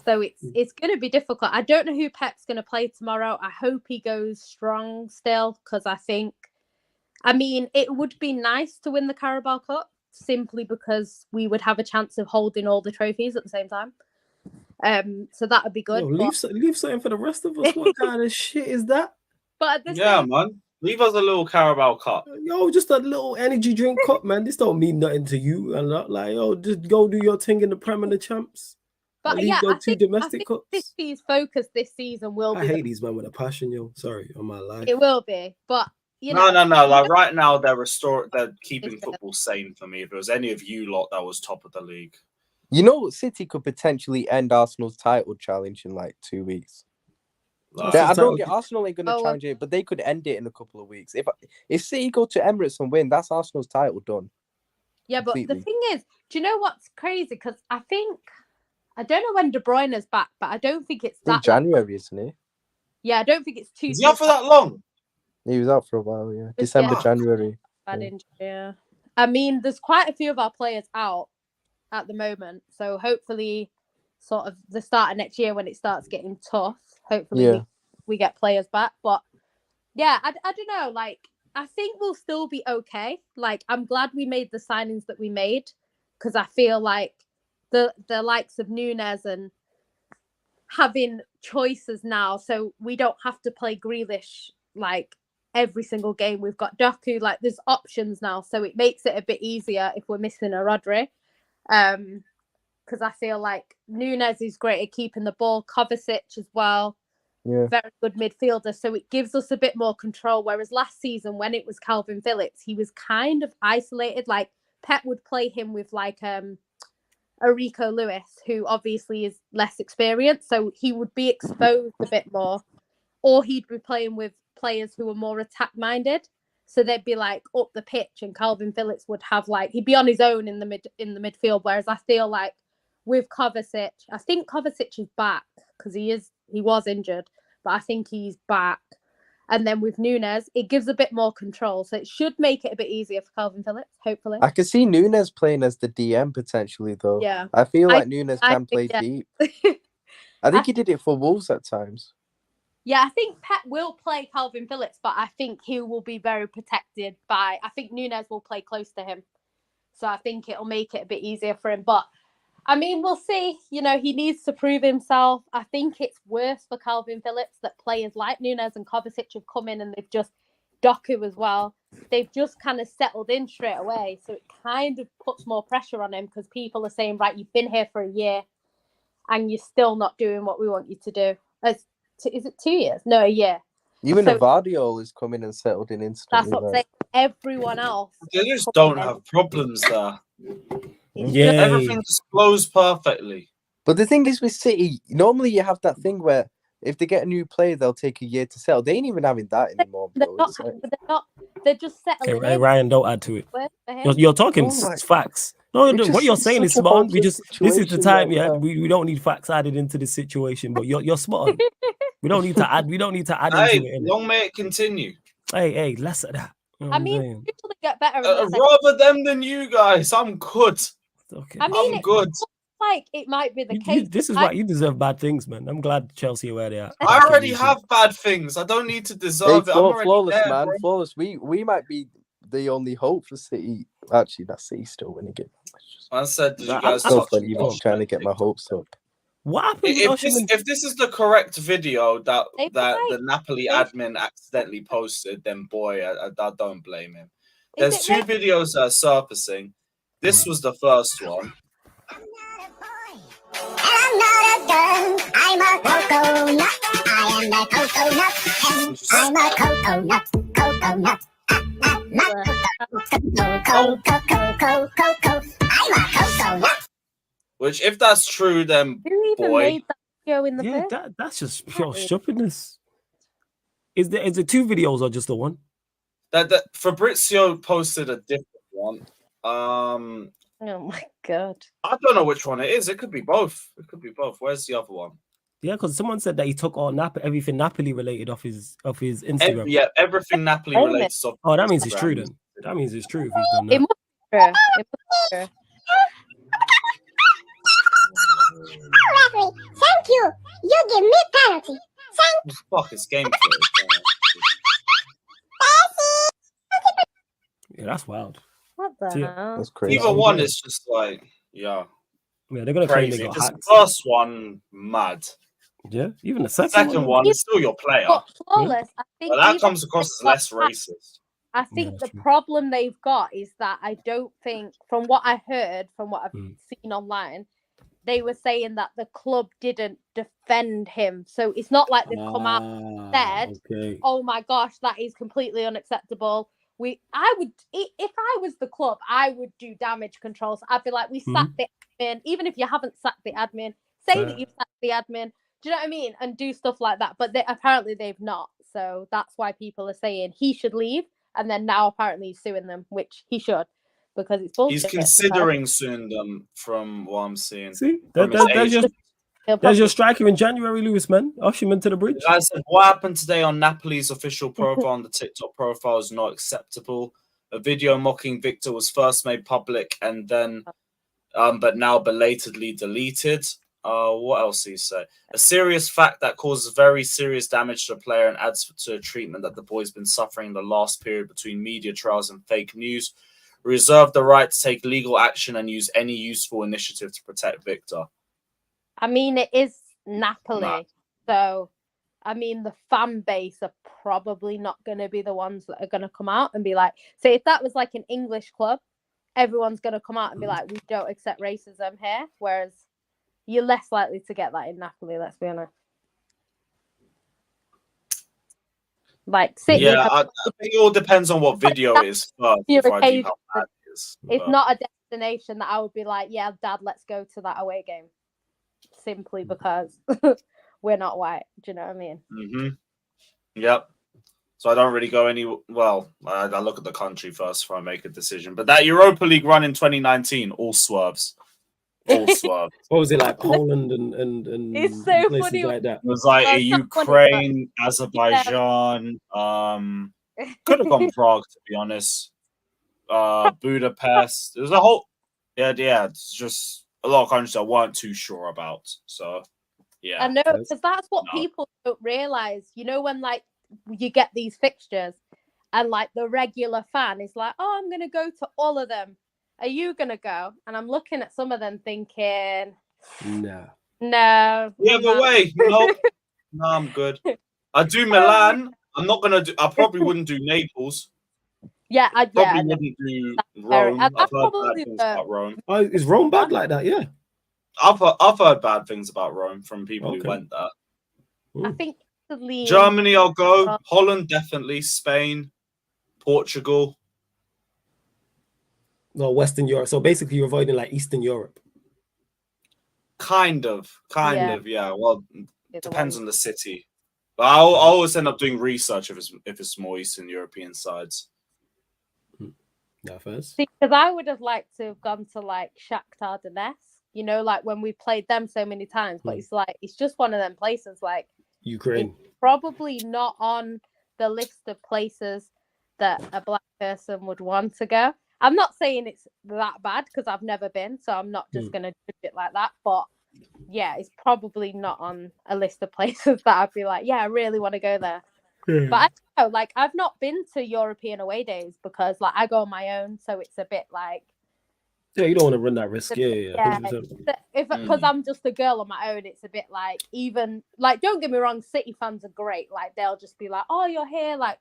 So it's going to be difficult. I don't know who Pep's going to play tomorrow. I hope he goes strong still because it would be nice to win the Carabao Cup simply because we would have a chance of holding all the trophies at the same time. So that would be good. Yo, leave something for the rest of us. What kind of shit is that? But at the same, man. Leave us a little Carabao Cup. Yo, just a little energy drink cup, man. This don't mean nothing to you. And like, yo, just go do your thing in the Prem and the Champs. but leave yeah, those I two think domestic cups. City's focus this season will be. I hate these men with a passion, yo. Sorry, on my life. It will be, but No. Like right now, they're keeping football sane for me. If it was any of you lot that was top of the league, City could potentially end Arsenal's title challenge in like 2 weeks. I don't get Arsenal ain't going to challenge it, but they could end it in a couple of weeks. If City go to Emirates and win, that's Arsenal's title done. Yeah, completely. But the thing is, do you know what's crazy? Because I don't know when De Bruyne is back, but I don't think it's that January, isn't it? Yeah, I don't think it's too. Is he out for that long? He was out for a while, yeah. December, January. Bad injury, yeah. I mean, there's quite a few of our players out at the moment, so hopefully, sort of the start of next year when it starts getting tough, hopefully we get players back. But yeah, I don't know. Like, I think we'll still be okay. Like, I'm glad we made the signings that we made because I feel like the likes of Nunes and having choices now, so we don't have to play Grealish like every single game. We've got Doku, like there's options now, so it makes it a bit easier if we're missing a Rodri. Because I feel like Nunes is great at keeping the ball, Kovacic as well. Yeah. Very good midfielder, so it gives us a bit more control. Whereas last season, when it was Calvin Phillips, he was kind of isolated. Like Pep would play him with like Rico Lewis, who obviously is less experienced, so he would be exposed a bit more, or he'd be playing with players who were more attack-minded. So they'd be like up the pitch, and Calvin Phillips would have he'd be on his own in the midfield. Whereas I feel like with Kovacic, I think Kovacic is back because he was injured, but I think he's back. And then with Nunes, it gives a bit more control. So it should make it a bit easier for Calvin Phillips, hopefully. I can see Nunes playing as the DM potentially, though. Yeah. I feel like Nunes can play yeah. deep. I think he did it for Wolves at times. Yeah, I think Pep will play Calvin Phillips, but I think he will be very protected by... I think Nunes will play close to him. So I think it'll make it a bit easier for him. But, I mean, we'll see. You know, he needs to prove himself. I think it's worse for Calvin Phillips that players like Nunes and Kovacic have come in and they've just... Doku as well. They've just kind of settled in straight away. So it kind of puts more pressure on him because people are saying, right, you've been here for a year and you're still not doing what we want you to do. Is it 2 years? No, a year. Even Vardiol is coming and settled in instantly. That's what I'm saying. Everyone else. They just don't have problems there. Yeah. Everything just flows perfectly. But the thing is with City, normally you have that thing where if they get a new player, they'll take a year to settle. They ain't even having that anymore, bro. They're just settling Hey, in. Ryan, don't add to it. You're talking facts. No, what you're saying is spot on. This is the time. Yeah, we don't need facts added into the situation. But you're spot on. We don't need to add. We don't need to add into it. Long may it continue. Hey, less of that. You know I mean, people that get better. Rather them than you guys. I'm good. Okay. I mean, I'm good. Like it might be the case. This is why you deserve bad things, man. I'm glad Chelsea are where they are. I already have bad things. I don't need to deserve it. I'm already flawless, there, man. bro. Flawless. We might be the only hope for City. Actually, that's City still winning it. I said, did you guys so touch funny, even trying to get my hopes up. What happened? If this is the correct video that the Napoli admin accidentally posted, then boy, I don't blame him. There's two videos that are surfacing. This was the first one. I'm not a girl, I'm a coconut. I am the coconut, and I'm a coconut. Coconut. I'm a coconut. Which, if that's true, then who even made that video in the first? That's just pure stupidness. Is there two videos or just the one? That Fabrizio posted a different one. Oh my god! I don't know which one it is. It could be both. Where's the other one? Yeah, because someone said that he took all everything Napoli related off his Instagram. Everything Napoli related. Oh, that means it's true then. That means it's true if he's done that. It must be true. It must be true. Referee, thank you. You give me penalty. Thank Fuck, it's game. Yeah, that's wild. What the hell? That's crazy. Either one is just like, yeah. Yeah, they're gonna claim crazy. they got This hacked. first one, mad. Yeah, even the second Second one is still your player. But flawless. I think But that comes across as less racist. I think the problem they've got is that I don't think, from what I heard, from what I've seen online, they were saying that the club didn't defend him. So it's not like they've come out and said, "Oh my gosh, that is completely unacceptable." If I was the club, I would do damage control. So I'd be like, we sacked the admin, even if you haven't sacked the admin, say that you've sacked the admin. Do you know what I mean? And do stuff like that. But apparently they've not. So that's why people are saying he should leave. And then now apparently he's suing them, which he should, because it's bullshit. He's considering suing them from what I'm seeing. See, there's your striker in January, Lewis, man. Usher him into the bridge. I said, what happened today on Napoli's official profile on the TikTok profile is not acceptable. A video mocking Victor was first made public and then, but now belatedly deleted. What else do you say? A serious fact that causes very serious damage to a player and adds to a treatment that the boy's been suffering in the last period between media trials and fake news. Reserve the right to take legal action and use any useful initiative to protect Victor. I mean, it is Napoli. So, I mean, the fan base are probably not going to be the ones that are going to come out and be like, so if that was like an English club, everyone's going to come out and be like, we don't accept racism here. Whereas you're less likely to get that in Napoli, let's be honest. Like, City, I think it all depends on what video it is first. Before I think how bad it is. It's not a destination that I would be like, yeah, Dad, let's go to that away game. Simply because we're not white. Do you know what I mean? Mm-hmm. Yep. So I don't really go any. Well, I look at the country first before I make a decision. But that Europa League run in 2019, all swerves. Full swerve. What was it like? Poland and It's so places funny. like that. It was like Well, it's not funny, Ukraine, Azerbaijan. Could have gone Prague, to be honest. Budapest. It was a whole. Yeah. It's just a lot of countries I weren't too sure about. So, yeah. I know, Yes. because that's what No. people don't realize. You know, when like you get these fixtures, and like the regular fan is like, "Oh, I'm gonna go to all of them. Are you gonna go?" And I'm looking at some of them, thinking, Nah. "No." Yeah, but no. wait. No, I'm good. I do Milan. I'm not gonna do. I probably wouldn't do Naples. Yeah, Probably no. wouldn't do fair. Rome. And I've that's heard bad probably things the- about Rome. Oh, is Rome bad like that? Yeah. I've heard bad things about Rome from people who Okay. went there. I think Italy. Germany, I'll go. Holland, definitely. Spain, Portugal. No, Western Europe. So basically, you're avoiding like Eastern Europe. Kind of. Yeah. Well, the depends ones. on the city. But I'll always end up doing research if it's more Eastern European sides. That first. See, because I would have liked to have gone to like Shakhtar Donetsk. You know, like when we played them so many times. But it's like it's just one of them places. Like Ukraine. it's probably not on the list of places that a black person would want to go. I'm not saying it's that bad because I've never been, so I'm not just going to judge it like that. But yeah, it's probably not on a list of places that I'd be like, yeah, I really want to go there. But I don't know, like I've not been to European away days because like I go on my own, so it's a bit like Yeah, you don't want to run that risk. Yeah. 100%. if because I'm just a girl on my own, it's a bit like even like don't get me wrong, City fans are great. Like they'll just be like, oh, you're here, like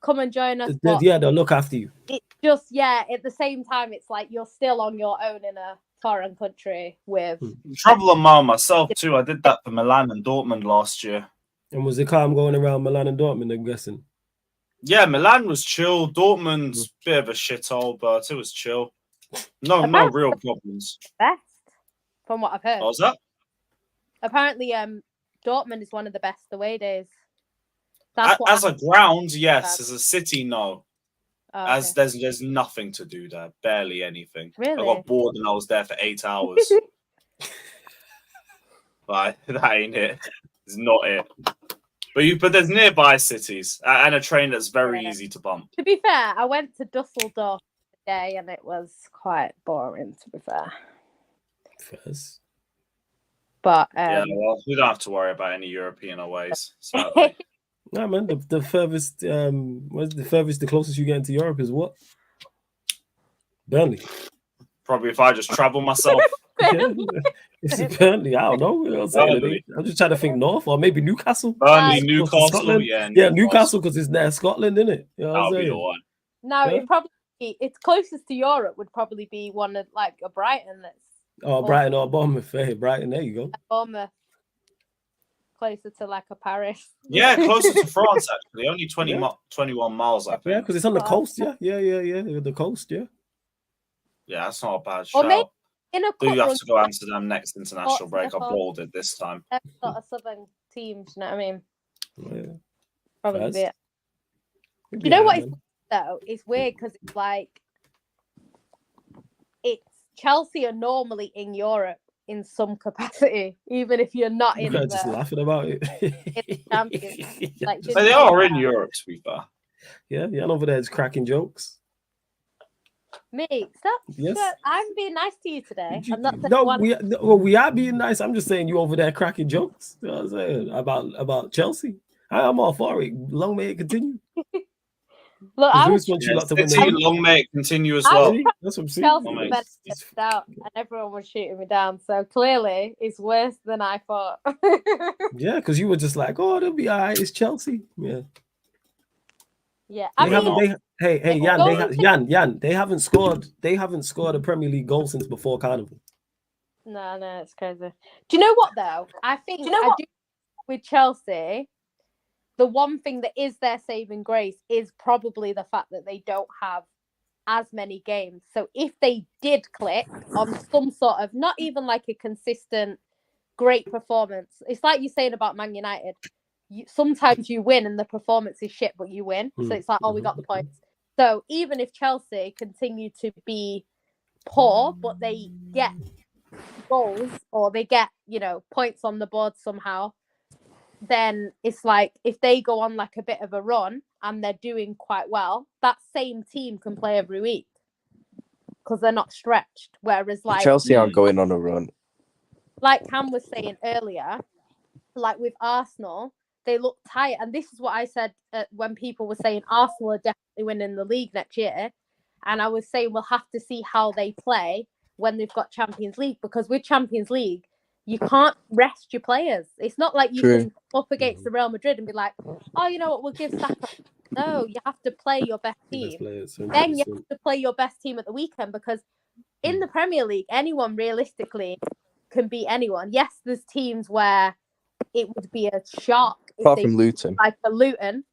come and join us. But Yeah, they'll look after you. it's just at the same time, it's like you're still on your own in a foreign country with Trouble on mile myself too. I did that for Milan and Dortmund last year. And was it calm going around Milan and Dortmund, I'm guessing? Yeah, Milan was chill. Dortmund's bit of a shithole, but it was chill. No real problems. best from what I've heard. What was that? Apparently, Dortmund is one of the best away days. That's what As a ground, yes. As a city, no. Oh, As okay. there's nothing to do there, barely anything. Really? I got bored and I was there for 8 hours. Right, that ain't it. It's not it. But there's nearby cities and a train that's very easy to bump. To be fair, I went to Dusseldorf today and it was quite boring. To be fair, First. but Yeah, well, we don't have to worry about any European aways. Sadly. No, man. The furthest, the closest you get into Europe is what? Burnley. Probably if I just travel myself. Yeah. It's Burnley. I don't know. You know what I'm saying? Burnley. I'm just trying to think north or maybe Newcastle. Burnley, Right. Newcastle, Scotland. yeah, Newcastle because it's there, Scotland, isn't it? You know what I'm That'll be the saying? one. no, Yeah. it probably it's closest to Europe would probably be one of like a Brighton that's Oh, Brighton or Bournemouth. Hey, Brighton, there you go. Bournemouth, closer to like a Paris. Yeah, closer to France actually. Only 21 miles, I Yeah, think. because it's on the Wow. coast. Yeah. The coast, yeah. Yeah, that's not a bad Or shout. maybe in a Do cup you have run, to go Amsterdam next international break? I Portsmouth. bowled it this time. they've got a southern teams. You know what I mean? Yeah. Probably Fairs. be it. It'd You be know alright, what? man. Though it's weird because it's like it's Chelsea are normally in Europe in some capacity, even if you're not in Look at her just the laughing about it. Champions. Like, Just- But they are in Europe, to be fair. yeah, and over there is cracking jokes. mate. Stop. Yes. I'm being nice to you today. I'm not saying No, one. we are being nice. I'm just saying you over there cracking jokes. You know what I'm saying about Chelsea. I'm all for it. Long may it continue. Look, I was Lewis wants you lot to win the City, league. long may it continue as I well. was- That's what I'm saying. Chelsea Oh, the mate. best left out, and everyone was shooting me down. So clearly, it's worse than I thought. Yeah, because you were just like, oh, they'll be all right. It's Chelsea. Yeah. yeah, I They mean, haven't. Hey, Jan. going Jan. They haven't scored. They haven't scored a Premier League goal since before Carnival. no, it's crazy. Do you know what though? I think I do with Chelsea. The one thing that is their saving grace is probably the fact that they don't have as many games. So if they did click on some sort of not even like a consistent great performance, it's like you're saying about Man United. Sometimes you win and the performance is shit, but you win. So it's like, oh, we got the points. So even if Chelsea continue to be poor, but they get goals or they get, points on the board somehow, then it's like if they go on like a bit of a run and they're doing quite well, that same team can play every week because they're not stretched. Whereas like Chelsea aren't going on a run. Like Cam was saying earlier, like with Arsenal, they look tight. And this is what I said when people were saying Arsenal are definitely winning the league next year. And I was saying we'll have to see how they play when they've got Champions League, because with Champions League, you can't rest your players. It's not like you can come up against the Real Madrid and be like, oh, you know what, we'll give Saka. No, you have to play your best team. Then you have to play your best team at the weekend, because in the Premier League, anyone realistically can beat anyone. Yes, there's teams where it would be a shock. Apart from Luton. Like a Luton,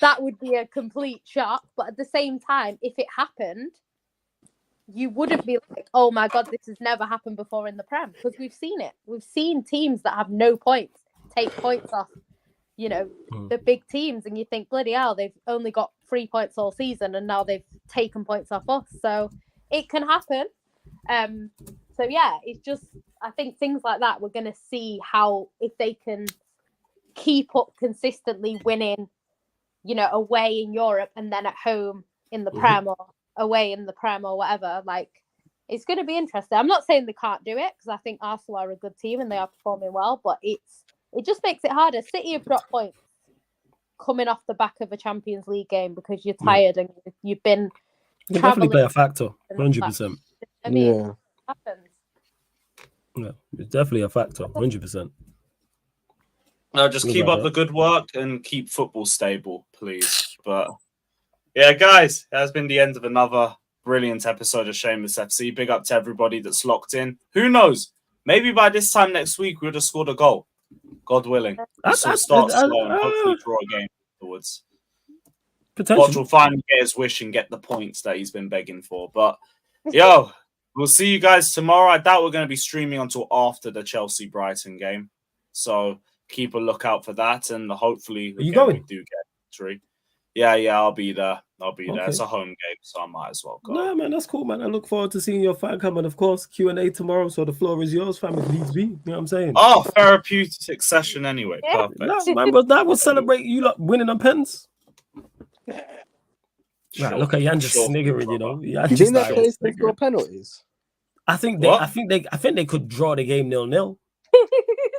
that would be a complete shock. But at the same time, if it happened, you wouldn't be like, oh my God, this has never happened before in the Prem, because we've seen it. We've seen teams that have no points take points off, the big teams, and you think, bloody hell, they've only got 3 points all season and now they've taken points off us. So it can happen. So yeah, it's just, I think things like that, we're going to see how, if they can keep up consistently winning, away in Europe and then at home in the Prem, or away in the Prem or whatever, like, it's going to be interesting. I'm not saying they can't do it, because I think Arsenal are a good team and they are performing well, but it just makes it harder. City have dropped points coming off the back of a Champions League game because you're tired and you've been You can definitely play a factor, 100%. I mean, Yeah. it happens. Yeah, it's definitely a factor, 100%. Just keep up the good work and keep football stable, please. But yeah, guys, that has been the end of another brilliant episode of Shameless FC. Big up to everybody that's locked in. Who knows? Maybe by this time next week, we would have scored a goal. God willing. We'll start slow and hopefully draw a game afterwards. Poch will finally get his wish and get the points that he's been begging for. But, we'll see you guys tomorrow. I doubt we're going to be streaming until after the Chelsea-Brighton game. So keep a lookout for that, and hopefully we do get victory. Yeah, I'll be there. there. It's a home game, so I might as well go. Nah, man, that's cool, man. I look forward to seeing your fan come, and of course, Q&A tomorrow, so the floor is yours, fam, if needs be. You know what I'm saying? Oh, therapeutic session anyway. Perfect. No, man, but that will celebrate you lot winning them pens. Sure, Right, look at Jan just sniggering, You think that place can score penalties? I think they could draw the game 0-0.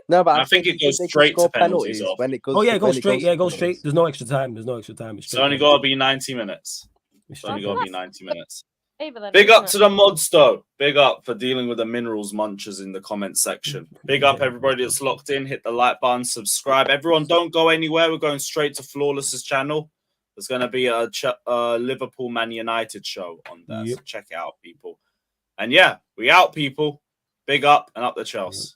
No, but I think it goes straight to penalties off. when it goes. Oh yeah, it goes when straight. goes Go straight. There's no extra time. It's only got to be 90 minutes. It's only got to be 90 minutes. Then, Big up to the mods, though. Big up for dealing with the minerals munchers in the comment section. Big up everybody that's locked in. Hit the like button, subscribe. Everyone, don't go anywhere. We're going straight to Flawless's channel. There's going to be a Liverpool Man United show on there. So check it out, people. And yeah, we out, people. Big up and up the Chelsea.